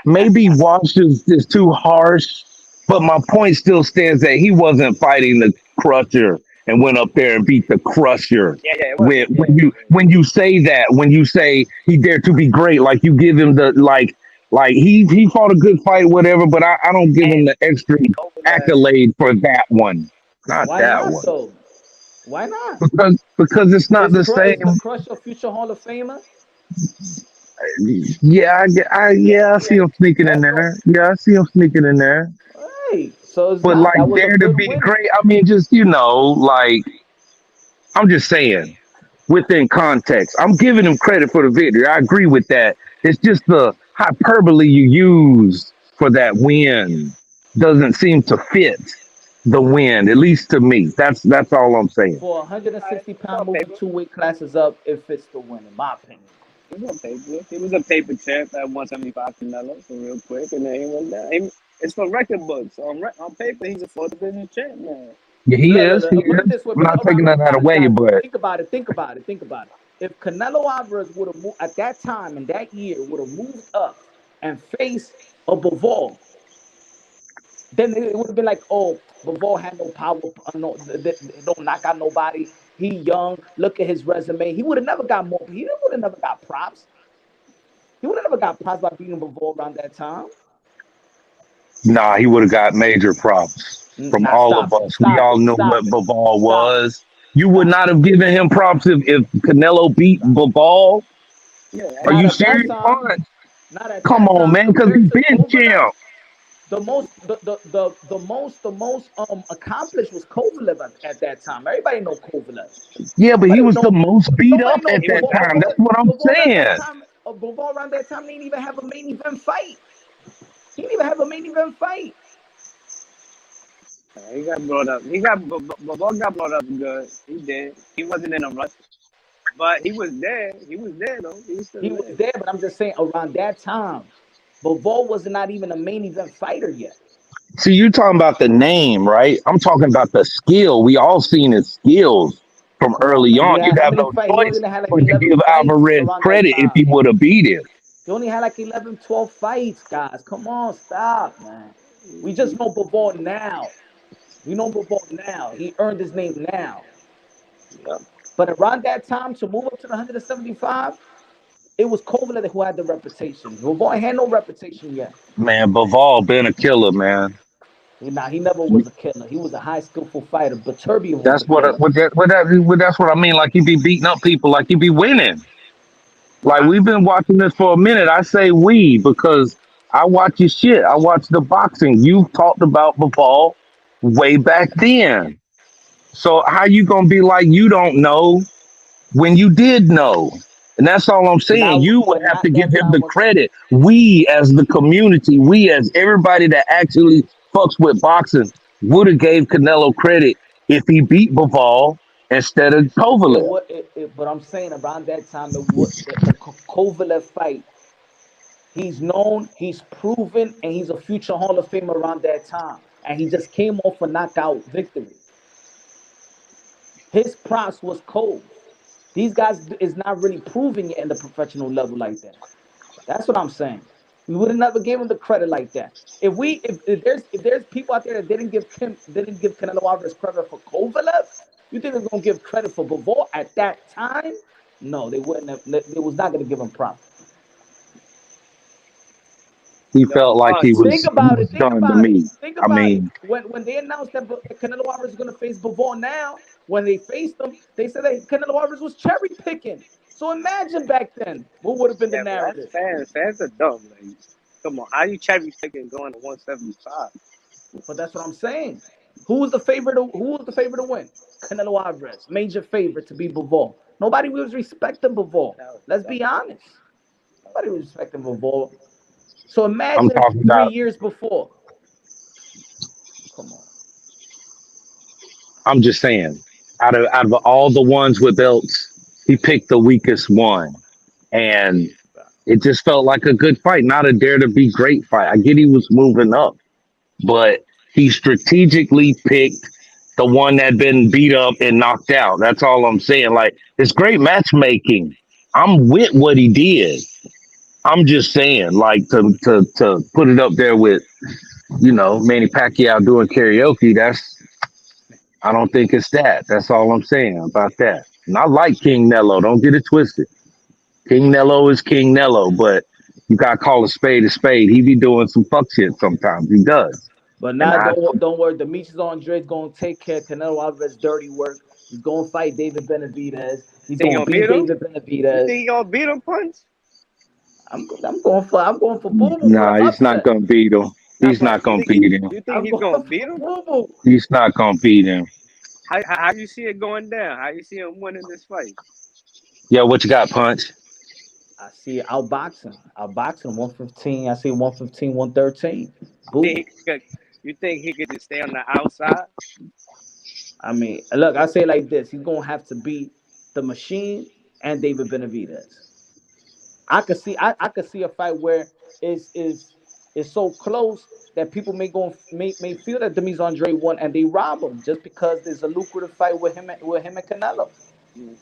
maybe washed is too harsh, but my point still stands that he wasn't fighting the Crusher and went up there and beat the Crusher. Yeah, it When wasn't. Yeah, when you when you say that, when you say he dared to be great, like you give him the like he fought a good fight, whatever, but I don't give him and the extra Kovalev. accolade for that one, not Why that not one, though? Why not? because it's not the Is the same. Crusher a future Hall of Famer? Yeah, yeah, I see him sneaking in That's what. there. Yeah, I see him sneaking in there. Hey, so it's But not. like That was a dare to good be win. great, I mean, just like I'm just saying, within context, I'm giving him credit for the victory. I agree with that. It's just the hyperbole you use for that win doesn't seem to fit the win, at least to me. That's all I'm saying. For a 160 It's on pound moving paper. 2 weight classes up, it fits the win, in my opinion. It was on paper. He was a paper champ at 175 Canelo, so real quick, and then he went down. It's for record books. On paper, he's a 4 division champ now. Yeah, he Look, is. He put it is. this way. I'm Put it not around taking this, that away, guys. but Think about it. Think about it. Think about it. If Canelo Alvarez would have moved at that time and that year would have moved up and faced a Bivol, then it would have been like, oh, Bivol had no power, no, don't knock out nobody. He young. Look at his resume. He would have never got more. He would have never got props. He would have never got props by beating Bivol around that time. nah, he would have got major props from Nah, all of stop it. us. We Stop all it. knew what Stop it. Bivol Stop it. was. You would Stop not it. have given him props if Canelo beat Stop it. Bivol. Yeah, Are Not you at that serious, time. Punch? Not at Come that on, time. man, because Compared he to been Kovalev, champ. the most accomplished was Kovalev at that time. Everybody know Kovalev. Yeah, but he Nobody was the know. most beat Nobody up know at that time. That's Bivol. what I'm Bivol at that saying. time. Bivol around that time didn't even have a main event fight. He didn't even have a main event fight. he got brought up. Bivol got brought up good. He did. He wasn't in a rush, but he was there. He was there though. He was still He was there. there, but I'm just saying around that time, Bivol was not even a main event fighter yet. See, you talking about the name, right? I'm talking about the skill. We all seen his skills from Come on, early man. He on. had You'd how have many no fights? He choice only had like but to 11 give fights Alvarez around that credit if time. he would have beat him. He only had like 11, 12 fights, guys. Come on, stop, man. We just know Bivol now. We know Bivol now. He earned his name now. Yep. But around that time, to move up to the 175, it was Kovalev who had the reputation. Bivol had no reputation yet. Man, Bivol been a killer, man. He never was a killer. He was a high skillful fighter, but Turbio was the That's what killer. that's what I mean. Like he be beating up people, like he be winning. Like I, we've been watching this for a minute. I say we because I watch your shit. I watch the boxing. You've talked about Bivol way back then. So how you gonna be like you don't know when you did know? And that's all I'm saying. Now, You would and have to not give that him time the was credit. We as the community, we as everybody that actually fucks with boxing would have gave Canelo credit if he beat Bivol instead of it. Kovalev. What? But I'm saying around that time, it what the Kovalev fight. He's known, he's proven, and he's a future Hall of Famer around that time. And he just came off a knockout victory. His props was cold. These guys is not really proving it in the professional level like that. That's what I'm saying. We would have never gave him the credit like that. If there's people out there that didn't give Canelo Alvarez credit for Kovalev, you think they're gonna give credit for Bivol at that time? No, they wouldn't have. They was not gonna give him props. He Yo, felt like he punch. Think was he about was it. Think done to about it. me. Think I about it. mean, When they announced that Canelo Alvarez is going to face Bivol now, when they faced him, they said that Canelo Alvarez was cherry picking. So imagine back then, what would have been the Yeah, but that's narrative? fans. Fans are dumb. Like, come on, how you cherry picking going to 175? But that's what I'm saying. Who was the favorite? Who was the favorite to win? Canelo Alvarez, major favorite to beat Bivol. Nobody was respecting Bivol. That was Let's that, be honest. Nobody was respecting Bivol. So I'm imagine talking 3 years before. Come on. I'm just saying, out of all the ones with belts, he picked the weakest one. And it just felt like a good fight, not a dare to be great fight. I get he was moving up, but he strategically picked the one that been beat up and knocked out. That's all I'm saying. Like it's great matchmaking. I'm with what he did. I'm just saying, like to put it up there with Manny Pacquiao doing karaoke. I don't think it's that. That's all I'm saying about that. And I like King Nello. Don't get it twisted. King Nello is King Nello, but you gotta call a spade a spade. He be doing some fuck shit sometimes. He does. But And now don't worry. Demetrius Andre's gonna take care of Canelo Alvarez's dirty work. He's gonna fight David Benavidez. He's think you gonna gonna beat beat him? David You Benavidez. think you gonna beat him, punch? I'm going for Boo Boo for nah, the he's not upset. gonna beat him. Nah, He's punch. not gonna beat him. You think I'm he's going gonna for beat him? Boo Boo. He's not gonna beat him. How you see it going down? How you see him winning this fight? Yeah, what you got, Punch? I see it outboxing 115. I see 115, 113. You Boo think Boo. he could just stay on the outside? I mean, look, I say it like this: he's gonna have to beat the Machine and David Benavidez. I could see a fight where it's so close that people may feel that Demis Andre won and they rob him just because there's a lucrative fight with him and Canelo. Mhm.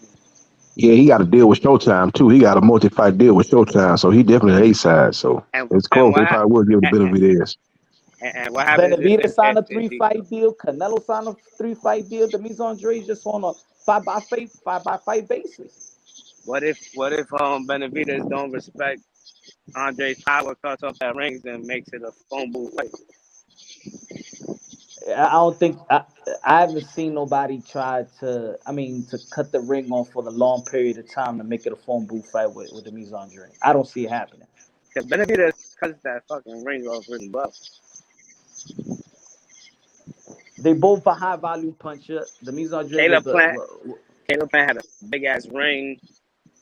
Yeah, he got a deal with Showtime too. He got a multi-fight deal with Showtime, so he definitely A side. So it's And close. They probably would give it a bit of it is. what happens Benavidez signed a if three he fight deal. Canelo signed a 3 fight deal. Demis Andre is just on a fight by fight basis. what if Benavidez don't respect Andre's power, cuts off that rings and makes it a phone booth fight? I don't think I haven't seen nobody try to cut the ring off for the long period of time to make it a phone booth fight with Demis Andre. I don't see it happening. Because Benavidez cuts that fucking ring off really well. They both a high volume puncher. Demis Andre was Caleb the, Plant, Caleb Plant had a big ass ring.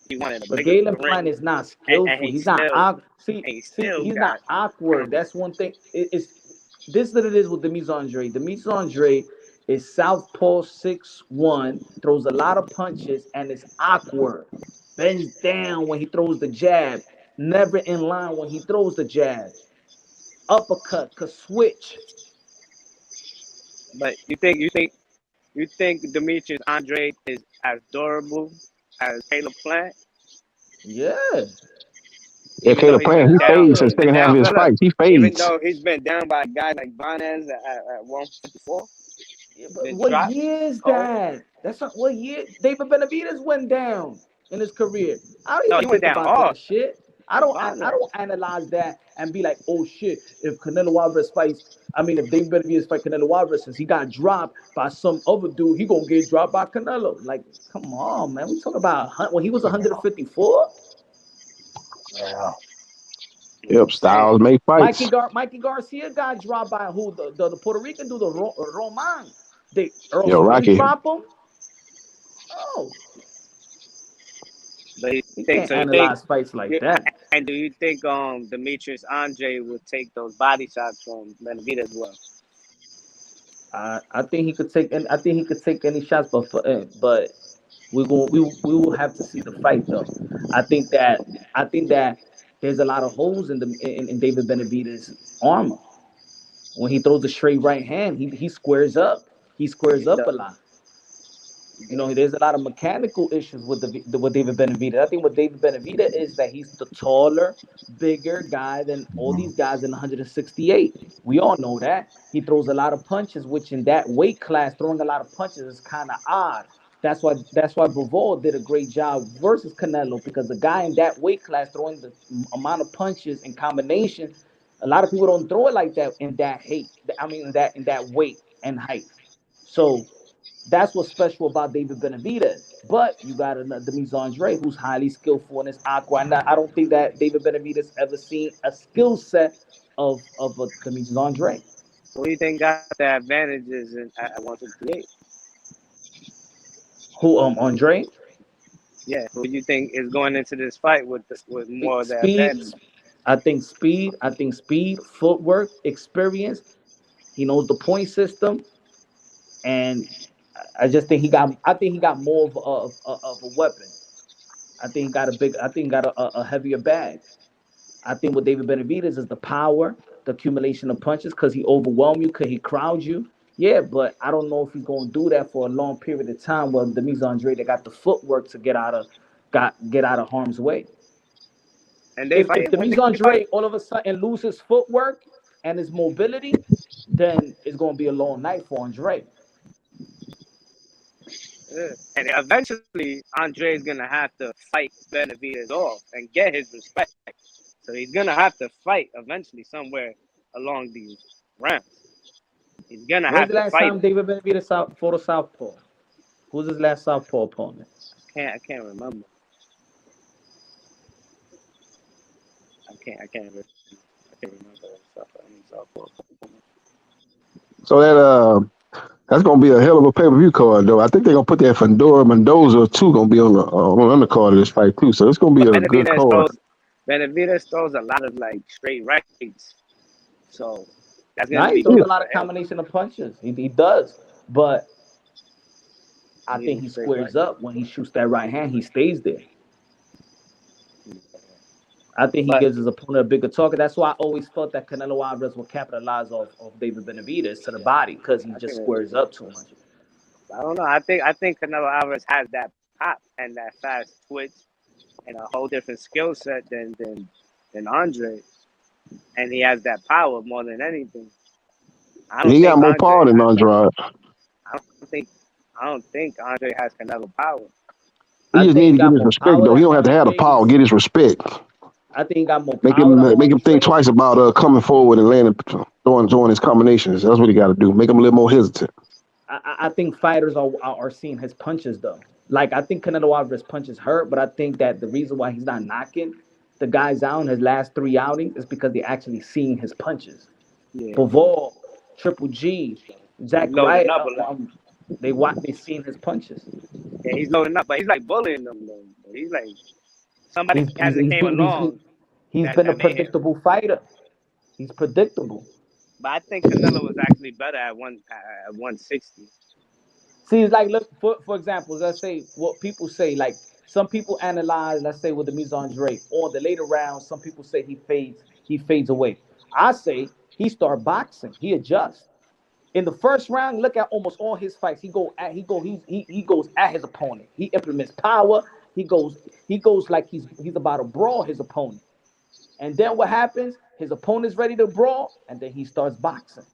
He wanted a but bigger Galen Plant ring, is not and skillful. He's not see he see still he's got not awkward. That's one thing. It's this that it is with Demis Andre. Demis Andre is southpaw 6'1", throws a lot of punches and is awkward. Bends down when he throws the jab, never in line when he throws the jab. Uppercut, could switch. But you think Demetrius Andre is as durable as Caleb Plant, Yeah, Yeah, even though Caleb he's playing, been he down, fades in yeah. the he's been second half of down. his Look, fights. He even fades. though he's been down by guys like Bonez at 154, Yeah, but then what dropped year is cold. that? That's not what year David Benavidez went down in his career. I don't No, even he went think down about hard. that shit. I Bonez. don't analyze that and be like, oh shit, if Canelo Alvarez fights, if David Benavidez fight Canelo Alvarez since he got dropped by some other dude, he gonna get dropped by Canelo. Like, come on, man. We talking about when he was 154. Yeah. You know what Yep, I'm saying? styles make fights. Mikey Garcia got dropped by who? The Puerto Rican dude, the Roman. Earl Yo, Spence Rocky. dropped him. Oh, But you he think can't so? You think? analyze fights like You, that. and do you think Demetrius Andre would take those body shots from Benavidez as well? I think he could take, and I think he could take any shots, but we will have to see the fight though. I think that there's a lot of holes in in David Benavidez' armor. When he throws the straight right hand, he squares up. He squares He up a does. lot. He You know, does. there's a lot of mechanical issues with with David Benavidez. I think with David Benavidez is that he's the taller, bigger guy than all these guys in 168. We all know that. He throws a lot of punches, which in that weight class, throwing a lot of punches is kind of odd. That's why Bivol did a great job versus Canelo, because the guy in that weight class throwing the amount of punches in combination, a lot of people don't throw it like that in that height. I mean, in that weight and height. So that's what's special about David Benavidez. But you got another Demise Andre who's highly skillful in his aqua. And I don't think that David Benavidez ever seen a skill set of a Demise Andre. Who do you think got the advantages at 158? Who Andre? Yeah, who do you think is going into this fight with more of the Speed. advantage? I think speed, footwork, experience. He knows the point system, and I just think he got. I think he got more of a weapon. I think he got a big. I think he got a heavier bag. I think with David Benavidez is the power, the accumulation of punches, because he overwhelm you, because he crowd you. Yeah, but I don't know if he's going to do that for a long period of time. Well, Demise Andre, they got the footwork to get out of harm's way. And they If fight. When Demise they fight, Andre all of a sudden loses footwork and his mobility, then it's going to be a long night for Andre. yeah. And eventually Andre is gonna have to fight Benavidez off and get his respect. So he's gonna have to fight eventually somewhere along these rounds. He's gonna When's have the to last fight time him. David Benavidez fought a southpaw? Who's his last southpaw opponent? I can't remember. I can't remember stuff. So that's gonna be a hell of a pay-per-view card, though. I think they're gonna put that Fedor Mendoza too gonna be on the undercard of this fight too. So it's gonna be But a good card. Benavidez throws a lot of like straight rights. So that's gonna Nah, he be throws Yeah. a good lot for of him. combination of punches. He does. But I Need think him he straight squares right. up when he shoots that right hand. He stays there. I think he But gives his opponent a bigger target. That's why I always felt that Canelo Alvarez will capitalize off David Benavidez to the body, because he I just think squares up too much. I don't know. I think Canelo Alvarez has that pop and that fast twitch and a whole different skill set than Andre, and he has that power more than anything. I don't He got think more Andre power than has that. Andrade. I don't think I don't think Andre has Canelo power. He I just think need he to get got his more respect power though. He than don't have to have the power. Andre's. Get his respect. I think he got more Make power him than think Andre. twice about coming forward and landing, throwing his combinations. That's what he got to do. Make him a little more hesitant. I think fighters are seeing his punches though. Like, I think Canelo Alvarez punches hurt, but I think that the reason why he's not knocking the guys out in his last three outings is because they're actually seeing his punches. Yeah, Bivol, Triple G, he's Zach loading Wright, up a lot. they seeing his punches. Yeah, he's loading up, but he's like bullying them though. He's like somebody He's he's hasn't he's came been along he's that been a that made him. predictable fighter. He's predictable. But I think Canelo was actually better at 160. See, it's like, look, for example, let's say what people say, like some people analyze, let's say with the Mise Andre on the later rounds, some people say he fades away. I say he start boxing, he adjusts. In the first round, look at almost all his fights. He goes at his opponent. He implements power. He goes like he's about to brawl his opponent. And then what happens? His opponent's ready to brawl, and then he starts boxing.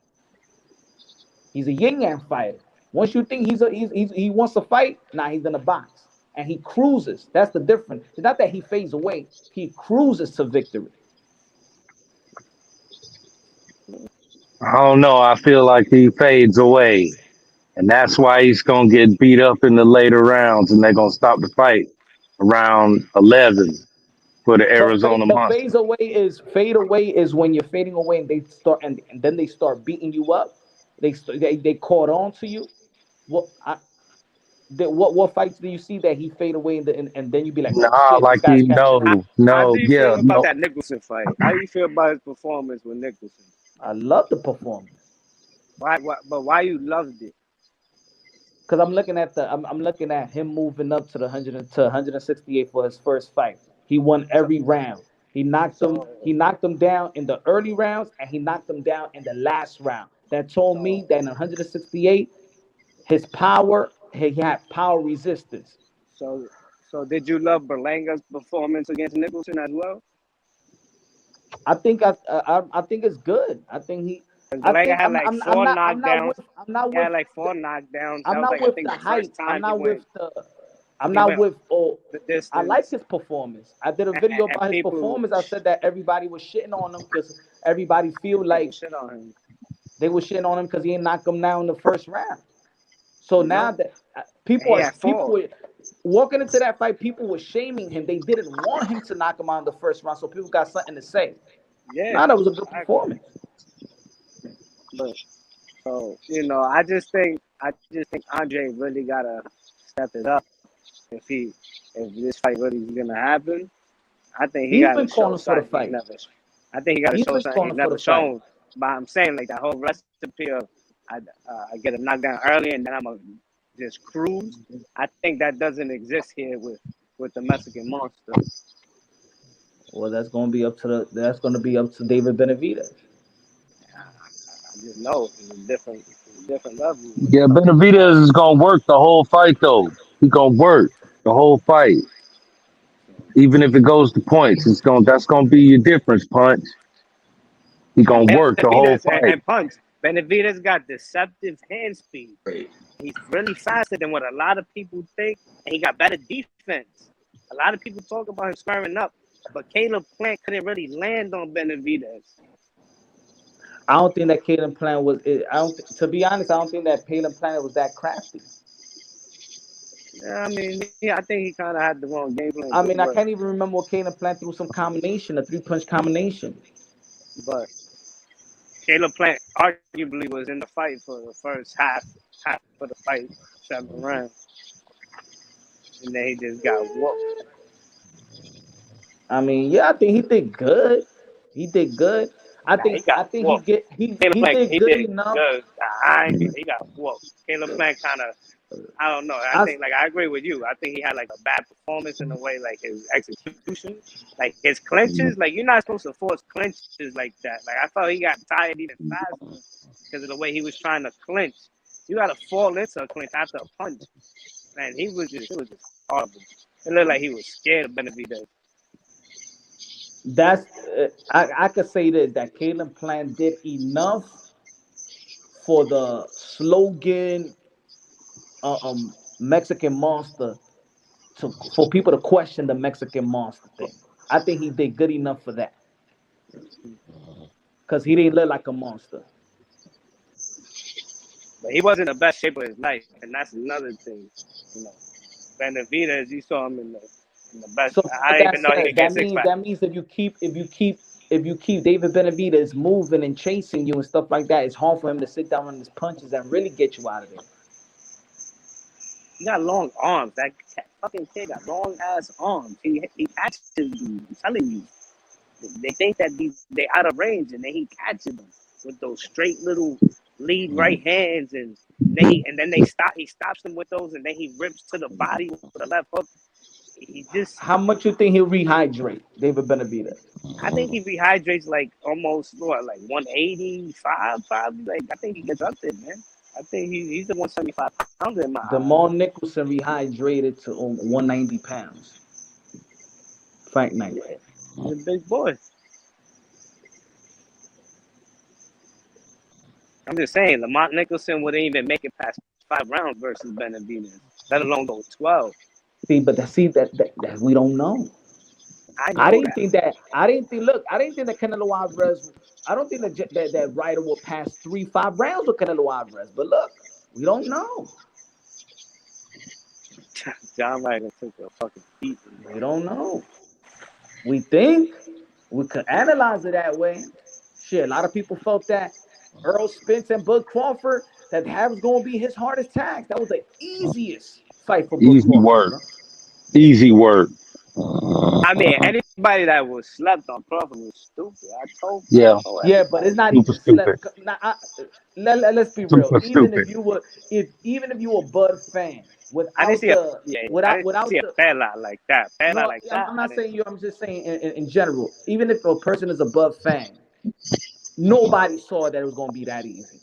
He's a yin yang fighter. Once you think he wants to fight, now he's gonna box, and he cruises. That's the difference. It's not that he fades away; he cruises to victory. I don't know. I feel like he fades away. And that's why he's going to get beat up in the later rounds and they're going to stop the fight around 11. for the But Arizona the Monster. fade away is when you're fading away and they start and then they start beating you up. They caught on to you. What what fights do you see that he fade away and then you be like, oh Nah, shit, this like guy's he catching on. How no, do you yeah, feel about no. that Nicholson fight? How do you feel about his performance with Nicholson? I love the performance But why you loved it? because I'm looking at him moving up to the 168 for his first fight. He won So, every round. so, He knocked them down in the early rounds and he knocked them down in the last round. That told me so, that in 168 his power he had power resistance. so, so, did you love Berlanga's performance against Nicholson as well? I think it's good. I think he. Because I Berlanga think had like four knockdowns. He had like the, four knockdowns. I'm That was not like I with think the the first hype. time he went I'm he not went with. Oh, the I like distance. his performance. I did a video And about his people performance. I said that everybody was shitting on him because everybody feel people like shit on him. they were shitting on him because he ain't knocked him down in the first round. So now No, that and he had people four. were walking into that fight, people were shaming him. They didn't want him to knock him out in the first round, so people got something to say. Yeah, Now that was a good I agree. performance. But so I just think Andre really gotta step it up if this fight really is gonna happen. I think he He's gotta been show calling for the something he's fight. never. I think he gotta He's show been something he's calling for never the fight. shown. But I'm saying like that whole recipe of I get a knockdown early and then I'm gonna just cruise. I think that doesn't exist here with the Mexican Monster. Well, that's gonna be up to David Benavidez. I just know it's a different level with Yeah, Monster. Benavidez is gonna work the whole fight though. He gonna work the whole fight. Even if it goes to points, that's gonna be your difference punch. He And gonna work the whole Benavidez fight. and Punch. Benavidez got deceptive hand speed. He's really faster than what a lot of people think, and he got better defense. A lot of people talk about him squaring up, but Caleb Plant couldn't really land on Benavidez. I don't think that Caden Plant was. I don't. To be honest, I don't think that Caden Plant was that crafty. Yeah, I mean, yeah, I think he kind of had the wrong game plan I too, mean, I can't even remember what Caden Plant threw some combination, a 3-punch combination. but Caleb Plant arguably was in the fight for the first half of the fight, 7 rounds, and then he just got whooped. I mean, yeah, I think he did good. He did good. Nah, he got I think whooped. Caleb he Plant, did he good did enough. good. He got whooped. Caleb Plant kind of, I don't know. I I think, like, I agree with you. I think he had, like, a bad performance in a way, like, his execution. Like, his clinches, like, you're not supposed to force clinches like that. Like, I thought he got tired even faster because of the way he was trying to clinch. You got to fall into a clinch after a punch. Man, it was just horrible. It looked like he was scared of Benavidez. that's I could say that Caden Plant did enough for the slogan Mexican Monster to for people to question the Mexican Monster thing. I think he did good enough for that because he didn't look like a monster. But he wasn't in the best shape of his life, and that's another thing. You know, Benavidez, you saw him in the best. So I with didn't that even know he said, could get six pack. that means if you keep David Benavidez moving and chasing you and stuff like that, it's hard for him to sit down on his punches and really get you out of there. He got long arms. That fucking kid got long ass arms. He catches you. I'm telling you. They think that they out of range, and then he catches them with those straight little lead right hands, and then they stop. He stops them with those, and then he rips to the body with the left hook. He just, How much you think he'll rehydrate David Benavidez? I think he rehydrates like almost like 185, probably. Like I think he gets up there, man. I think he's the 175 pounder in my eyes. Demar Nicholson rehydrated to 190 pounds. Fight night. Yeah, he's a big boy. I'm just saying, Lamont Nicholson wouldn't even make it past 5 rounds versus Benavidez, let alone go 12. See, but that we don't know. I know that. I didn't think. Look, I didn't think that Canelo Alvarez. I don't think that Ryder will pass 3-5 rounds with Canelo Alvarez. But look, we don't know. John Ryder took a fucking beating, We bro. don't know. We think we could analyze it that way. Shit, a lot of people felt that Earl Spence and Bud Crawford, that was going to be his hardest task. That was the easiest fight for Bud Easy Crawford, work. bro. Easy work. I mean, anybody that was slept on Crawford was stupid. Yeah. I told Yeah, but it's everybody. not Super even stupid. slept. Let's be real. Super Even if stupid. you were, if even if you were a Bud fan, I didn't without see a the I didn't see without a the Pela like that. Pela no, like I'm that. I not didn't saying see. you. I'm just saying in general. Even if a person is a Bud fan, nobody saw that it was gonna be that easy.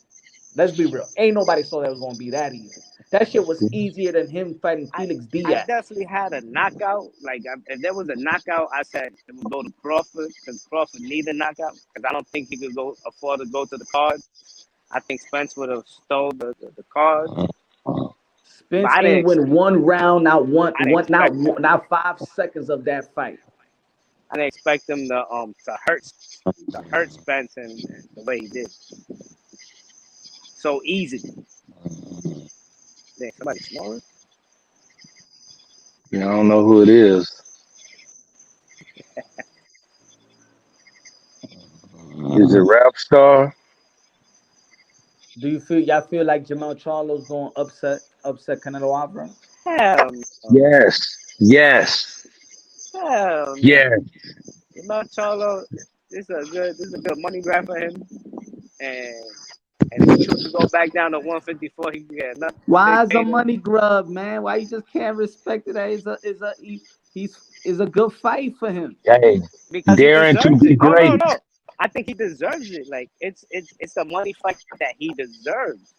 Let's be real. Ain't nobody saw that it was gonna be that easy. That shit was easier than him fighting I Felix I Diaz. definitely had a knockout. Like if there was a knockout, I said it would go to Crawford because Crawford need a knockout because I don't think he could go afford to go to the card. I think Spence would have stole the card, but Spence ain't win one round, I didn't expect that. not 5 seconds of that fight. I didn't expect him to hurt Spence and the way he did. So easy. Damn, somebody snoring? You know, I don't know who it is. Is it Rap Star? Do y'all feel like Jamal Charlo's going to upset Canelo Alvarez? Hell no. Yes. Yes. Hell no. Yes. You know, Charlo, this is a good money grab for him. And if he chooses to go back down to 154, he can get another big Why is a payday money grub, man? Why you just can't respect it? That is a good fight for him. Hey, because he daring to deserves be it. No, no, great. no. I think he deserves it. Like it's a money fight that he deserves.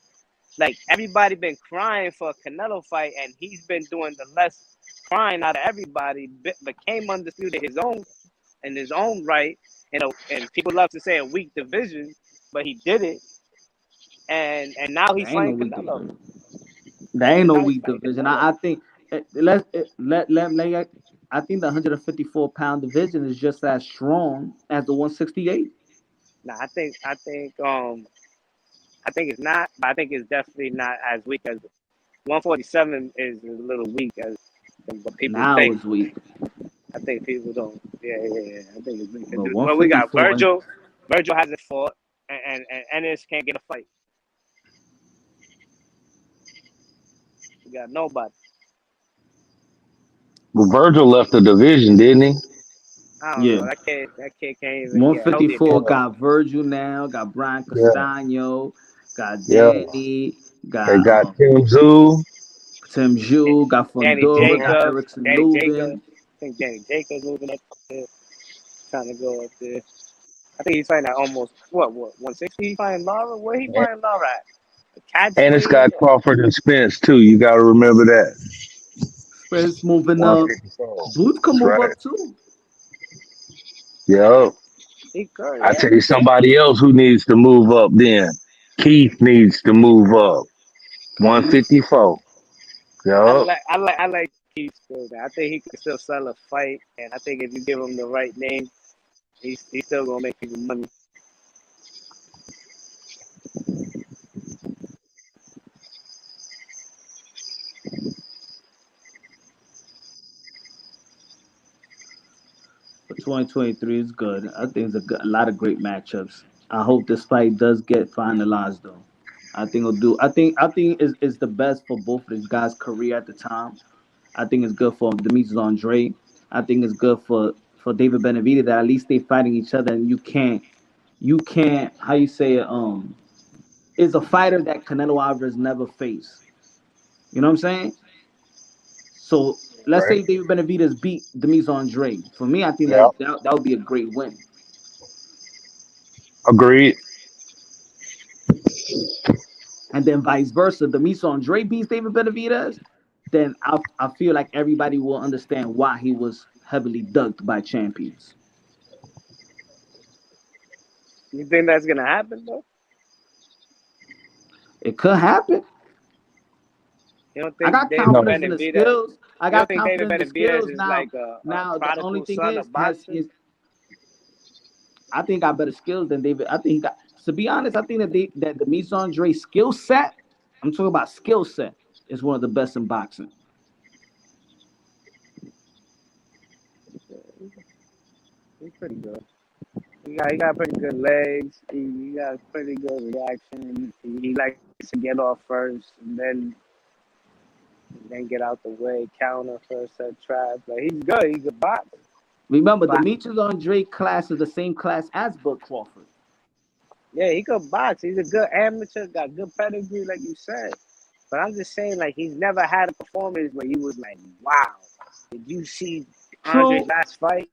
Like everybody been crying for a Canelo fight, and he's been doing the less crying out of everybody. Became undisputed in his own right. And people love to say a weak division, but he did it. And now That he's ain't no fighting weak Canelo. division. That ain't no Now he's weak fighting division. Canelo. I think I think the 154-pound division is just as strong as the 168. Now I think it's not, but I think it's definitely not as weak as 147 is a little weak as what people Now think. it's weak, I think people don't. Yeah. I think it's weak. but Well, we got 154 Virgil. Virgil hasn't fought, and Ennis can't get a fight. We got nobody. Well, Virgil left the division, didn't he? I don't yeah. know. That kid can't even get healthy again. 154 got Virgil now, got Brian Yeah. Castano, got Yeah. Danny, They got got Tim Zoo. Tim Jewell, got Danny Fundora, got Jacobs. Erickson Danny Jacobs. Lubin. I think Danny Jacobs moving up there, trying to go up there. I think he's fighting at almost what 160. He fighting Lara. Where he fighting Lara at? The catch And it's weight. got Crawford and Spence too. You got to remember that. Spence moving up. 154. Boots can That's move right. up too. Yep. He could, I yeah. tell you somebody else who needs to move up then. Keith needs to move up. Keith. 154. Yup. I like Keith still. Man. I think he can still sell a fight, and I think if you give him the right name, he's still gonna make people money. For 2023 is good. I think it's a lot of great matchups. I hope this fight does get finalized though. I think it'll do. I think it's the best for both of these guys' career at the time. I think it's good for Demetrius Andre. I think it's good for David Benavidez that at least they fighting each other and you can't how you say it is a fighter that Canelo Alvarez never faced. You know what I'm saying? So let's Right. say David Benavidez beat Demetrius Andre. For me, I think Yep. that would be a great win. Agreed. And then vice versa, Demetrius Andre beats David Benavidez, then I feel like everybody will understand why he was heavily ducked by champions. You think that's gonna happen though? It could happen. You don't I think got David No. confidence in the Benavidez? skills. I You don't got think David confidence in the Benavidez skills is now. like a Now the only prodigal thing son is of boxing? I think I got better skills than David. I think he got to be honest. I think that the Mise Andre skill set. I'm talking about skill set is one of the best in boxing. He's pretty good. He got pretty good legs. He got pretty good reaction. He likes to get off first and then get out the way, counter first set trap. Like he's good. He could box. Remember, But Demetrius Andre class is the same class as Bud Crawford. yeah, he could box. He's a good amateur, got good pedigree, like you said. But I'm just saying, like, he's never had a performance where he was like, wow. Did you see Andre's True, last fight?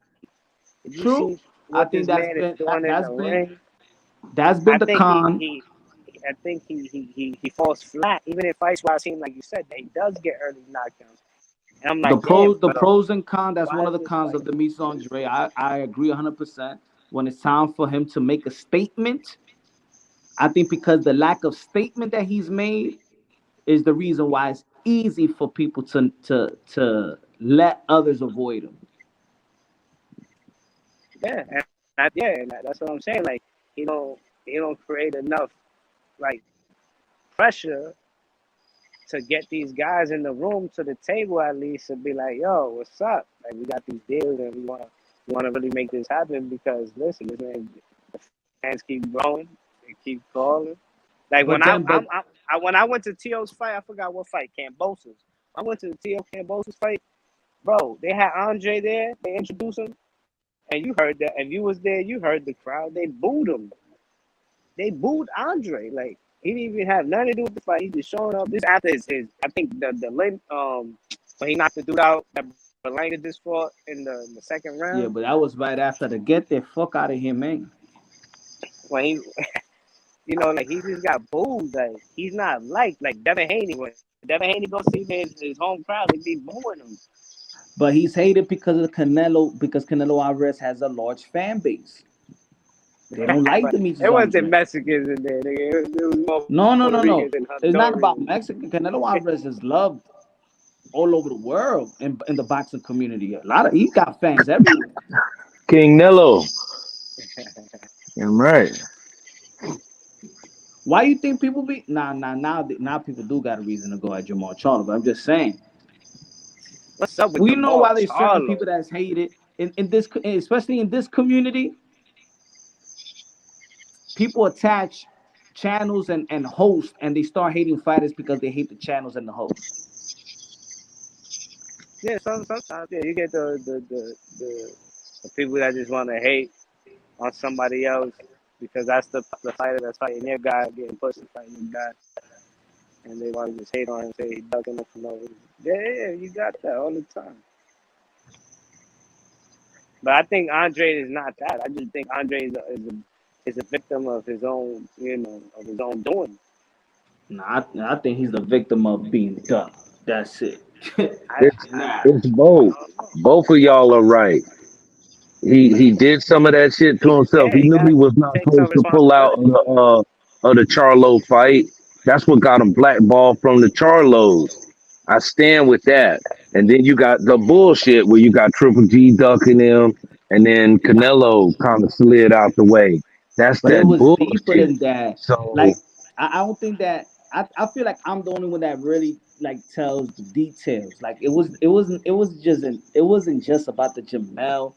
Did you true. see I what think this that's man is been doing in the ring? that's been I the think he con. he I think he falls flat, even in fights where I've seen, like you said, that he does get early knockdowns. And I'm The like, damn, bro, pros and cons. That's one why of is the this cons fight? of Demetrius Andre. I agree 100%. When it's time for him to make a statement, I think because the lack of statement that he's made is the reason why it's easy for people to let others avoid him. Yeah, and that's what I'm saying. Like, he don't create enough like pressure to get these guys in the room to the table at least to be like, yo, what's up? Like we got these deals and we wanna really make this happen because listen, this man, the fans keep growing, they keep calling. Like But then, but when I went to T.O.'s fight, I forgot what fight, Cambosa's. I went to the T.O. Cambosa's fight, bro. They had Andre there. They introduced him, and you heard that. If you was there, you heard the crowd. They booed him. They booed Andre. Like he didn't even have nothing to do with the fight. He just showing up. This after his I think the late when he knocked the dude out that Berlanga just fought in the second yeah, round. but that was right after the get the fuck out of here, man. When he like he just got booed. Like he's not liked. Like Devin Haney. When Devin Haney go see his home crowd, they be booing him. But he's hated because of Canelo, because Canelo Alvarez has a large fan base. They don't like But Demetrius it wasn't Andre. Mexicans in there. Nigga. It was more No, no, Puerto no, no. Ricans and It's not about Hondurans. Mexican. Canelo Alvarez is loved all over the world in the boxing community. A lot of he got fans everywhere. King Nello. I'm right. Why you think people be now people do got a reason to go at Jamal Charlo, but I'm just saying. What's up with We know Jamal why there's certain Charlo? people that's hated in this, especially in this community. People attach channels and hosts, and they start hating fighters because they hate the channels and the hosts. Yeah, sometimes you get the people that just want to hate on somebody else because that's the fighter that's fighting their guy getting pushed to fight your guy, and they want to just hate on him and say he ducking him for no reason. Yeah, you got that all the time. But I think Andre is not that. I just think Andre is a victim of his own, of his own doing. I think he's the victim of being dumb. That's it. I It's Nah. it's both. don't know. Both of y'all are right. He did some of that shit to himself. Yeah, He he knew got he to was not take some supposed to pull out responsibility. of the Charlo fight. That's what got him blackballed from the Charlos. I stand with that. And then you got the bullshit where you got Triple G ducking him, and then Canelo kind of slid out the way. That's But it that was deeper bullshit. than that. So Like I don't think that I feel like I'm the only one that really like tells the details. Like it wasn't just about the Jamel.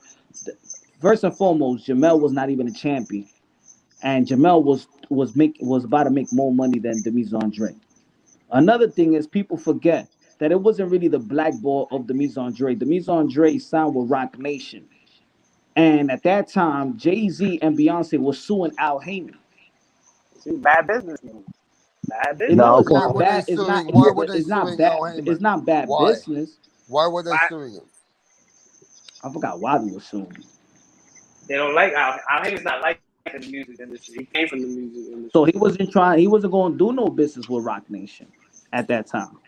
First and foremost, Jamel was not even a champion, and Jamel was about to make more money than Demise Andre. Another thing is people forget that it wasn't really the black ball of Demise Andre. Demise Andre signed with Rock Nation, and at that time, Jay Z and Beyonce were suing Al Heyman. See, bad business move. Bad business no, It's okay. Why not were they bad. It's suing? not. Why were they It's not suing Al bad. Heyman? It's not bad Why? business. Why were they Why? suing him? I forgot why they were suing. They don't like Al Heyman's not like the music industry. He came from the music So industry. he wasn't trying. He wasn't going to do no business with Rock Nation at that time.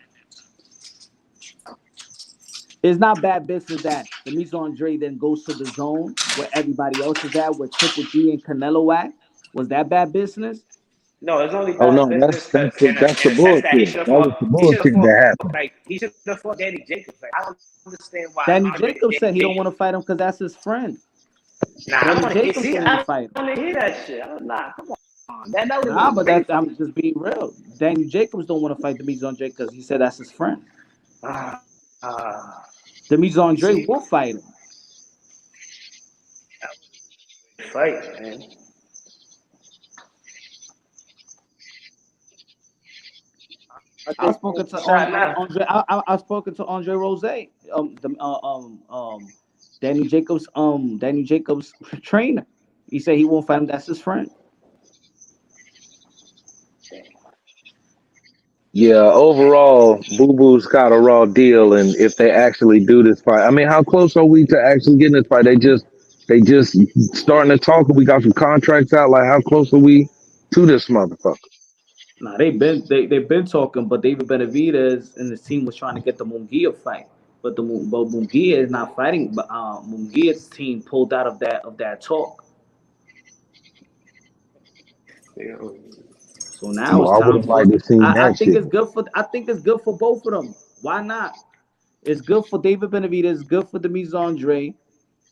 It's not bad business that the Mise Andre then goes to the zone where everybody else is at, where Triple G and Canelo at. Was that bad business? No, it's only Oh bad no, business because that's the in a sense that bullshit. That was the he should have bullshit fought that happened. like he should have fought Danny Jacobs. Like I don't understand why Danny Andre Jacobs Danny said he don't want to Jacobs. fight him because that's his friend. Nah, I Danny want to hear. Jacobs See, don't want to I fight him. want to hear that shit. Nah, come on. That would have Nah, been a but great that fight. I'm just being real. Danny Jacobs don't want to fight Demise Andre because he said that's his friend. Ah, Demise Andre see, will fight him. fight, man. I've spoken to Andre. I've spoken to Andre Rose, Danny Jacobs trainer. He said he won't fight him. That's his friend. Yeah, overall, Boo Boo's got a raw deal, and if they actually do this fight, I mean, how close are we to actually getting this fight? They just starting to talk. We got some contracts out. Like, how close are we to this motherfucker? Nah, they've been talking, but David Benavidez and his team was trying to get the Munguia fight, but Munguia is not fighting. But Munguia's team pulled out of that talk. So now Well, it's I would time have liked for. to see I that think shit. it's good for. I think it's good for both of them. Why not? It's good for David Benavidez. It's good for Demise Andre.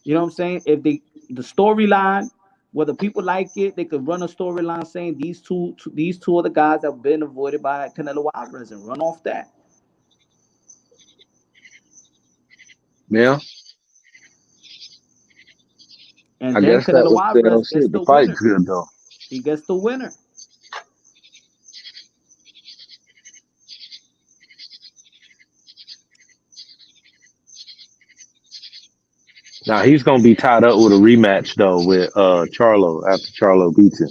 You know what I'm saying? If the storyline, whether people like it, they could run a storyline saying these two are the guys that have been avoided by Canelo Alvarez and run off that. Yeah, And I then guess that Canelo was Alvarez gets shit. The the fight's winner. good though. He gets the winner. Now he's gonna be tied up with a rematch though with Charlo after Charlo beats him.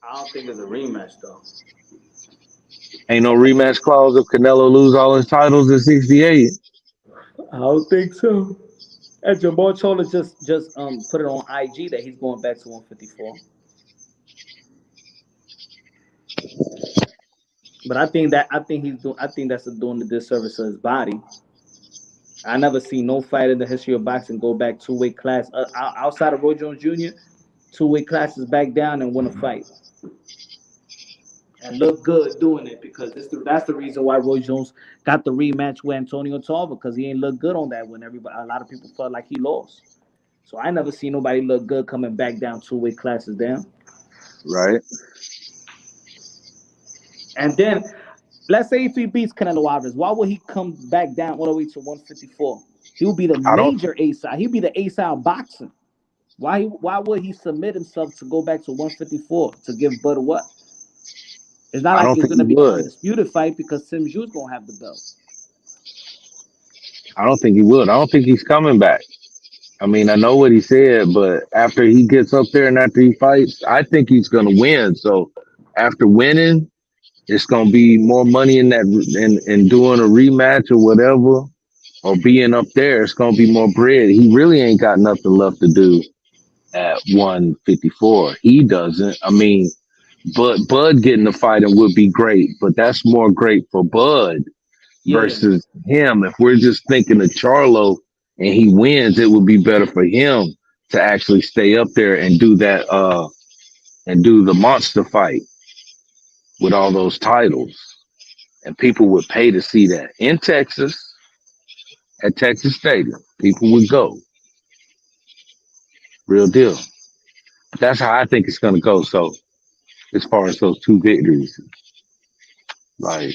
I don't think it's a rematch though. Ain't no rematch clause if Canelo lose all his titles at 68. I don't think so. And Jamal Charlo just put it on IG that he's going back to 154. But I think that's doing the disservice to his body. I never seen no fight in the history of boxing go back two-weight class outside of Roy Jones Jr. Two-weight classes back down and win a fight and look good doing it because that's the reason why Roy Jones got the rematch with Antonio Tarver because he ain't look good on that when everybody a lot of people felt like he lost. So I never seen nobody look good coming back down two-weight classes down. Right. And then let's say if he beats Canelo Alvarez, why would he come back down all the way to 154? He would be the I don't. major A side. He'd be the A side of boxing. Why would he submit himself to go back to 154 to give Bud what? It's not I like don't it's think gonna he be an would. undisputed fight because Sim Ju's gonna have the belt. I don't think he would. I don't think he's coming back. I mean, I know what he said, but after he gets up there and after he fights, I think he's gonna win. So after winning, it's gonna be more money in that in doing a rematch or whatever, or being up there. It's gonna be more bread. He really ain't got nothing left to do at 154. He doesn't. I mean, but Bud getting the fighting would be great, but that's more great for Bud Yeah, versus him. If we're just thinking of Charlo and he wins, it would be better for him to actually stay up there and do that and do the monster fight with all those titles. And people would pay to see that in Texas at Texas Stadium. People would go. Real deal. That's how I think it's gonna go. So as far as those two victories, like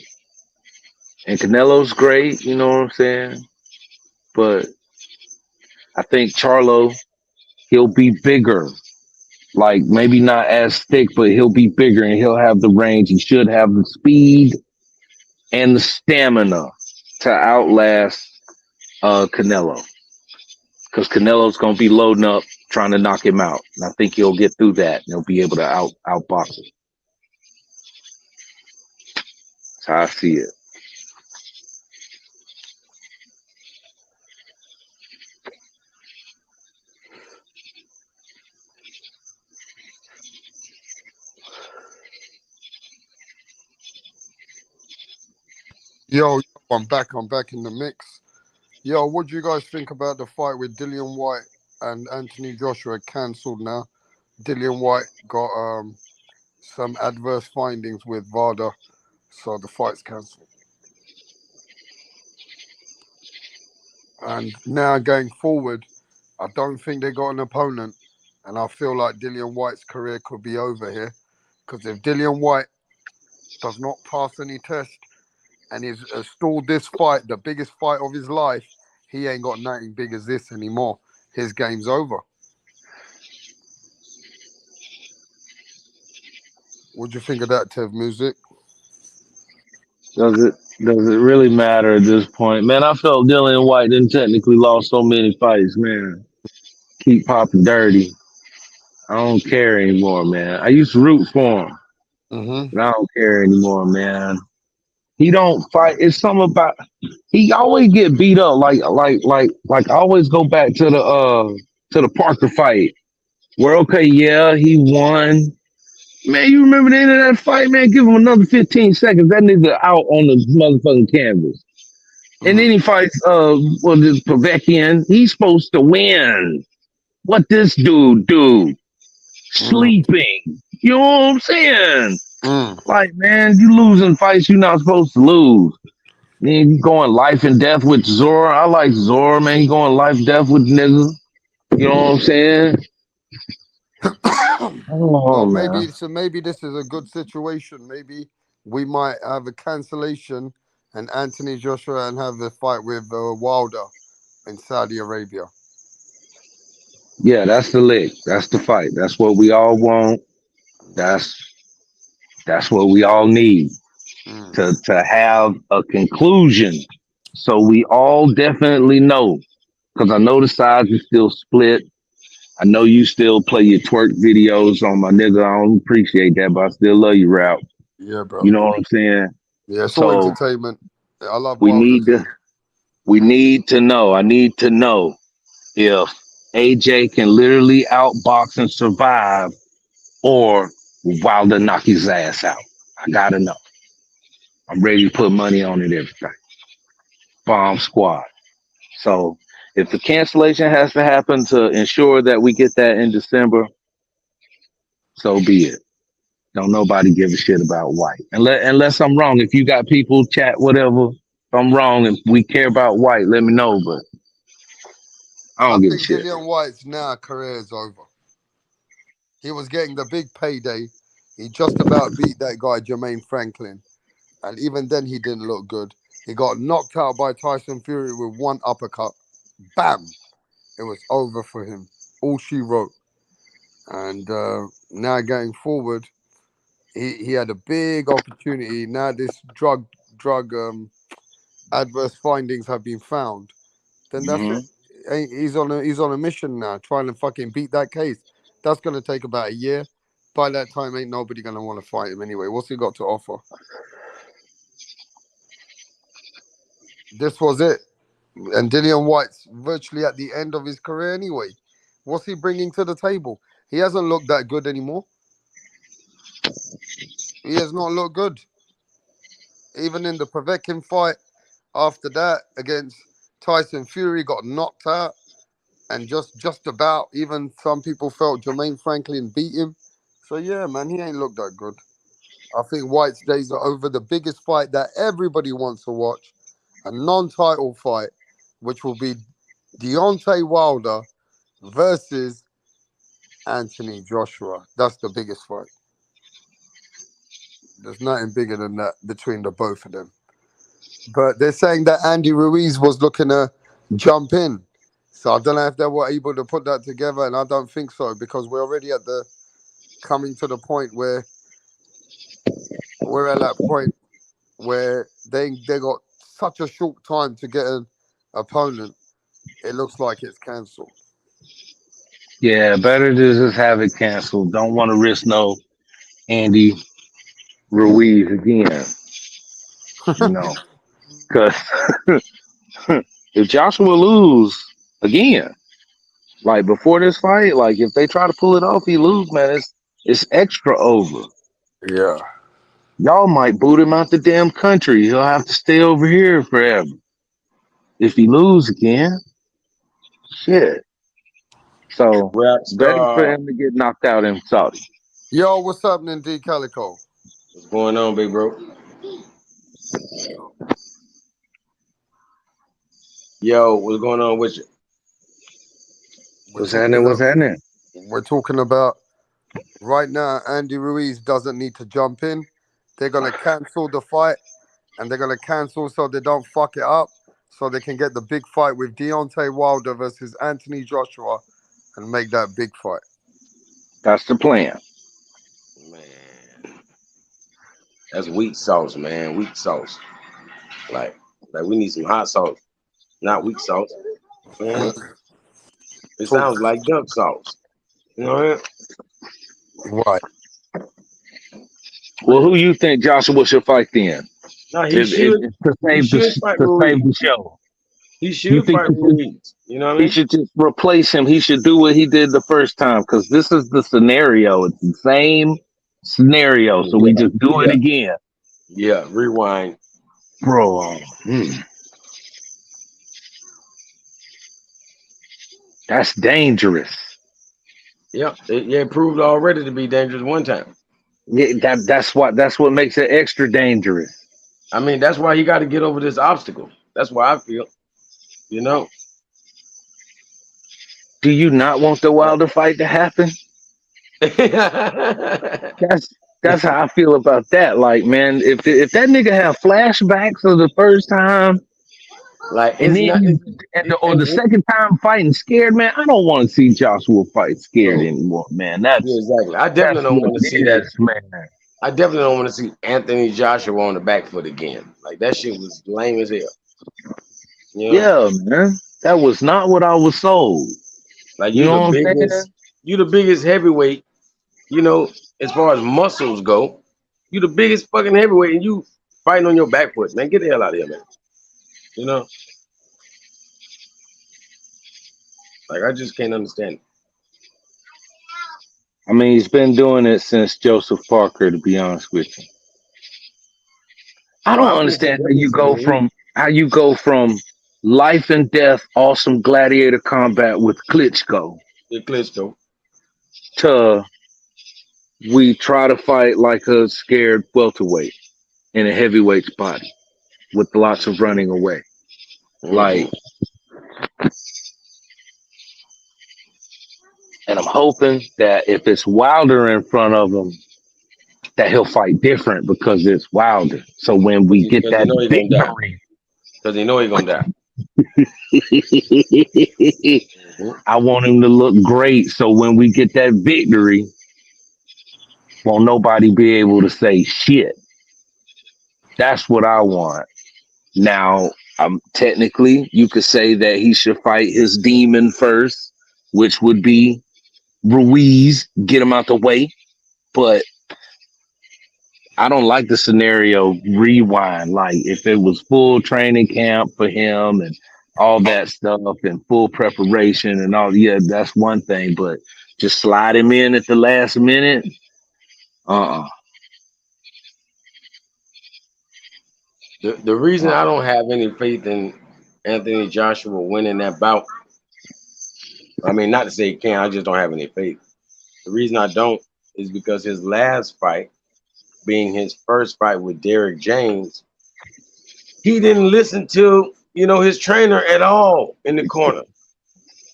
and Canelo's great, you know what I'm saying? But I think Charlo, he'll be bigger. Like maybe not as thick, but he'll be bigger and he'll have the range. He should have the speed and the stamina to outlast Canelo. Because Canelo's gonna be loading up, trying to knock him out. And I think he'll get through that and he'll be able to outbox him. That's how I see it. Yo, I'm back in the mix. Yo, what do you guys think about the fight with Dillian White and Anthony Joshua cancelled now? Dillian White got some adverse findings with VADA, so the fight's cancelled. And now going forward, I don't think they got an opponent, and I feel like Dillian White's career could be over here. Because if Dillian White does not pass any test and he's stalled this fight, the biggest fight of his life, he ain't got nothing big as this anymore. his game's over. What do you think of that, Tev Music? Does it really matter at this point? Man, I felt Dillian White didn't technically lost so many fights, man. Keep popping dirty. I don't care anymore, man. I used to root for him, Mm-hmm. but I don't care anymore, man. He don't fight. It's something about he always get beat up. Like I always go back to the Parker fight where okay, yeah, he won. Man, you remember the end of that fight, man? Give him another 15 seconds. That nigga out on the motherfucking canvas. And Mm-hmm. then he fights this Povetkian. He's supposed to win. What this dude do? Sleeping. You know what I'm saying? Mm. Like, man, you losing fights you're not supposed to lose. Then you going life and death with Zora. I like Zora, man. He going life and death with niggas. You know what I'm saying? Oh Well, man. maybe this is a good situation. Maybe we might have a cancellation and Anthony Joshua and have the fight with Wilder in Saudi Arabia. Yeah, that's the lick. That's the fight. That's what we all want. That's that's what we all need Mm. to have a conclusion. So we all definitely know. Because I know the sides is still split. I know you still play your twerk videos on my nigga. I don't appreciate that, but I still love you, rap. Yeah, bro. You know what I'm saying? Yeah, it's all So entertainment. I love we Wilder need too. to we need to know. I need to know if AJ can literally outbox and survive or Wilder knock his ass out. I gotta know. I'm ready to put money on it, everything. Bomb squad. So if the cancellation has to happen to ensure that we get that in December, so be it. Don't nobody give a shit about White. Unless I'm wrong. If you got people chat, whatever, if I'm wrong, if we care about White, let me know. But I I don't give a think shit. Dillian White's now career is over. He was getting the big payday. He just about beat that guy, Jermaine Franklin. And even then, he didn't look good. He got knocked out by Tyson Fury with one uppercut. Bam! It was over for him. All she wrote. And now going forward, he had a big opportunity. Now this drug adverse findings have been found. Then that's Hmm. it. He's on a mission now, trying to fucking beat that case. That's gonna take about a year. By that time, ain't nobody gonna want to fight him anyway. What's he got to offer? This was it. And Dillian White's virtually at the end of his career anyway. What's he bringing to the table? He hasn't looked that good anymore. He has not looked good. Even in the Povetkin fight after that against Tyson Fury, got knocked out. And just about, even some people felt Jermaine Franklin beat him. So yeah, man, he ain't looked that good. I think White's days are over. The biggest fight that everybody wants to watch, a non-title fight, which will be Deontay Wilder versus Anthony Joshua. That's the biggest fight. There's nothing bigger than that between the both of them. But they're saying that Andy Ruiz was looking to jump in. So I don't know if they were able to put that together, and I don't think so because we're already at the coming to the point where we're at that point where they got such a short time to get an opponent. It looks like it's cancelled. Yeah, better to just have it canceled. Don't want to risk no Andy Ruiz again. You know, because if Joshua lose again, like before this fight, like if they try to pull it off, he lose, man. It's extra over. Yeah. Y'all might boot him out the damn country. He'll have to stay over here forever. If he lose again, shit. So Rap better for star. him to get knocked out in Saudi. Yo, what's happening, D Calico? What's going on, big bro? Yo, what's going on with you? We're What's talking happening? What's about happening? we're talking about right now. Andy Ruiz doesn't need to jump in. They're gonna cancel the fight, and they're gonna cancel so they don't fuck it up. so they can get the big fight with Deontay Wilder versus Anthony Joshua and make that big fight. That's the plan. Man, that's weak sauce, man. Weak sauce. Like, like we need some hot sauce, not weak sauce. Man, it Talk sounds like duck sauce. You know what right. Well, who you think Joshua should fight then? No, If to he save the should fight to save Ruiz. the show. He You should think fight Ruiz. You know what I he mean? should just replace him? He should do what he did the first time because this is the scenario. It's the same scenario. So we Yeah, just do it yeah, again, yeah. Rewind. bro. That's dangerous. Yep, it proved already to be dangerous one time. Yeah, that's what makes it extra dangerous. I mean, that's why he got to get over this obstacle. That's why I feel. You know, Do you not want the like, Wilder fight to happen? That's that's how I feel about that. Like, man, if that nigga have flashbacks of the first time like and it's not. then or the second time fighting scared, man, I don't want to see Joshua fight scared No, anymore, man. yeah, That's exactly. I definitely that's don't what want to see it that. is, man. I definitely don't want to see Anthony Joshua on the back foot again. Like that shit was lame as hell. You know, Yeah, man. That was not what I was sold. like You know what I'm saying? you the biggest heavyweight. You know, as far as muscles go, you the biggest fucking heavyweight, and you fighting on your back foot, man. Get the hell out of here, man. You know, like I just can't understand. I mean, he's been doing it since Joseph Parker, to be honest with you. I Oh, don't I think he understand definitely seen the read. how you go from life and death, awesome gladiator combat with Klitschko The Klitschko. to we try to fight like a scared welterweight in a heavyweight's body with lots of running away. Mm-hmm. Like, and I'm hoping that if it's Wilder in front of him, that he'll fight different because it's Wilder. So when we get Because he that know he gonna die. victory, Because he know he gonna die. Mm-hmm. I want him to look great. So when we get that victory, won't nobody be able to say shit. That's what I want. Now, technically, you could say that he should fight his demon first, which would be Ruiz, get him out the way. But I don't like the scenario rewind. Like if it was full training camp for him and all that stuff and full preparation and all, yeah, that's one thing. But just slide him in at the last minute. Uh-uh. The reason I don't have any faith in Anthony Joshua winning that bout, I mean, not to say he can't, I just don't have any faith. The reason I don't is because his last fight, being his first fight with Derek James, he didn't listen to, his trainer at all in the corner.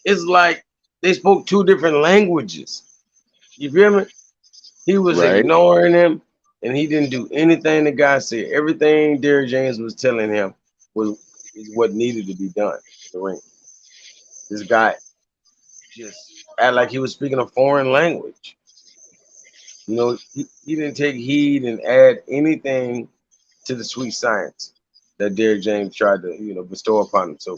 It's like they spoke two different languages. You feel me? He was Right. ignoring him, and he didn't do anything the guy said. Everything Derek James was telling him is what needed to be done in the ring. This guy just act like he was speaking a foreign language. He didn't take heed and add anything to the sweet science that Derek James tried to, bestow upon him. So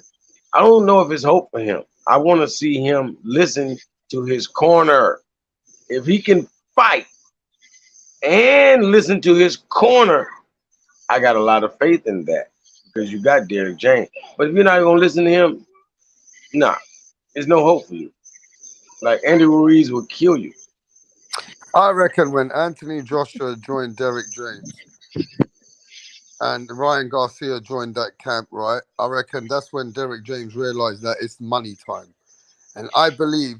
I don't know if it's hope for him. I want to see him listen to his corner. If he can fight and listen to his corner, I got a lot of faith in that because you got Derek James. But if you're not gonna listen to him, nah, there's no hope for you. Like Andy Ruiz will kill you. I reckon when Anthony Joshua joined Derek James and Ryan Garcia joined that camp, right? I reckon that's when Derek James realized that it's money time. And I believe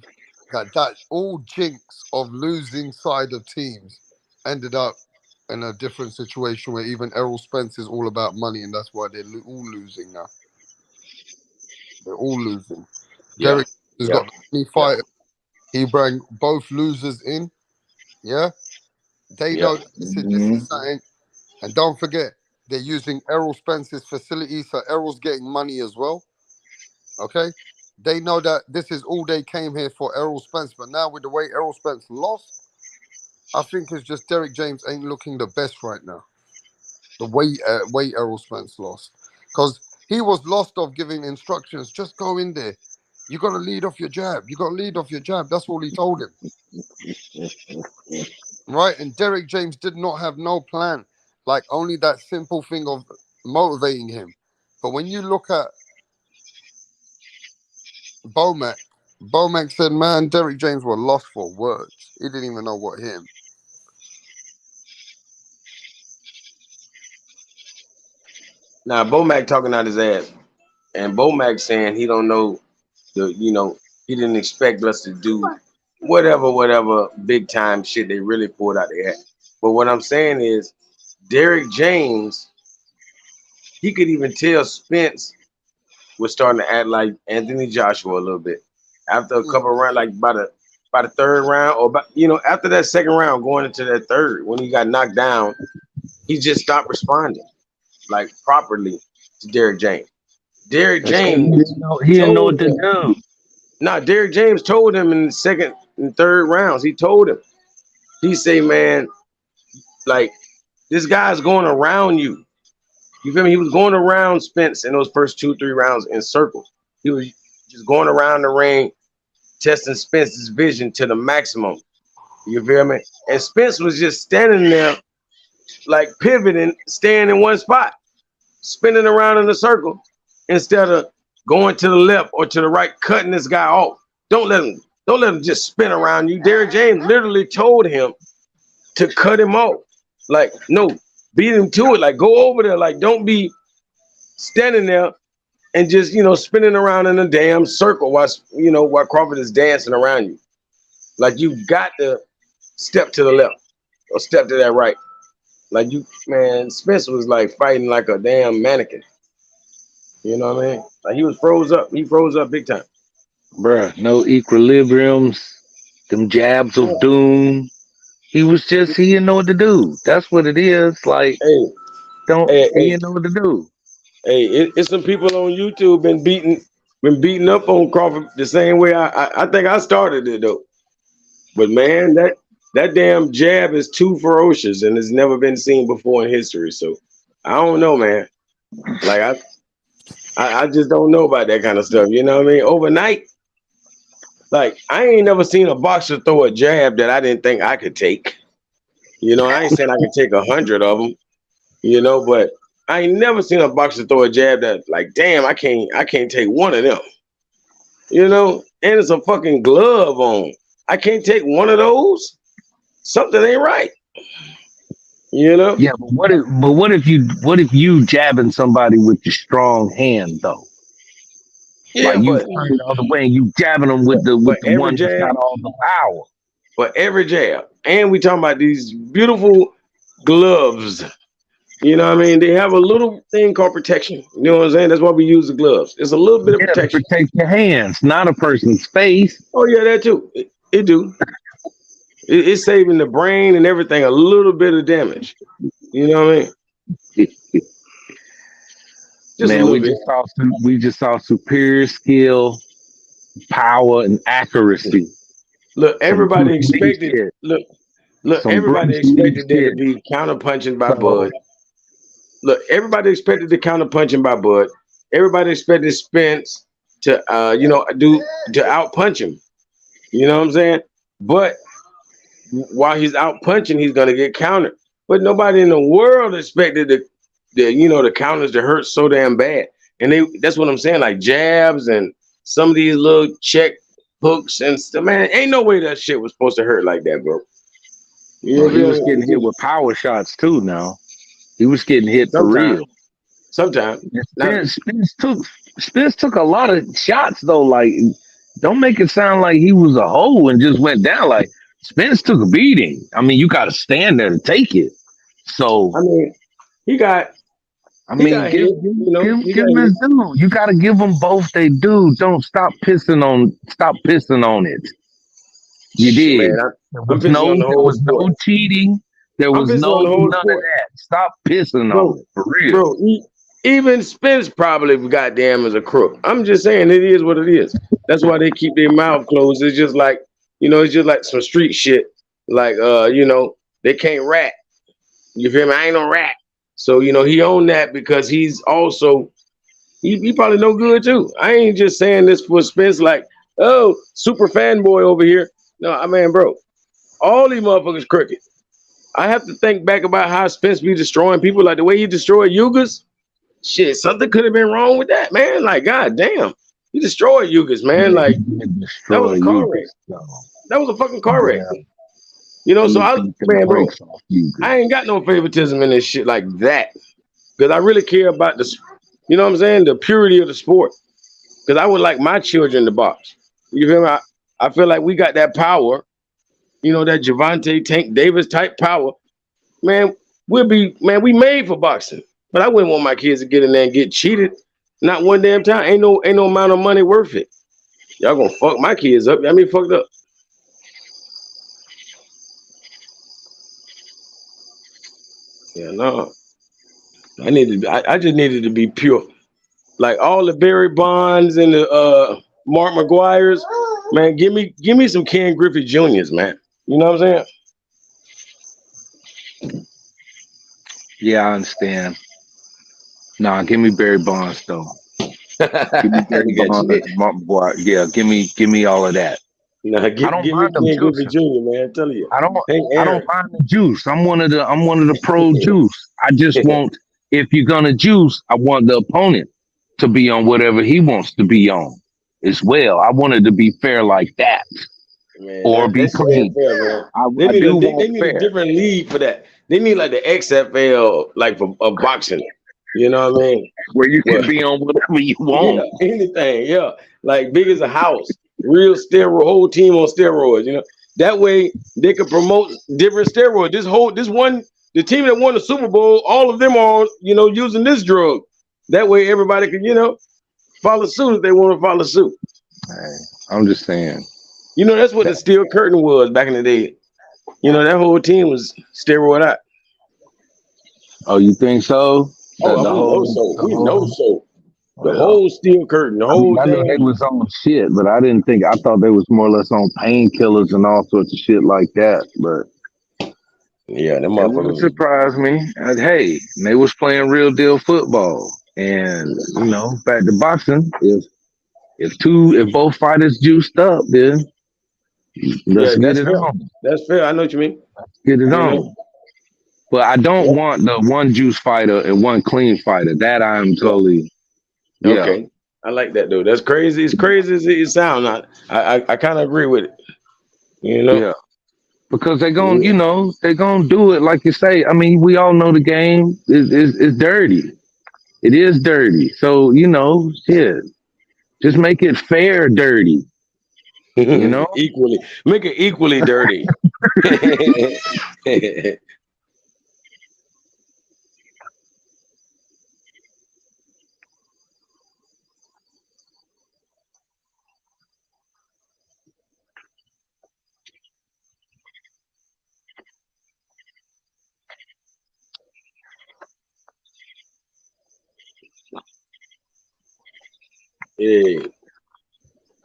that all jinx of losing side of teams ended up in a different situation where even Errol Spence is all about money, and that's why they're all losing now. They're all losing. Yeah, Derek has yeah, got the money yeah, fighter. He bring both losers in. Yeah, they yeah. know that this is Mhm. something. And don't forget, They're using Errol Spence's facility, so Errol's getting money as well. Okay, they know that this is all they came here for, Errol Spence. But now with the way Errol Spence lost, I think it's just Derek James ain't looking the best right now. The way Errol Spence lost, because he was lost of giving instructions. Just go in there. You got to lead off your jab. You got to lead off your jab. That's all he told him. Right? And Derek James did not have no plan, like only that simple thing of motivating him. But when you look at Bomac, Bomac said, man, Derek James were lost for words. He didn't even know what hit him. Now Bomac talking out his ass, and Bomac saying he don't know he didn't expect us to do whatever big time shit they really pulled out their hat. But what I'm saying is, Derek James, he could even tell Spence was starting to act like Anthony Joshua a little bit after a couple of rounds, like by the third round, or after that second round, going into that third, when he got knocked down, he just stopped responding like properly to Derek James. Derek James he didn't know what to do. Nah, Derek James told him in the second and third rounds. He told him, he say, man, like, this guy's going around you. You feel me? He was going around Spence in those first 2-3 rounds in circles. He was just going around the ring, testing Spence's vision to the maximum. You feel me? And Spence was just standing there, like pivoting, staying in one spot, spinning around in a circle instead of going to the left or to the right, cutting this guy off. Don't let him just spin around you. Derek James literally told him to cut him off. Like, no, beat him to it. Like, go over there. Like, don't be standing there and just, spinning around in a damn circle while Crawford is dancing around you. Like, you got to step to the left or step to that right. Like, Spence was like fighting like a damn mannequin. You know what I mean? Like, he was froze up. He froze up big time. Bruh, no equilibriums, them jabs of doom. He didn't know what to do. That's what it is. Like, he didn't know what to do. Hey, it's some people on YouTube been beating up on Crawford the same way I think I started it though. But man, that damn jab is too ferocious and has never been seen before in history. So I don't know, man. Like I just don't know about that kind of stuff. You know what I mean? Overnight, like, I ain't never seen a boxer throw a jab that I didn't think I could take. I ain't saying I could take 100 of them, but I ain't never seen a boxer throw a jab that, like, damn, I can't take one of them. And it's a fucking glove on. I can't take one of those. Something ain't right. Yeah, but what if you jabbing somebody with your strong hand though? Yeah, like you turn the other way and you jabbing them with the one that's got all the power. But every jab, and we talking about these beautiful gloves. You know what I mean? They have a little thing called protection. You know what I'm saying? That's why we use the gloves. It's a little bit of protection. Protect your hands, not a person's face. Oh yeah, that too. It do. It's saving the brain and everything a little bit of damage. You know what I mean? Man, we just saw superior skill, power, and accuracy. Look, everybody expected. Look, everybody expected there to be counter punching by Bud. Look, everybody expected the counter punching by Bud. Everybody expected Spence to out punch him. You know what I'm saying? But while he's out punching, he's gonna get countered. But nobody in the world expected the counters to hurt so damn bad. And that's what I'm saying, like jabs and some of these little check hooks and stuff. Man, ain't no way that shit was supposed to hurt like that, bro. He was getting hit with power shots too. Now he was getting hit for real. Sometimes Spence took a lot of shots though. Like, don't make it sound like he was a hoe and just went down. Like, Spence took a beating. I mean, you got to stand there to take it. So I mean, give him his due. You got to give them both they do. Don't stop pissing on it. You did. Man, there was no cheating. There I'm was pissing on no the whole none of sport, that. Stop pissing bro. on it for real. Bro, even Spence probably goddamn is a crook. I'm just saying it is what it is. That's why they keep their mouth closed. It's just like, it's just like some street shit. Like, they can't rap. You feel me? I ain't no rap. So, he owned that because he's also, he probably no good too. I ain't just saying this for Spence like, oh, super fanboy over here. No, I mean, bro, all these motherfuckers crooked. I have to think back about how Spence be destroying people, like the way he destroyed Yugas. Shit, something could have been wrong with that, man. Like, god damn, he destroyed Yugas, man. Yeah, Like, he did that was destroy a you. car wreck. So, That was a fucking car wreck. he So beat the man, bro, brakes off you. I ain't got no favoritism in this shit like that. Because I really care about this, you know what I'm saying? The purity of the sport. Because I would like my children to box. You feel me? I feel like we got that power, that Javante Tank Davis type power. Man, we made for boxing. But I wouldn't want my kids to get in there and get cheated. Not one damn time. Ain't no amount of money worth it. Y'all gonna fuck my kids up. I mean, fucked up. Yeah, no. I just needed to be pure. Like all the Barry Bonds and the Mark McGuire's, man, give me some Ken Griffey Juniors, man. You know what I'm saying? Yeah, I understand. Nah, give me Barry Bonds though. Give me Barry Bonds and Mark McGuire. Yeah, give me all of that. Nah, I don't give me mind them Ken Griffey juicing. Jr., man. I tell you. I don't Hey, I Aaron. don't mind the juice. I'm one of the pro juice. I just want, if you're gonna juice, I want the opponent to be on whatever he wants to be on as well. I want it to be fair like that. Man, Or that be shit ain't clean. fair, man. I do want They need a fair. different league for that. They need like the XFL, like for boxing. You know what I mean? Where you Well, can be on whatever you yeah, want. anything, yeah. Like big as a house, real steroid, whole team on steroids. That way they could promote different steroids. The team that won the Super Bowl, all of them are, using this drug. That way everybody can, follow suit if they want to follow suit. Hey, I'm just saying. That's what the steel curtain was back in the day. That whole team was steroid out. Oh, you think so? Oh, we know so. We know so. The whole steel curtain, the whole I knew they damn. was on shit, but I thought they was more or less on painkillers and all sorts of shit like that. But Yeah, them it wouldn't motherfuckers. surprise me. Hey, they was playing real deal football. And back to boxing, if both fighters juiced up, then Yeah, let's get that's it fair. on. That's fair. I know what you mean. Get it You on. know. But I don't Yeah. want the one juice fighter and one clean fighter. That I'm totally Okay. I like that though. That's crazy. It's crazy as it sounds. I kind of agree with it. Yeah. Because they're gonna, Yeah. they're gonna do it like you say. I mean, we all know the game is dirty. It is dirty. So, shit. Just make it fair dirty. Equally. Make it equally dirty.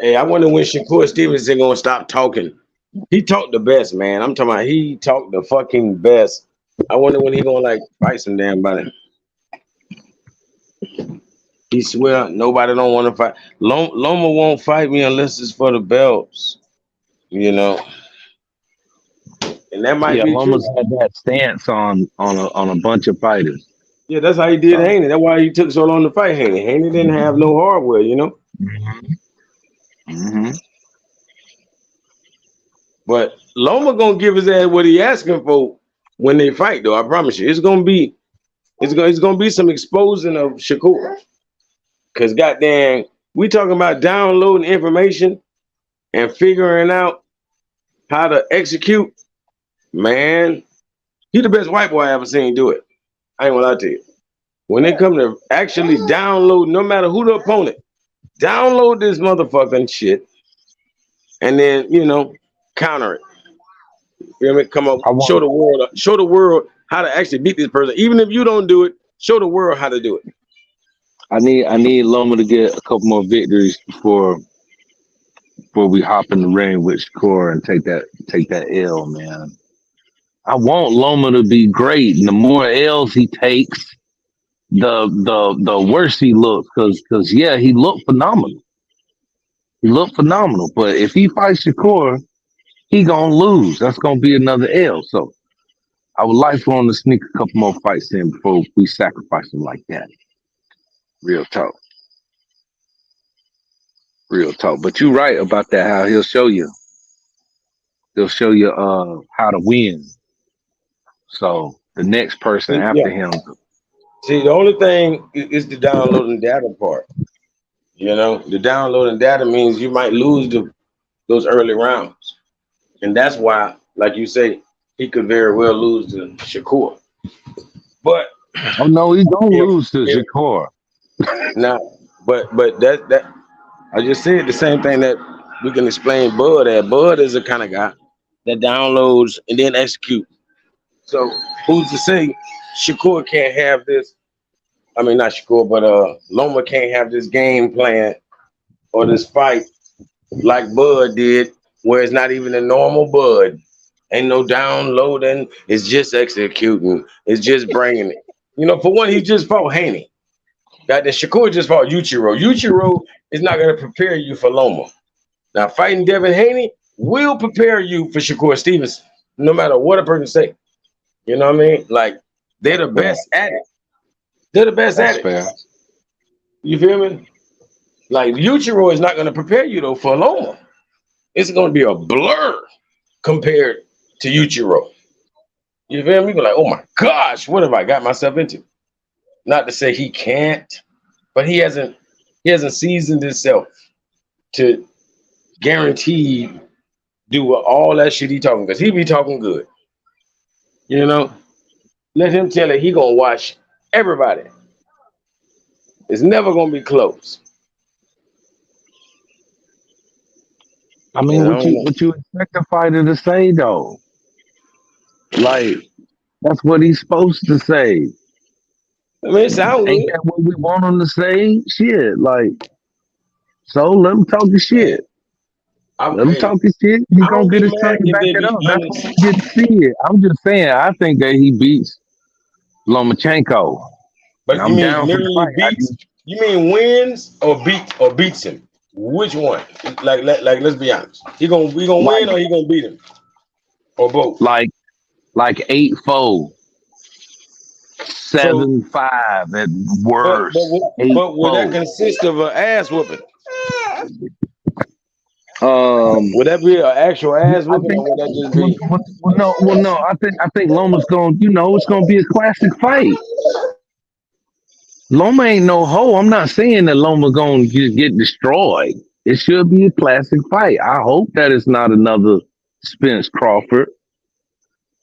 Hey, I wonder when Shakur Stevenson gonna stop talking. He talked the best, man. I'm talking about he talked the fucking best. I wonder when he gonna fight some damn body. He swear nobody don't want to fight. Loma won't fight me unless it's for the belts. And that might Yeah, be true. Loma's had that stance on a bunch of fighters. Yeah, that's how he did Haney. That's why he took so long to fight Haney. Haney didn't have no hardware. Mm-hmm. But Loma gonna give his ass what he asking for when they fight, though. I promise you, it's gonna be some exposing of Shakur. Cause goddamn, we talking about downloading information and figuring out how to execute. Man, he the best white boy I ever seen do it. I ain't gonna lie to you. When they come to actually download, no matter who the opponent, download this motherfucking shit, and then counter it. You feel me? Come on, I want. show the world how to actually beat this person. Even if you don't do it, show the world how to do it. I need Loma to get a couple more victories before we hop in the ring with Shakur and take that L, man. I want Loma to be great, and the more L's he takes, the worse he looks. Cause yeah, he looked phenomenal. He looked phenomenal. But if he fights Shakur, he gonna lose. That's gonna be another L. So I would like for him to sneak a couple more fights in before we sacrifice him like that. Real talk. Real talk. But you're right about that, how he'll show you. He'll show you how to win. So the next person Yeah. after him. See, the only thing is the downloading data part. You know, the downloading data means you might lose those early rounds, and that's why, like you say, he could very well lose to Shakur. But Oh no, he don't if lose to if Shakur. not, but that I just said the same thing that we can explain Bud at. Bud is the kind of guy that downloads and then execute. So who's to say Shakur can't have this? I mean, not Shakur, but Loma can't have this game plan or this fight like Bud did, where it's not even a normal Bud. Ain't no downloading. It's just executing. It's just bringing it. You know, for one, he just fought Haney. That the Shakur just fought Yuchiro. Yuchiro is not going to prepare you for Loma. Now, fighting Devin Haney will prepare you for Shakur Stevenson, no matter what a person say. You know what I mean? Like, they're That's the fair. best at it. They're the best That's at it. fair. You feel me? Like, Yuchiro is not going to prepare you, though, for Loma. It's going to be a blur compared to Yuchiro. You feel me? Be like, oh my gosh, what have I got myself into? Not to say he can't, but he hasn't seasoned himself to guarantee do all that shit he talking, because he be talking good. You know, let him tell it. He gonna watch everybody. It's never gonna be close. I You mean, what you know, what you expect a fighter to say though? Like that's what he's supposed to say. I mean, it sound Ain't good. that what we want him to say? Shit, like so let him talk his Man, shit. Let him hey, talk his shit. He I gonna don't get be his time mad to if back they it be up. That's why honest. we get to see it. I'm just saying. I think that he beats Lomachenko, and But you I'm mean down for the literally fight. beats? You mean wins or beats him? Which one? Like let's be honest. We gonna Like win or he gonna beat him or both? like like 8-4, So, 7-5 at but but worst. eight but would that four. consist of an ass whooping? Um, Would that be an actual yeah, ass I whooping, think. or would that just Well, be? no. I think Loma's going. It's going to be a classic fight. Loma ain't no hoe. I'm not saying that Loma going to just get destroyed. It should be a classic fight. I hope that it's not another Spence Crawford.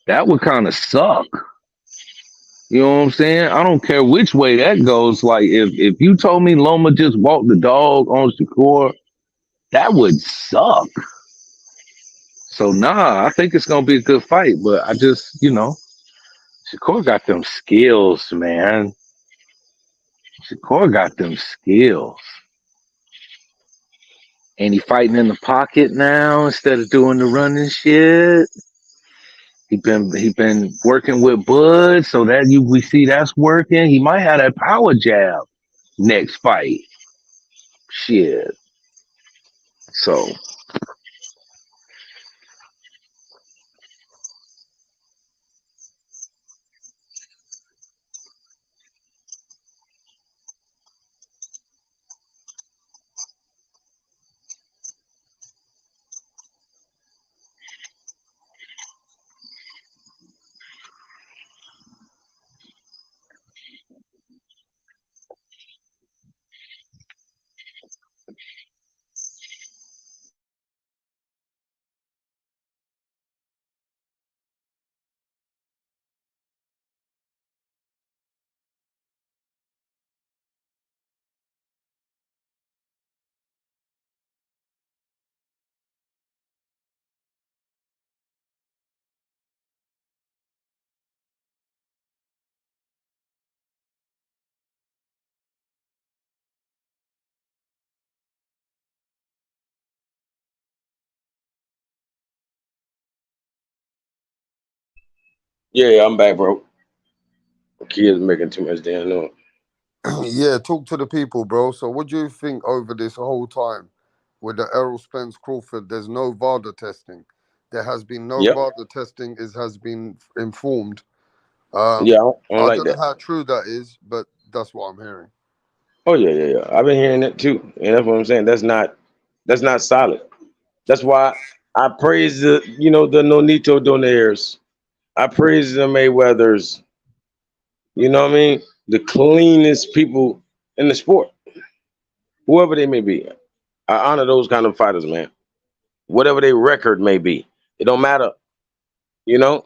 That would kind of suck. You know what I'm saying? I don't care which way that goes. Like if you told me Loma just walked the dog on Shakur, that would suck. So nah, I think it's gonna be a good fight. But I just, Shakur got them skills, man. Shakur got them skills. And he fighting in the pocket now instead of doing the running shit. He been working with Bud, so that we see that's working. He might have that power jab next fight. Shit. So Yeah, I'm back, bro. The kids making too much damn noise. Yeah, talk to the people, bro. So, what do you think over this whole time with the Errol Spence Crawford? There's no VADA testing. There has been no Yep. VADA testing. It has been informed. Yeah, I don't I like don't know that. how true that is, but that's what I'm hearing. Oh yeah. I've been hearing that too, and that's what I'm saying. That's not solid. That's why I praise the Nonito Donaires. I praise the Mayweathers. You know what I mean? The cleanest people in the sport, whoever they may be. I honor those kind of fighters, man. Whatever their record may be, it don't matter. You know,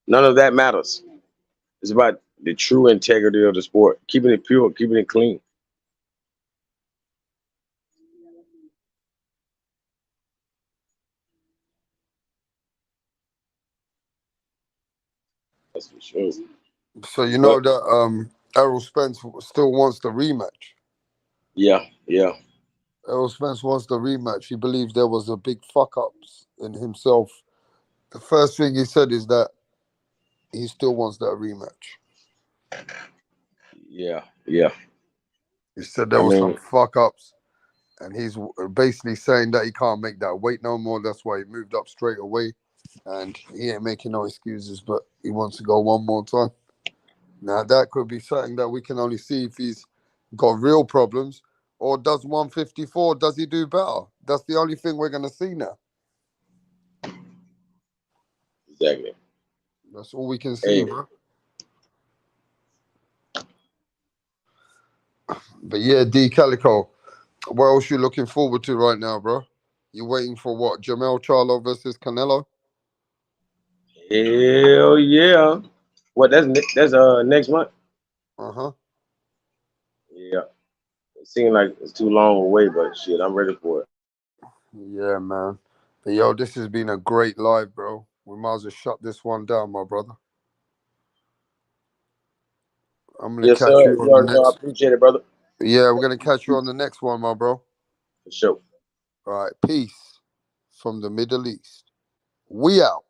none of that matters. It's about the true integrity of the sport, keeping it pure, keeping it clean. That's for sure. So you know But that Errol Spence still wants the rematch. yeah. Errol Spence wants the rematch. He believes there was a big fuck ups in himself. The first thing he said is that he still wants that rematch. Yeah. He said I there was some mean, fuck ups, and he's basically saying that he can't make that weight no more. That's why he moved up straight away, and he ain't making no excuses. But he wants to go one more time. Now that could be something that we can only see if he's got real problems, or does 154? Does he do better? That's the only thing we're gonna see now. exactly. That's all we can see, Hey, bro. But yeah, D Calico, what else you looking forward to right now, bro? You waiting for what? Jamel Charlo versus Canelo? hell yeah. What? That's next month. Uh huh. Yeah. It seems like it's too long away, but shit, I'm ready for it. Yeah, man. But yo, this has been a great live, bro. We might as well shut this one down, my brother. I'm gonna Yes, sir. catch you You on the already know. I next. appreciate it, brother. Yeah, we're gonna catch you on the next one, my bro. For sure. All right, peace from the Middle East. We out.